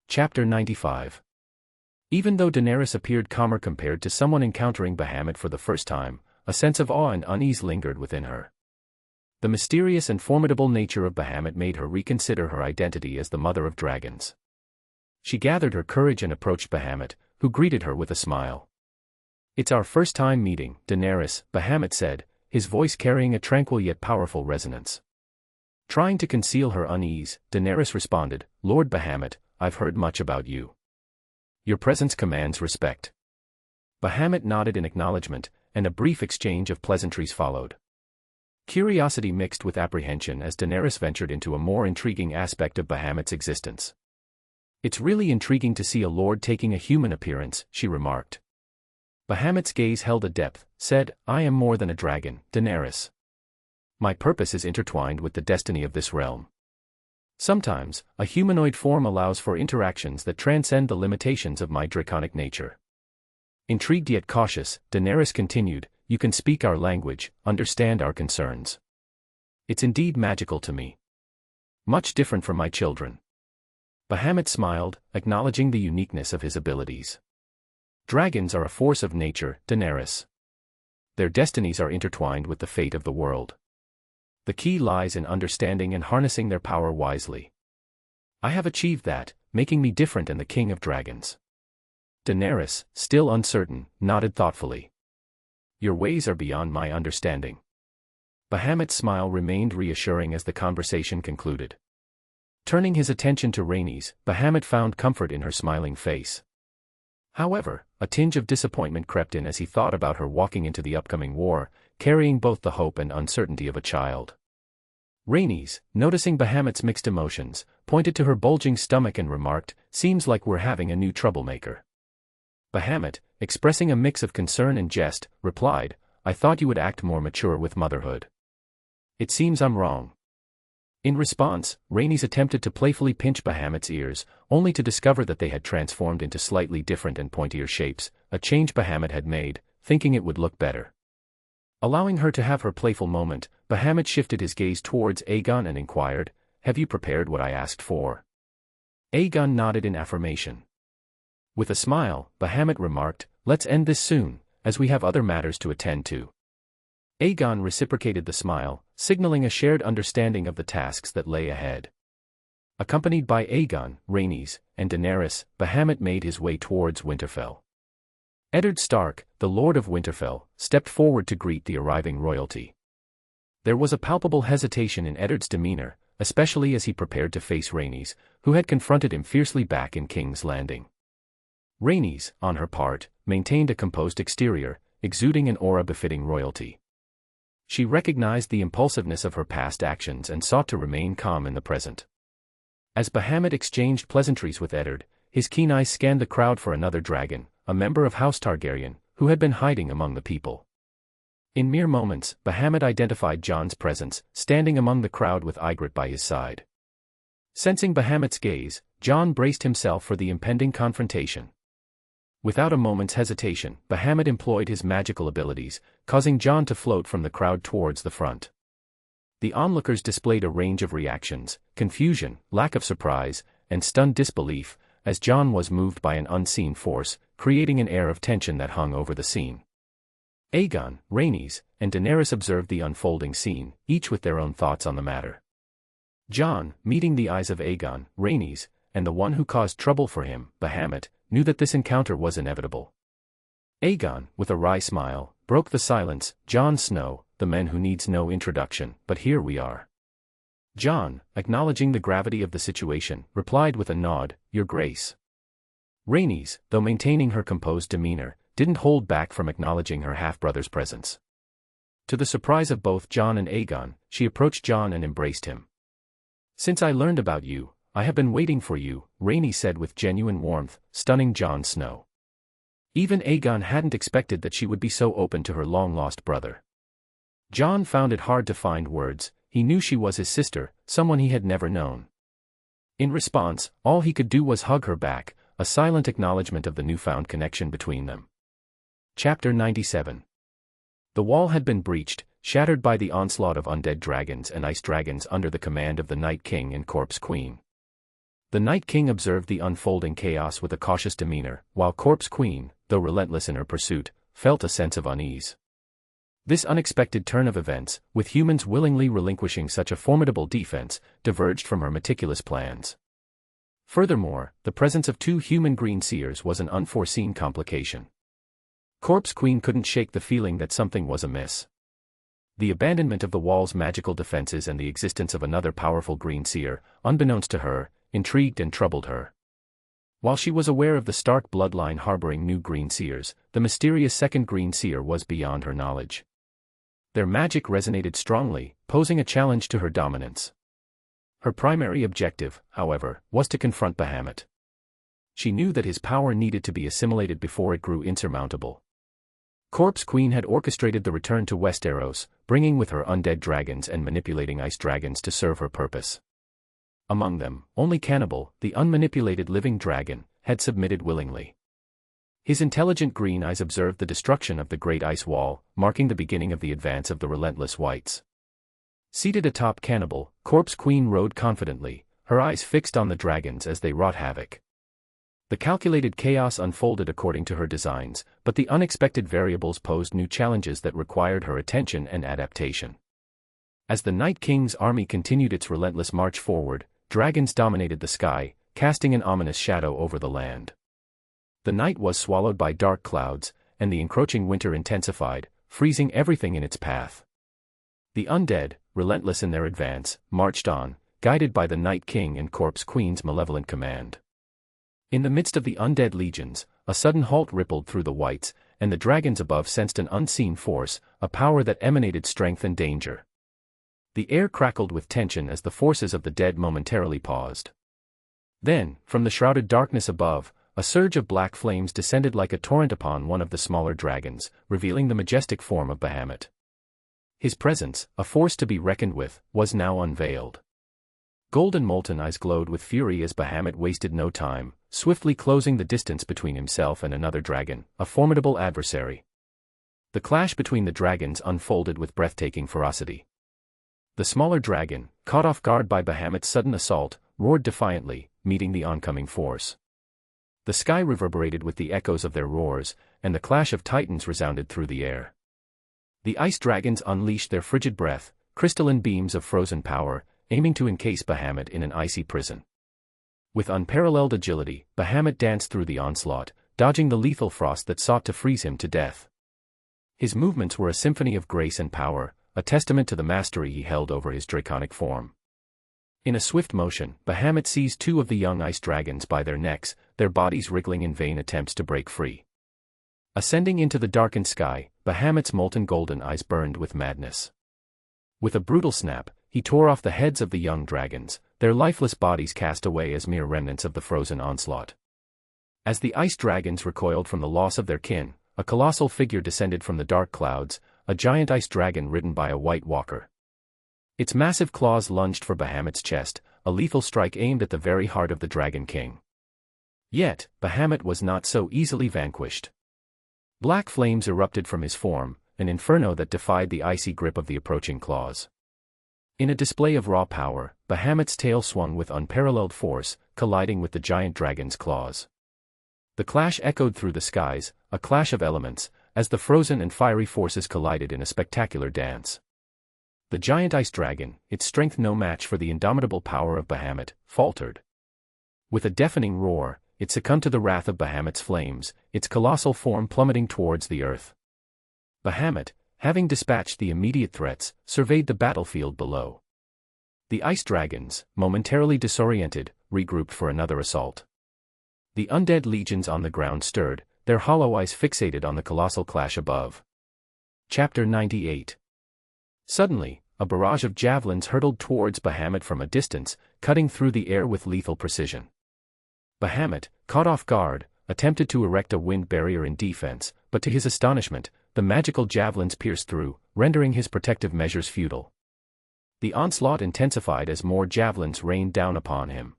Chapter 95. Even though Daenerys appeared calmer compared to someone encountering Bahamut for the first time, a sense of awe and unease lingered within her. The mysterious and formidable nature of Bahamut made her reconsider her identity as the mother of dragons. She gathered her courage and approached Bahamut, who greeted her with a smile. "It's our first time meeting, Daenerys," Bahamut said, his voice carrying a tranquil yet powerful resonance. Trying to conceal her unease, Daenerys responded, "Lord Bahamut, I've heard much about you. Your presence commands respect." Bahamut nodded in acknowledgement, and a brief exchange of pleasantries followed. Curiosity mixed with apprehension as Daenerys ventured into a more intriguing aspect of Bahamut's existence. "It's really intriguing to see a lord taking a human appearance," she remarked. Bahamut's gaze held a depth, said, "I am more than a dragon, Daenerys. My purpose is intertwined with the destiny of this realm. Sometimes, a humanoid form allows for interactions that transcend the limitations of my draconic nature." Intrigued yet cautious, Daenerys continued, "You can speak our language, understand our concerns. It's indeed magical to me. Much different from my children." Bahamut smiled, acknowledging the uniqueness of his abilities. "Dragons are a force of nature, Daenerys. Their destinies are intertwined with the fate of the world. The key lies in understanding and harnessing their power wisely. I have achieved that, making me different and the king of dragons." Daenerys, still uncertain, nodded thoughtfully. "Your ways are beyond my understanding." Bahamut's smile remained reassuring as the conversation concluded. Turning his attention to Rhaenys, Bahamut found comfort in her smiling face. However, a tinge of disappointment crept in as he thought about her walking into the upcoming war, carrying both the hope and uncertainty of a child. Rhaenys, noticing Bahamut's mixed emotions, pointed to her bulging stomach and remarked, "Seems like we're having a new troublemaker." Bahamut, expressing a mix of concern and jest, replied, I thought you would act more mature with motherhood. It seems I'm wrong." In response, Rhaenys attempted to playfully pinch Bahamut's ears, only to discover that they had transformed into slightly different and pointier shapes, a change Bahamut had made, thinking it would look better. Allowing her to have her playful moment, Bahamut shifted his gaze towards Aegon and inquired, "Have you prepared what I asked for?" Aegon nodded in affirmation. With a smile, Bahamut remarked, "Let's end this soon, as we have other matters to attend to." Aegon reciprocated the smile, signaling a shared understanding of the tasks that lay ahead. Accompanied by Aegon, Rhaenys, and Daenerys, Bahamut made his way towards Winterfell. Eddard Stark, the Lord of Winterfell, stepped forward to greet the arriving royalty. There was a palpable hesitation in Eddard's demeanor, especially as he prepared to face Rhaenys, who had confronted him fiercely back in King's Landing. Rhaenys, on her part, maintained a composed exterior, exuding an aura befitting royalty. She recognized the impulsiveness of her past actions and sought to remain calm in the present. As Bahamut exchanged pleasantries with Eddard, his keen eyes scanned the crowd for another dragon, a member of House Targaryen, who had been hiding among the people. In mere moments, Bahamut identified Jon's presence, standing among the crowd with Ygritte by his side. Sensing Bahamut's gaze, Jon braced himself for the impending confrontation. Without a moment's hesitation, Bahamut employed his magical abilities, causing Jon to float from the crowd towards the front. The onlookers displayed a range of reactions: confusion, lack of surprise, and stunned disbelief, as Jon was moved by an unseen force, creating an air of tension that hung over the scene. Aegon, Rhaenys, and Daenerys observed the unfolding scene, each with their own thoughts on the matter. Jon, meeting the eyes of Aegon, Rhaenys, and the one who caused trouble for him, Bahamut, knew that this encounter was inevitable. Aegon, with a wry smile, broke the silence. "Jon Snow, the man who needs no introduction, but here we are." Jon, acknowledging the gravity of the situation, replied with a nod, "Your Grace." Rhaenys, though maintaining her composed demeanor, didn't hold back from acknowledging her half-brother's presence. To the surprise of both Jon and Aegon, she approached Jon and embraced him. "Since I learned about you, I have been waiting for you," Rhaenys said with genuine warmth, stunning Jon Snow. Even Aegon hadn't expected that she would be so open to her long-lost brother. Jon found it hard to find words. He knew she was his sister, someone he had never known. In response, all he could do was hug her back, a silent acknowledgement of the newfound connection between them. Chapter 97. The wall had been breached, shattered by the onslaught of undead dragons and ice dragons under the command of the Night King and Corpse Queen. The Night King observed the unfolding chaos with a cautious demeanor, while Corpse Queen, though relentless in her pursuit, felt a sense of unease. This unexpected turn of events, with humans willingly relinquishing such a formidable defense, diverged from her meticulous plans. Furthermore, the presence of two human green seers was an unforeseen complication. Corpse Queen couldn't shake the feeling that something was amiss. The abandonment of the wall's magical defenses and the existence of another powerful green seer, unbeknownst to her, intrigued and troubled her. While she was aware of the Stark bloodline harboring new green seers, the mysterious second green seer was beyond her knowledge. Their magic resonated strongly, posing a challenge to her dominance. Her primary objective, however, was to confront Bahamut. She knew that his power needed to be assimilated before it grew insurmountable. Corpse Queen had orchestrated the return to Westeros, bringing with her undead dragons and manipulating ice dragons to serve her purpose. Among them, only Cannibal, the unmanipulated living dragon, had submitted willingly. His intelligent green eyes observed the destruction of the Great Ice Wall, marking the beginning of the advance of the relentless Whites. Seated atop Cannibal, Corpse Queen rode confidently, her eyes fixed on the dragons as they wrought havoc. The calculated chaos unfolded according to her designs, but the unexpected variables posed new challenges that required her attention and adaptation. As the Night King's army continued its relentless march forward, dragons dominated the sky, casting an ominous shadow over the land. The night was swallowed by dark clouds, and the encroaching winter intensified, freezing everything in its path. The undead, relentless in their advance, marched on, guided by the Night King and Corpse Queen's malevolent command. In the midst of the undead legions, a sudden halt rippled through the Whites, and the dragons above sensed an unseen force, a power that emanated strength and danger. The air crackled with tension as the forces of the dead momentarily paused. Then, from the shrouded darkness above, a surge of black flames descended like a torrent upon one of the smaller dragons, revealing the majestic form of Bahamut. His presence, a force to be reckoned with, was now unveiled. Golden molten eyes glowed with fury as Bahamut wasted no time, swiftly closing the distance between himself and another dragon, a formidable adversary. The clash between the dragons unfolded with breathtaking ferocity. The smaller dragon, caught off guard by Bahamut's sudden assault, roared defiantly, meeting the oncoming force. The sky reverberated with the echoes of their roars, and the clash of titans resounded through the air. The ice dragons unleashed their frigid breath, crystalline beams of frozen power, aiming to encase Bahamut in an icy prison. With unparalleled agility, Bahamut danced through the onslaught, dodging the lethal frost that sought to freeze him to death. His movements were a symphony of grace and power, a testament to the mastery he held over his draconic form. In a swift motion, Bahamut seized two of the young ice dragons by their necks, their bodies wriggling in vain attempts to break free. Ascending into the darkened sky, Bahamut's molten golden eyes burned with madness. With a brutal snap, he tore off the heads of the young dragons, their lifeless bodies cast away as mere remnants of the frozen onslaught. As the ice dragons recoiled from the loss of their kin, a colossal figure descended from the dark clouds, a giant ice dragon ridden by a white walker. Its massive claws lunged for Bahamut's chest, a lethal strike aimed at the very heart of the Dragon King. Yet, Bahamut was not so easily vanquished. Black flames erupted from his form, an inferno that defied the icy grip of the approaching claws. In a display of raw power, Bahamut's tail swung with unparalleled force, colliding with the giant dragon's claws. The clash echoed through the skies, a clash of elements, as the frozen and fiery forces collided in a spectacular dance. The giant ice dragon, its strength no match for the indomitable power of Bahamut, faltered. With a deafening roar, it succumbed to the wrath of Bahamut's flames, its colossal form plummeting towards the earth. Bahamut, having dispatched the immediate threats, surveyed the battlefield below. The ice dragons, momentarily disoriented, regrouped for another assault. The undead legions on the ground stirred, their hollow eyes fixated on the colossal clash above. Chapter 98. Suddenly, a barrage of javelins hurtled towards Bahamut from a distance, cutting through the air with lethal precision. Bahamut, caught off guard, attempted to erect a wind barrier in defense, but to his astonishment, the magical javelins pierced through, rendering his protective measures futile. The onslaught intensified as more javelins rained down upon him.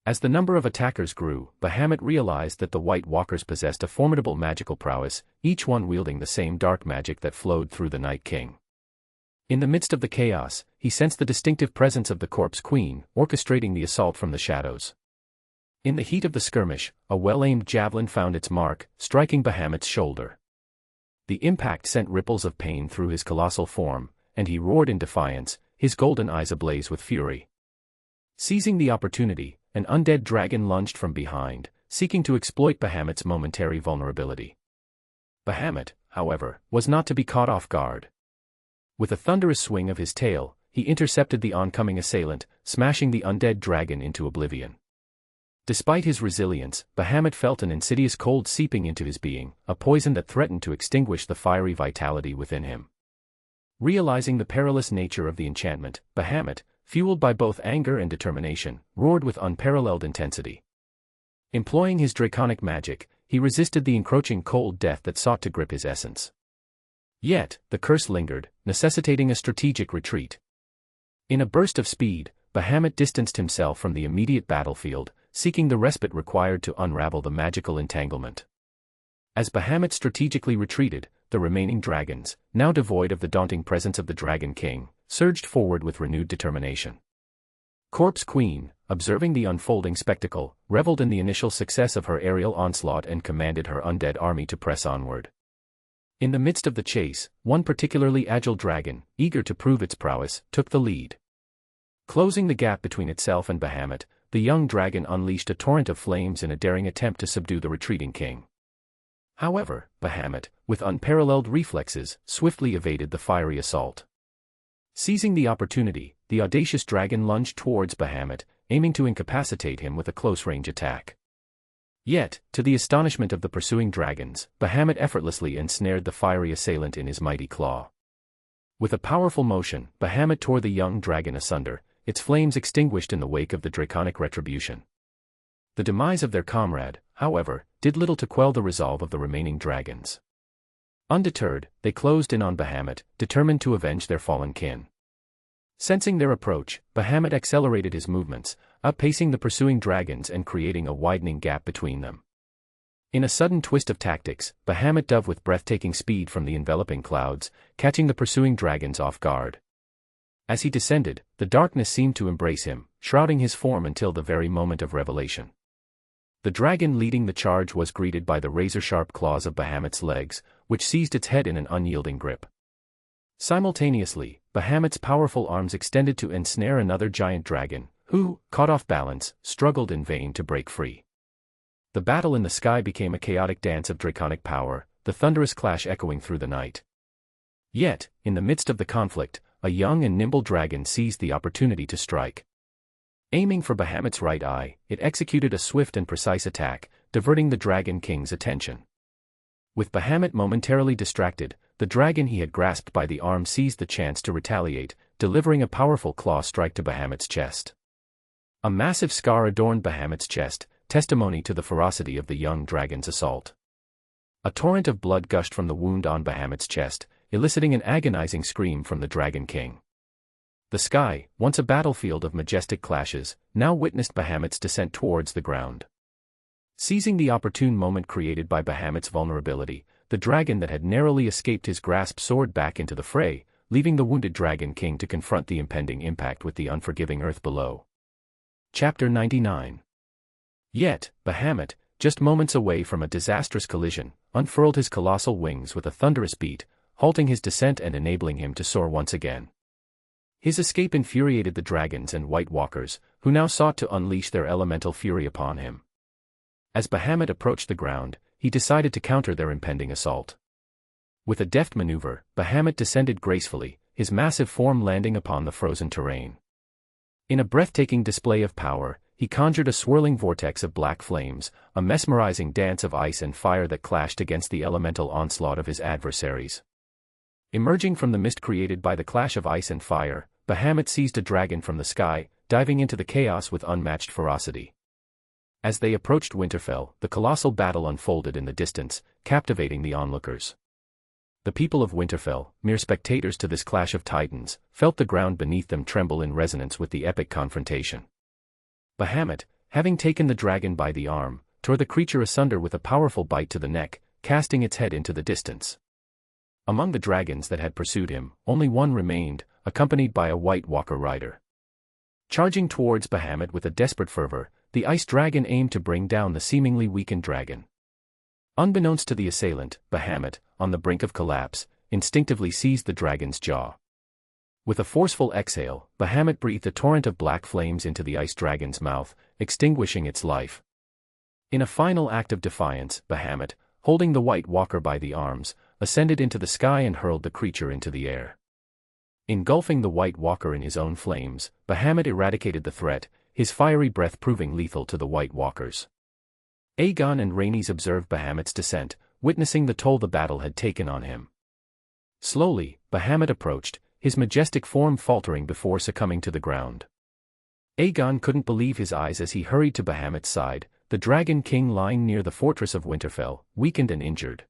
As the number of attackers grew, Bahamut realized that the White Walkers possessed a formidable magical prowess, each one wielding the same dark magic that flowed through the Night King. In the midst of the chaos, he sensed the distinctive presence of the Corpse Queen, orchestrating the assault from the shadows. In the heat of the skirmish, a well-aimed javelin found its mark, striking Bahamut's shoulder. The impact sent ripples of pain through his colossal form, and he roared in defiance, his golden eyes ablaze with fury. Seizing the opportunity, an undead dragon lunged from behind, seeking to exploit Bahamut's momentary vulnerability. Bahamut, however, was not to be caught off guard. With a thunderous swing of his tail, he intercepted the oncoming assailant, smashing the undead dragon into oblivion. Despite his resilience, Bahamut felt an insidious cold seeping into his being, a poison that threatened to extinguish the fiery vitality within him. Realizing the perilous nature of the enchantment, Bahamut, fueled by both anger and determination, roared with unparalleled intensity. Employing his draconic magic, he resisted the encroaching cold death that sought to grip his essence. Yet, the curse lingered, necessitating a strategic retreat. In a burst of speed, Bahamut distanced himself from the immediate battlefield, seeking the respite required to unravel the magical entanglement. As Bahamut strategically retreated, the remaining dragons, now devoid of the daunting presence of the Dragon King, surged forward with renewed determination. Corpse Queen, observing the unfolding spectacle, reveled in the initial success of her aerial onslaught and commanded her undead army to press onward. In the midst of the chase, one particularly agile dragon, eager to prove its prowess, took the lead. Closing the gap between itself and Bahamut, the young dragon unleashed a torrent of flames in a daring attempt to subdue the retreating king. However, Bahamut, with unparalleled reflexes, swiftly evaded the fiery assault. Seizing the opportunity, the audacious dragon lunged towards Bahamut, aiming to incapacitate him with a close-range attack. Yet, to the astonishment of the pursuing dragons, Bahamut effortlessly ensnared the fiery assailant in his mighty claw. With a powerful motion, Bahamut tore the young dragon asunder, its flames extinguished in the wake of the draconic retribution. The demise of their comrade, however, did little to quell the resolve of the remaining dragons. Undeterred, they closed in on Bahamut, determined to avenge their fallen kin. Sensing their approach, Bahamut accelerated his movements, outpacing the pursuing dragons and creating a widening gap between them. In a sudden twist of tactics, Bahamut dove with breathtaking speed from the enveloping clouds, catching the pursuing dragons off guard. As he descended, the darkness seemed to embrace him, shrouding his form until the very moment of revelation. The dragon leading the charge was greeted by the razor-sharp claws of Bahamut's legs, which seized its head in an unyielding grip. Simultaneously, Bahamut's powerful arms extended to ensnare another giant dragon, who, caught off balance, struggled in vain to break free. The battle in the sky became a chaotic dance of draconic power, the thunderous clash echoing through the night. Yet, in the midst of the conflict, a young and nimble dragon seized the opportunity to strike. Aiming for Bahamut's right eye, it executed a swift and precise attack, diverting the Dragon King's attention. With Bahamut momentarily distracted, the dragon he had grasped by the arm seized the chance to retaliate, delivering a powerful claw strike to Bahamut's chest. A massive scar adorned Bahamut's chest, testimony to the ferocity of the young dragon's assault. A torrent of blood gushed from the wound on Bahamut's chest, eliciting an agonizing scream from the Dragon King. The sky, once a battlefield of majestic clashes, now witnessed Bahamut's descent towards the ground. Seizing the opportune moment created by Bahamut's vulnerability, the dragon that had narrowly escaped his grasp soared back into the fray, leaving the wounded Dragon King to confront the impending impact with the unforgiving earth below. Chapter 99. Yet, Bahamut, just moments away from a disastrous collision, unfurled his colossal wings with a thunderous beat, halting his descent and enabling him to soar once again. His escape infuriated the dragons and White Walkers, who now sought to unleash their elemental fury upon him. As Bahamut approached the ground, he decided to counter their impending assault. With a deft maneuver, Bahamut descended gracefully, his massive form landing upon the frozen terrain. In a breathtaking display of power, he conjured a swirling vortex of black flames, a mesmerizing dance of ice and fire that clashed against the elemental onslaught of his adversaries. Emerging from the mist created by the clash of ice and fire, Bahamut seized a dragon from the sky, diving into the chaos with unmatched ferocity. As they approached Winterfell, the colossal battle unfolded in the distance, captivating the onlookers. The people of Winterfell, mere spectators to this clash of titans, felt the ground beneath them tremble in resonance with the epic confrontation. Bahamut, having taken the dragon by the arm, tore the creature asunder with a powerful bite to the neck, casting its head into the distance. Among the dragons that had pursued him, only one remained, accompanied by a White Walker rider. Charging towards Bahamut with a desperate fervor, the ice dragon aimed to bring down the seemingly weakened dragon. Unbeknownst to the assailant, Bahamut, on the brink of collapse, instinctively seized the dragon's jaw. With a forceful exhale, Bahamut breathed a torrent of black flames into the ice dragon's mouth, extinguishing its life. In a final act of defiance, Bahamut, holding the White Walker by the arms, ascended into the sky and hurled the creature into the air. Engulfing the White Walker in his own flames, Bahamut eradicated the threat, his fiery breath proving lethal to the White Walkers. Aegon and Rhaenys observed Bahamut's descent, witnessing the toll the battle had taken on him. Slowly, Bahamut approached, his majestic form faltering before succumbing to the ground. Aegon couldn't believe his eyes as he hurried to Bahamut's side, the Dragon King lying near the fortress of Winterfell, weakened and injured.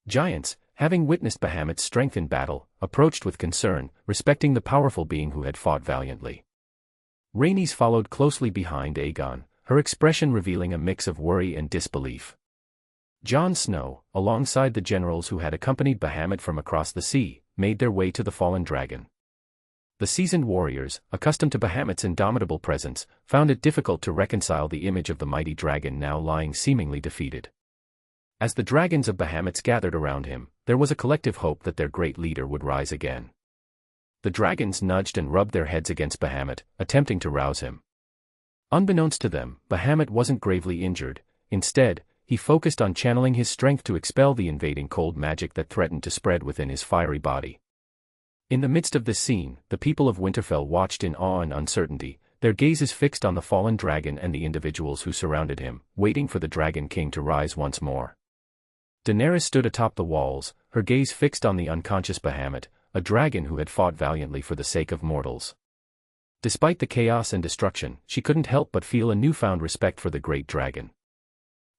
Giants, having witnessed Bahamut's strength in battle, approached with concern, respecting the powerful being who had fought valiantly. Rhaenys followed closely behind Aegon, her expression revealing a mix of worry and disbelief. Jon Snow, alongside the generals who had accompanied Bahamut from across the sea, made their way to the fallen dragon. The seasoned warriors, accustomed to Bahamut's indomitable presence, found it difficult to reconcile the image of the mighty dragon now lying seemingly defeated. As the dragons of Bahamut gathered around him, there was a collective hope that their great leader would rise again. The dragons nudged and rubbed their heads against Bahamut, attempting to rouse him. Unbeknownst to them, Bahamut wasn't gravely injured. Instead, he focused on channeling his strength to expel the invading cold magic that threatened to spread within his fiery body. In the midst of this scene, the people of Winterfell watched in awe and uncertainty, their gazes fixed on the fallen dragon and the individuals who surrounded him, waiting for the Dragon King to rise once more. Daenerys stood atop the walls, her gaze fixed on the unconscious Bahamut, a dragon who had fought valiantly for the sake of mortals. Despite the chaos and destruction, she couldn't help but feel a newfound respect for the great dragon.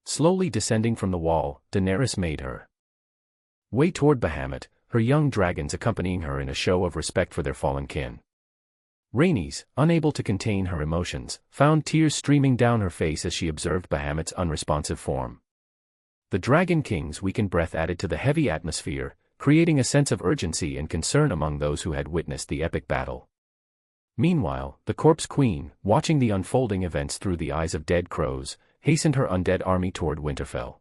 Slowly descending from the wall, Daenerys made her way toward Bahamut, her young dragons accompanying her in a show of respect for their fallen kin. Rhaenys, unable to contain her emotions, found tears streaming down her face as she observed Bahamut's unresponsive form. The Dragon King's weakened breath added to the heavy atmosphere, creating a sense of urgency and concern among those who had witnessed the epic battle. Meanwhile, the Corpse Queen, watching the unfolding events through the eyes of dead crows, hastened her undead army toward Winterfell.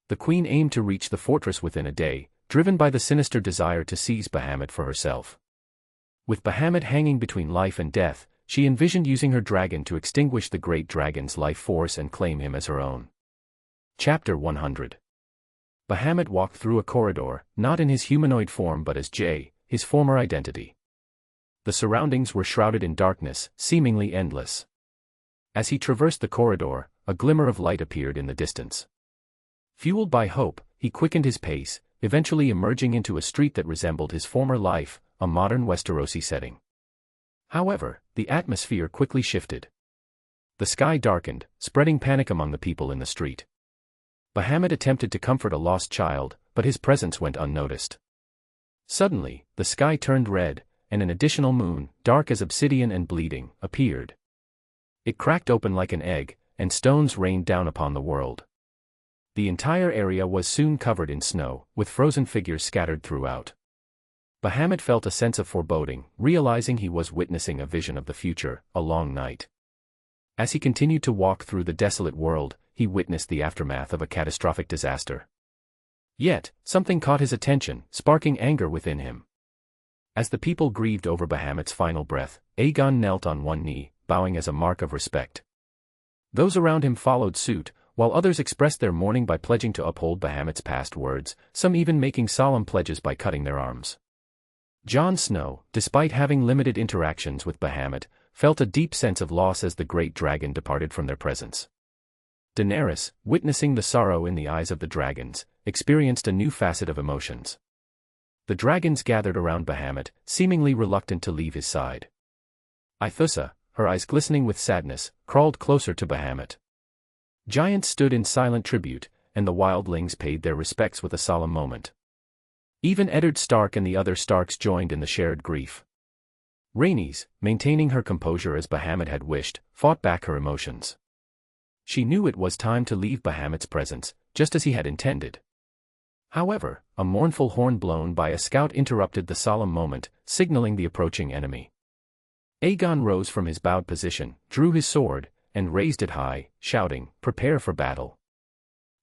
The Queen aimed to reach the fortress within a day, driven by the sinister desire to seize Bahamut for herself. With Bahamut hanging between life and death, she envisioned using her dragon to extinguish the great dragon's life force and claim him as her own. Chapter 100. Bahamut walked through a corridor, not in his humanoid form but as Jay, his former identity. The surroundings were shrouded in darkness, seemingly endless. As he traversed the corridor, a glimmer of light appeared in the distance. Fueled by hope, he quickened his pace, eventually emerging into a street that resembled his former life, a modern Westerosi setting. However, the atmosphere quickly shifted. The sky darkened, spreading panic among the people in the street. Bahamut attempted to comfort a lost child, but his presence went unnoticed. Suddenly, the sky turned red, and an additional moon, dark as obsidian and bleeding, appeared. It cracked open like an egg, and stones rained down upon the world. The entire area was soon covered in snow, with frozen figures scattered throughout. Bahamut felt a sense of foreboding, realizing he was witnessing a vision of the future, a long night. As he continued to walk through the desolate world, he witnessed the aftermath of a catastrophic disaster. Yet, something caught his attention, sparking anger within him. As the people grieved over Bahamut's final breath, Aegon knelt on one knee, bowing as a mark of respect. Those around him followed suit, while others expressed their mourning by pledging to uphold Bahamut's past words, some even making solemn pledges by cutting their arms. Jon Snow, despite having limited interactions with Bahamut, felt a deep sense of loss as the great dragon departed from their presence. Daenerys, witnessing the sorrow in the eyes of the dragons, experienced a new facet of emotions. The dragons gathered around Bahamut, seemingly reluctant to leave his side. Aethusa, her eyes glistening with sadness, crawled closer to Bahamut. Giants stood in silent tribute, and the wildlings paid their respects with a solemn moment. Even Eddard Stark and the other Starks joined in the shared grief. Rhaenys, maintaining her composure as Bahamut had wished, fought back her emotions. She knew it was time to leave Bahamut's presence, just as he had intended. However, a mournful horn blown by a scout interrupted the solemn moment, signaling the approaching enemy. Aegon rose from his bowed position, drew his sword, and raised it high, shouting, "Prepare for battle."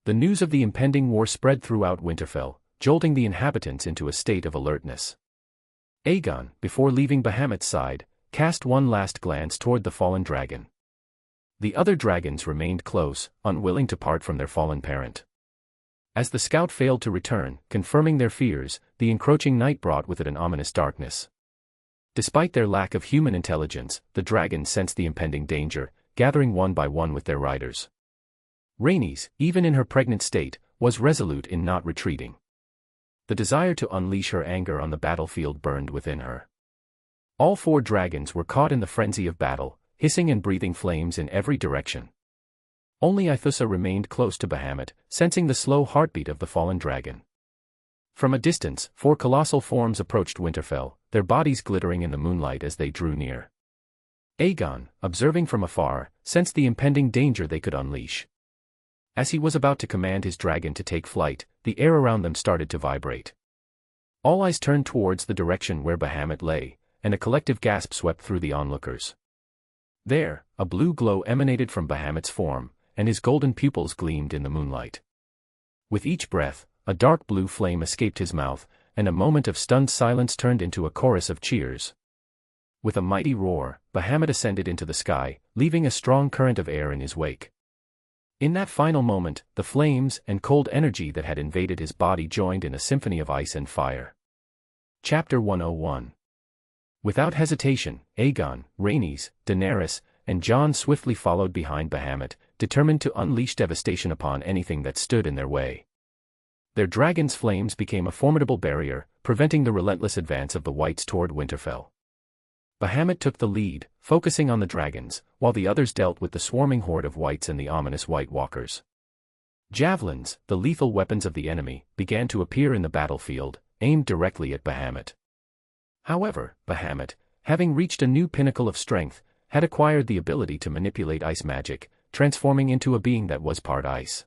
The news of the impending war spread throughout Winterfell, jolting the inhabitants into a state of alertness. Aegon, before leaving Bahamut's side, cast one last glance toward the fallen dragon. The other dragons remained close, unwilling to part from their fallen parent. As the scout failed to return, confirming their fears, the encroaching night brought with it an ominous darkness. Despite their lack of human intelligence, the dragons sensed the impending danger, gathering one by one with their riders. Rhaenys, even in her pregnant state, was resolute in not retreating. The desire to unleash her anger on the battlefield burned within her. All four dragons were caught in the frenzy of battle, hissing and breathing flames in every direction. Only Aethusa remained close to Bahamut, sensing the slow heartbeat of the fallen dragon. From a distance, four colossal forms approached Winterfell, their bodies glittering in the moonlight as they drew near. Aegon, observing from afar, sensed the impending danger they could unleash. As he was about to command his dragon to take flight, the air around them started to vibrate. All eyes turned towards the direction where Bahamut lay, and a collective gasp swept through the onlookers. There, a blue glow emanated from Bahamut's form, and his golden pupils gleamed in the moonlight. With each breath, a dark blue flame escaped his mouth, and a moment of stunned silence turned into a chorus of cheers. With a mighty roar, Bahamut ascended into the sky, leaving a strong current of air in his wake. In that final moment, the flames and cold energy that had invaded his body joined in a symphony of ice and fire. Chapter 101. Without hesitation, Aegon, Rhaenys, Daenerys, and Jon swiftly followed behind Bahamut, determined to unleash devastation upon anything that stood in their way. Their dragon's flames became a formidable barrier, preventing the relentless advance of the Whites toward Winterfell. Bahamut took the lead, focusing on the dragons, while the others dealt with the swarming horde of wights and the ominous White Walkers. Javelins, the lethal weapons of the enemy, began to appear in the battlefield, aimed directly at Bahamut. However, Bahamut, having reached a new pinnacle of strength, had acquired the ability to manipulate ice magic, transforming into a being that was part ice.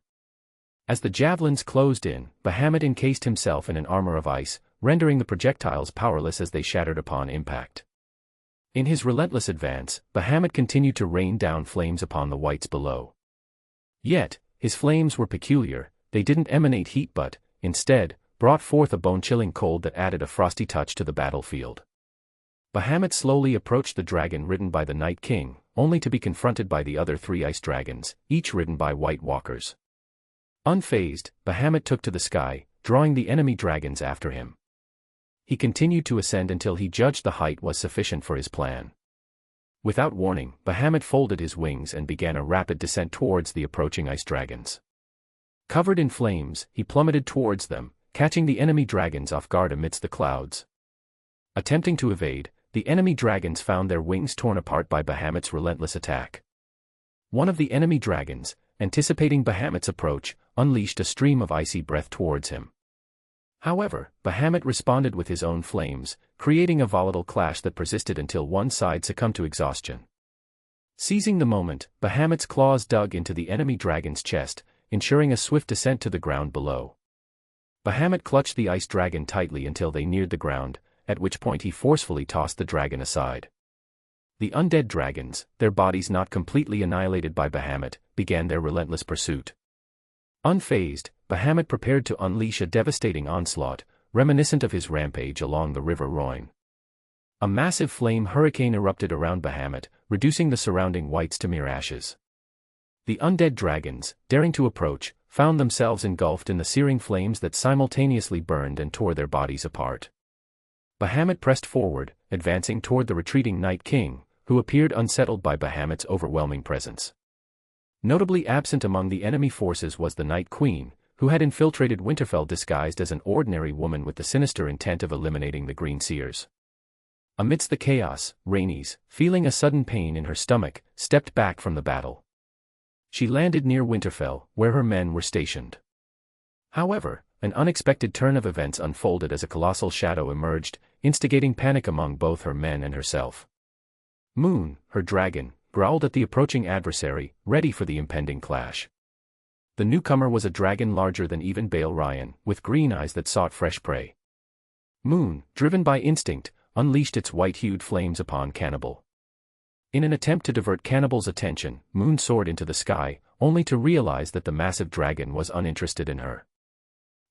As the javelins closed in, Bahamut encased himself in an armor of ice, rendering the projectiles powerless as they shattered upon impact. In his relentless advance, Bahamut continued to rain down flames upon the wights below. Yet, his flames were peculiar. They didn't emanate heat but, instead, brought forth a bone-chilling cold that added a frosty touch to the battlefield. Bahamut slowly approached the dragon ridden by the Night King, only to be confronted by the other 3 ice dragons, each ridden by White Walkers. Unfazed, Bahamut took to the sky, drawing the enemy dragons after him. He continued to ascend until he judged the height was sufficient for his plan. Without warning, Bahamut folded his wings and began a rapid descent towards the approaching ice dragons. Covered in flames, he plummeted towards them, catching the enemy dragons off guard amidst the clouds. Attempting to evade, the enemy dragons found their wings torn apart by Bahamut's relentless attack. One of the enemy dragons, anticipating Bahamut's approach, unleashed a stream of icy breath towards him. However, Bahamut responded with his own flames, creating a volatile clash that persisted until one side succumbed to exhaustion. Seizing the moment, Bahamut's claws dug into the enemy dragon's chest, ensuring a swift descent to the ground below. Bahamut clutched the ice dragon tightly until they neared the ground, at which point he forcefully tossed the dragon aside. The undead dragons, their bodies not completely annihilated by Bahamut, began their relentless pursuit. Unfazed, Bahamut prepared to unleash a devastating onslaught, reminiscent of his rampage along the River Rhoyne. A massive flame hurricane erupted around Bahamut, reducing the surrounding wights to mere ashes. The undead dragons, daring to approach, found themselves engulfed in the searing flames that simultaneously burned and tore their bodies apart. Bahamut pressed forward, advancing toward the retreating Night King, who appeared unsettled by Bahamut's overwhelming presence. Notably absent among the enemy forces was the Night Queen, who had infiltrated Winterfell disguised as an ordinary woman with the sinister intent of eliminating the Green Seers. Amidst the chaos, Rhaenys, feeling a sudden pain in her stomach, stepped back from the battle. She landed near Winterfell, where her men were stationed. However, an unexpected turn of events unfolded as a colossal shadow emerged, instigating panic among both her men and herself. Moon, her dragon, growled at the approaching adversary, ready for the impending clash. The newcomer was a dragon larger than even Bael Ryan, with green eyes that sought fresh prey. Moon, driven by instinct, unleashed its white-hued flames upon Cannibal. In an attempt to divert Cannibal's attention, Moon soared into the sky, only to realize that the massive dragon was uninterested in her.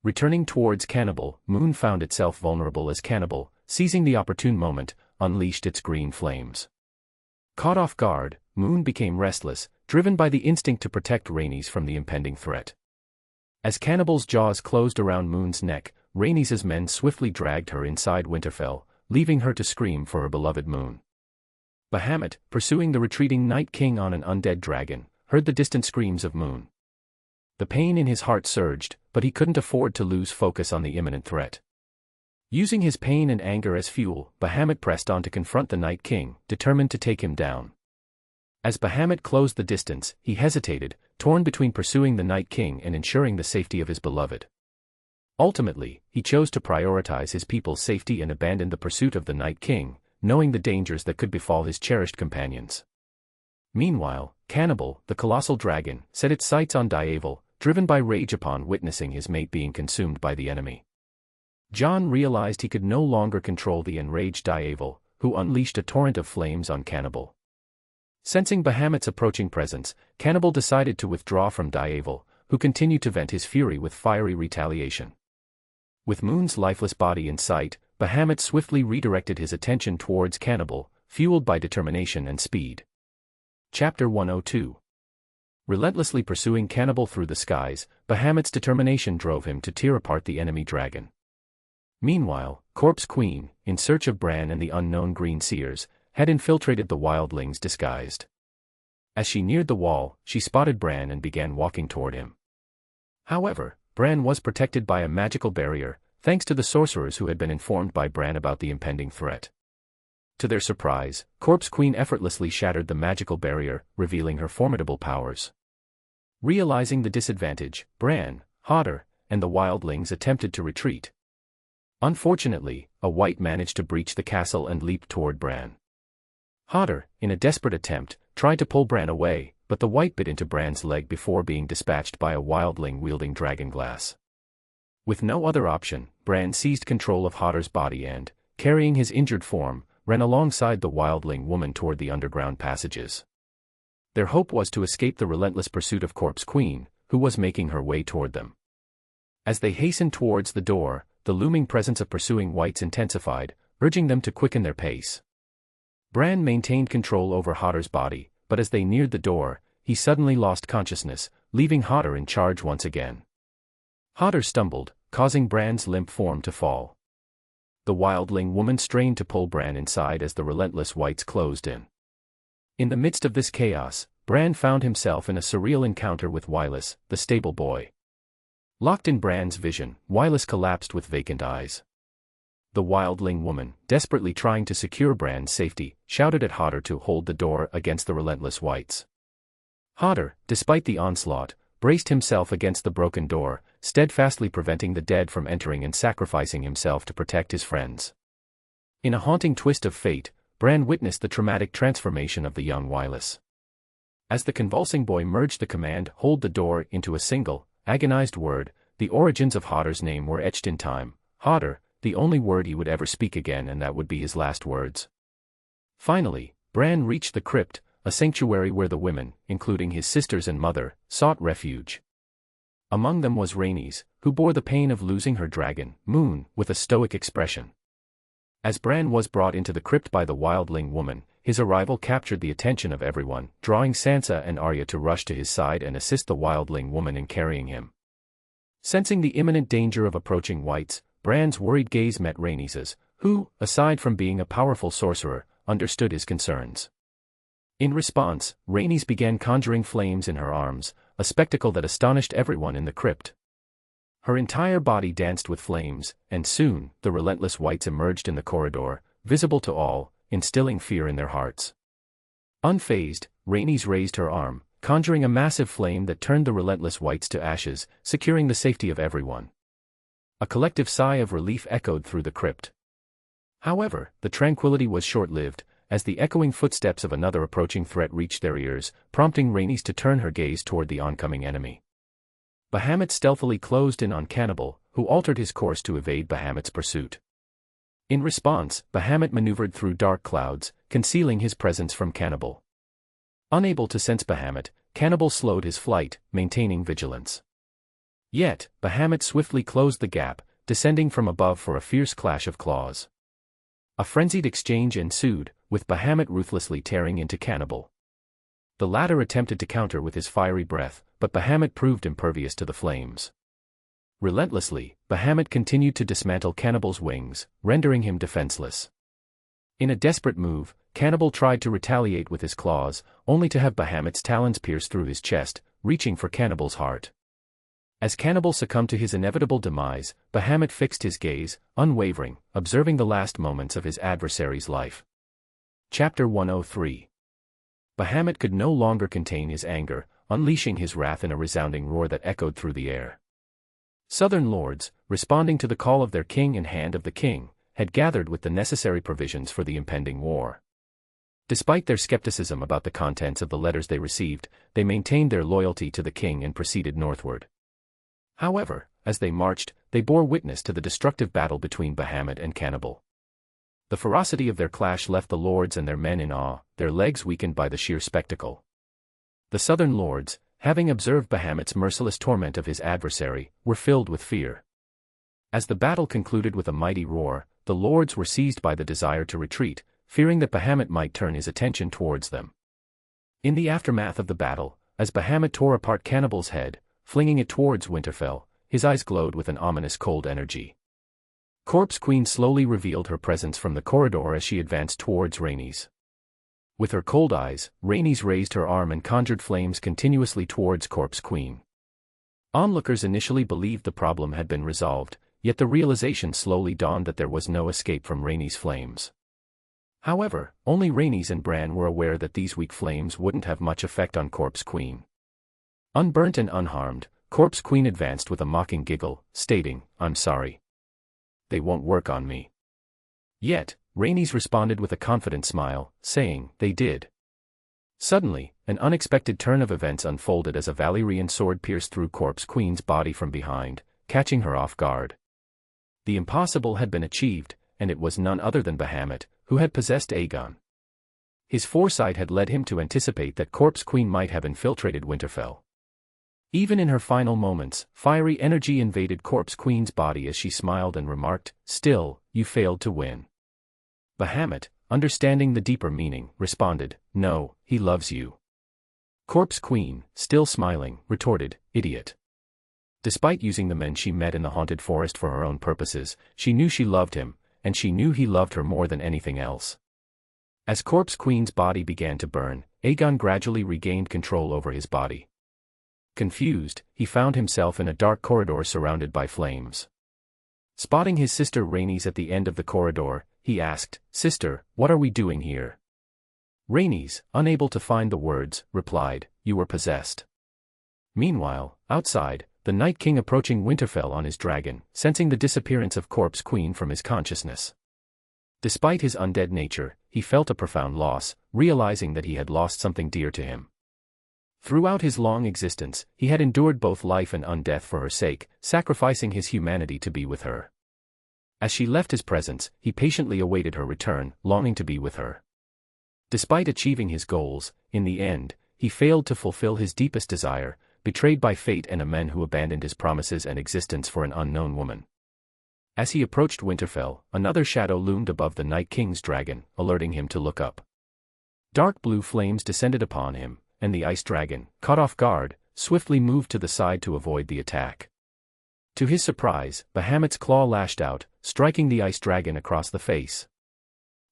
Returning towards Cannibal, Moon found itself vulnerable as Cannibal, seizing the opportune moment, unleashed its green flames. Caught off guard, Moon became restless, driven by the instinct to protect Rhaenys from the impending threat. As Cannibal's jaws closed around Moon's neck, Rhaenys' men swiftly dragged her inside Winterfell, leaving her to scream for her beloved Moon. Bahamut, pursuing the retreating Night King on an undead dragon, heard the distant screams of Moon. The pain in his heart surged, but he couldn't afford to lose focus on the imminent threat. Using his pain and anger as fuel, Bahamut pressed on to confront the Night King, determined to take him down. As Bahamut closed the distance, he hesitated, torn between pursuing the Night King and ensuring the safety of his beloved. Ultimately, he chose to prioritize his people's safety and abandoned the pursuit of the Night King, knowing the dangers that could befall his cherished companions. Meanwhile, Cannibal, the colossal dragon, set its sights on Daevel, driven by rage upon witnessing his mate being consumed by the enemy. Jon realized he could no longer control the enraged Daevel, who unleashed a torrent of flames on Cannibal. Sensing Bahamut's approaching presence, Cannibal decided to withdraw from Daevel, who continued to vent his fury with fiery retaliation. With Moon's lifeless body in sight, Bahamut swiftly redirected his attention towards Cannibal, fueled by determination and speed. Chapter 102. Relentlessly pursuing Cannibal through the skies, Bahamut's determination drove him to tear apart the enemy dragon. Meanwhile, Corpse Queen, in search of Bran and the unknown Green Seers, had infiltrated the wildlings disguised. As she neared the wall, she spotted Bran and began walking toward him. However, Bran was protected by a magical barrier, thanks to the sorcerers who had been informed by Bran about the impending threat. To their surprise, Corpse Queen effortlessly shattered the magical barrier, revealing her formidable powers. Realizing the disadvantage, Bran, Hodder, and the wildlings attempted to retreat. Unfortunately, a wight managed to breach the castle and leap toward Bran. Hodder, in a desperate attempt, tried to pull Bran away, but the wight bit into Bran's leg before being dispatched by a wildling wielding dragonglass. With no other option, Bran seized control of Hodder's body and, carrying his injured form, ran alongside the wildling woman toward the underground passages. Their hope was to escape the relentless pursuit of Corpse Queen, who was making her way toward them. As they hastened towards the door, the looming presence of pursuing wights intensified, urging them to quicken their pace. Bran maintained control over Hodder's body, but as they neared the door, he suddenly lost consciousness, leaving Hodder in charge once again. Hodder stumbled, causing Bran's limp form to fall. The wildling woman strained to pull Bran inside as the relentless wights closed in. In the midst of this chaos, Bran found himself in a surreal encounter with Wylis, the stable boy. Locked in Bran's vision, Wylis collapsed with vacant eyes. The wildling woman, desperately trying to secure Bran's safety, shouted at Hodder to hold the door against the relentless wights. Hodder, despite the onslaught, braced himself against the broken door, steadfastly preventing the dead from entering and sacrificing himself to protect his friends. In a haunting twist of fate, Bran witnessed the traumatic transformation of the young Wylis. As the convulsing boy merged the command "hold the door" into a single, agonized word, the origins of Hodder's name were etched in time. Hodder, the only word he would ever speak again, and that would be his last words. Finally, Bran reached the crypt, a sanctuary where the women, including his sisters and mother, sought refuge. Among them was Rhaenys, who bore the pain of losing her dragon, Moon, with a stoic expression. As Bran was brought into the crypt by the wildling woman, his arrival captured the attention of everyone, drawing Sansa and Arya to rush to his side and assist the wildling woman in carrying him. Sensing the imminent danger of approaching wights, Bran's worried gaze met Rhaenys's, who, aside from being a powerful sorcerer, understood his concerns. In response, Rhaenys began conjuring flames in her arms, a spectacle that astonished everyone in the crypt. Her entire body danced with flames, and soon, the relentless wights emerged in the corridor, visible to all, instilling fear in their hearts. Unfazed, Rhaenys raised her arm, conjuring a massive flame that turned the relentless wights to ashes, securing the safety of everyone. A collective sigh of relief echoed through the crypt. However, the tranquility was short-lived, as the echoing footsteps of another approaching threat reached their ears, prompting Rhaenys to turn her gaze toward the oncoming enemy. Bahamut stealthily closed in on Cannibal, who altered his course to evade Bahamut's pursuit. In response, Bahamut maneuvered through dark clouds, concealing his presence from Cannibal. Unable to sense Bahamut, Cannibal slowed his flight, maintaining vigilance. Yet, Bahamut swiftly closed the gap, descending from above for a fierce clash of claws. A frenzied exchange ensued, with Bahamut ruthlessly tearing into Cannibal. The latter attempted to counter with his fiery breath, but Bahamut proved impervious to the flames. Relentlessly, Bahamut continued to dismantle Cannibal's wings, rendering him defenseless. In a desperate move, Cannibal tried to retaliate with his claws, only to have Bahamut's talons pierce through his chest, reaching for Cannibal's heart. As Cannibal succumbed to his inevitable demise, Bahamut fixed his gaze, unwavering, observing the last moments of his adversary's life. Chapter 103. Bahamut could no longer contain his anger, unleashing his wrath in a resounding roar that echoed through the air. Southern lords, responding to the call of their king and Hand of the King, had gathered with the necessary provisions for the impending war. Despite their skepticism about the contents of the letters they received, they maintained their loyalty to the king and proceeded northward. However, as they marched, they bore witness to the destructive battle between Bahamut and Cannibal. The ferocity of their clash left the lords and their men in awe, their legs weakened by the sheer spectacle. The southern lords, having observed Bahamut's merciless torment of his adversary, were filled with fear. As the battle concluded with a mighty roar, the lords were seized by the desire to retreat, fearing that Bahamut might turn his attention towards them. In the aftermath of the battle, as Bahamut tore apart Cannibal's head, flinging it towards Winterfell, his eyes glowed with an ominous cold energy. Corpse Queen slowly revealed her presence from the corridor as she advanced towards Rhaenys. With her cold eyes, Rhaenys raised her arm and conjured flames continuously towards Corpse Queen. Onlookers initially believed the problem had been resolved, yet the realization slowly dawned that there was no escape from Rhaenys' flames. However, only Rhaenys and Bran were aware that these weak flames wouldn't have much effect on Corpse Queen. Unburnt and unharmed, Corpse Queen advanced with a mocking giggle, stating, "I'm sorry. They won't work on me." Yet, Rhaenys responded with a confident smile, saying, "They did." Suddenly, an unexpected turn of events unfolded as a Valyrian sword pierced through Corpse Queen's body from behind, catching her off guard. The impossible had been achieved, and it was none other than Bahamut, who had possessed Aegon. His foresight had led him to anticipate that Corpse Queen might have infiltrated Winterfell. Even in her final moments, fiery energy invaded Corpse Queen's body as she smiled and remarked, "Still, you failed to win." Bahamut, understanding the deeper meaning, responded, "No, he loves you." Corpse Queen, still smiling, retorted, "Idiot." Despite using the men she met in the haunted forest for her own purposes, she knew she loved him, and she knew he loved her more than anything else. As Corpse Queen's body began to burn, Aegon gradually regained control over his body. Confused, he found himself in a dark corridor surrounded by flames. Spotting his sister Rhaenys at the end of the corridor, he asked, "Sister, what are we doing here?" Rhaenys, unable to find the words, replied, "You were possessed." Meanwhile, outside, the Night King approaching Winterfell on his dragon, sensing the disappearance of Corpse Queen from his consciousness. Despite his undead nature, he felt a profound loss, realizing that he had lost something dear to him. Throughout his long existence, he had endured both life and undeath for her sake, sacrificing his humanity to be with her. As she left his presence, he patiently awaited her return, longing to be with her. Despite achieving his goals, in the end, he failed to fulfill his deepest desire, betrayed by fate and a man who abandoned his promises and existence for an unknown woman. As he approached Winterfell, another shadow loomed above the Night King's dragon, alerting him to look up. Dark blue flames descended upon him, and the ice dragon, caught off guard, swiftly moved to the side to avoid the attack. To his surprise, Bahamut's claw lashed out, striking the ice dragon across the face.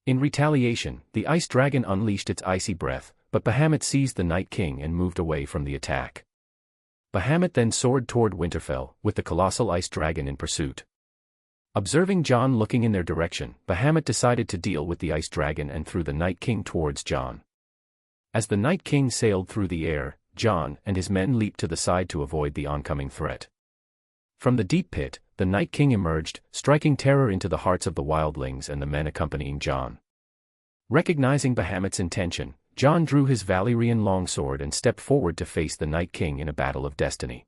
In retaliation, the ice dragon unleashed its icy breath, but Bahamut seized the Night King and moved away from the attack. Bahamut then soared toward Winterfell, with the colossal ice dragon in pursuit. Observing Jon looking in their direction, Bahamut decided to deal with the ice dragon and threw the Night King towards Jon. As the Night King sailed through the air, Jon and his men leaped to the side to avoid the oncoming threat. From the deep pit, the Night King emerged, striking terror into the hearts of the wildlings and the men accompanying Jon. Recognizing Bahamut's intention, Jon drew his Valyrian longsword and stepped forward to face the Night King in a battle of destiny.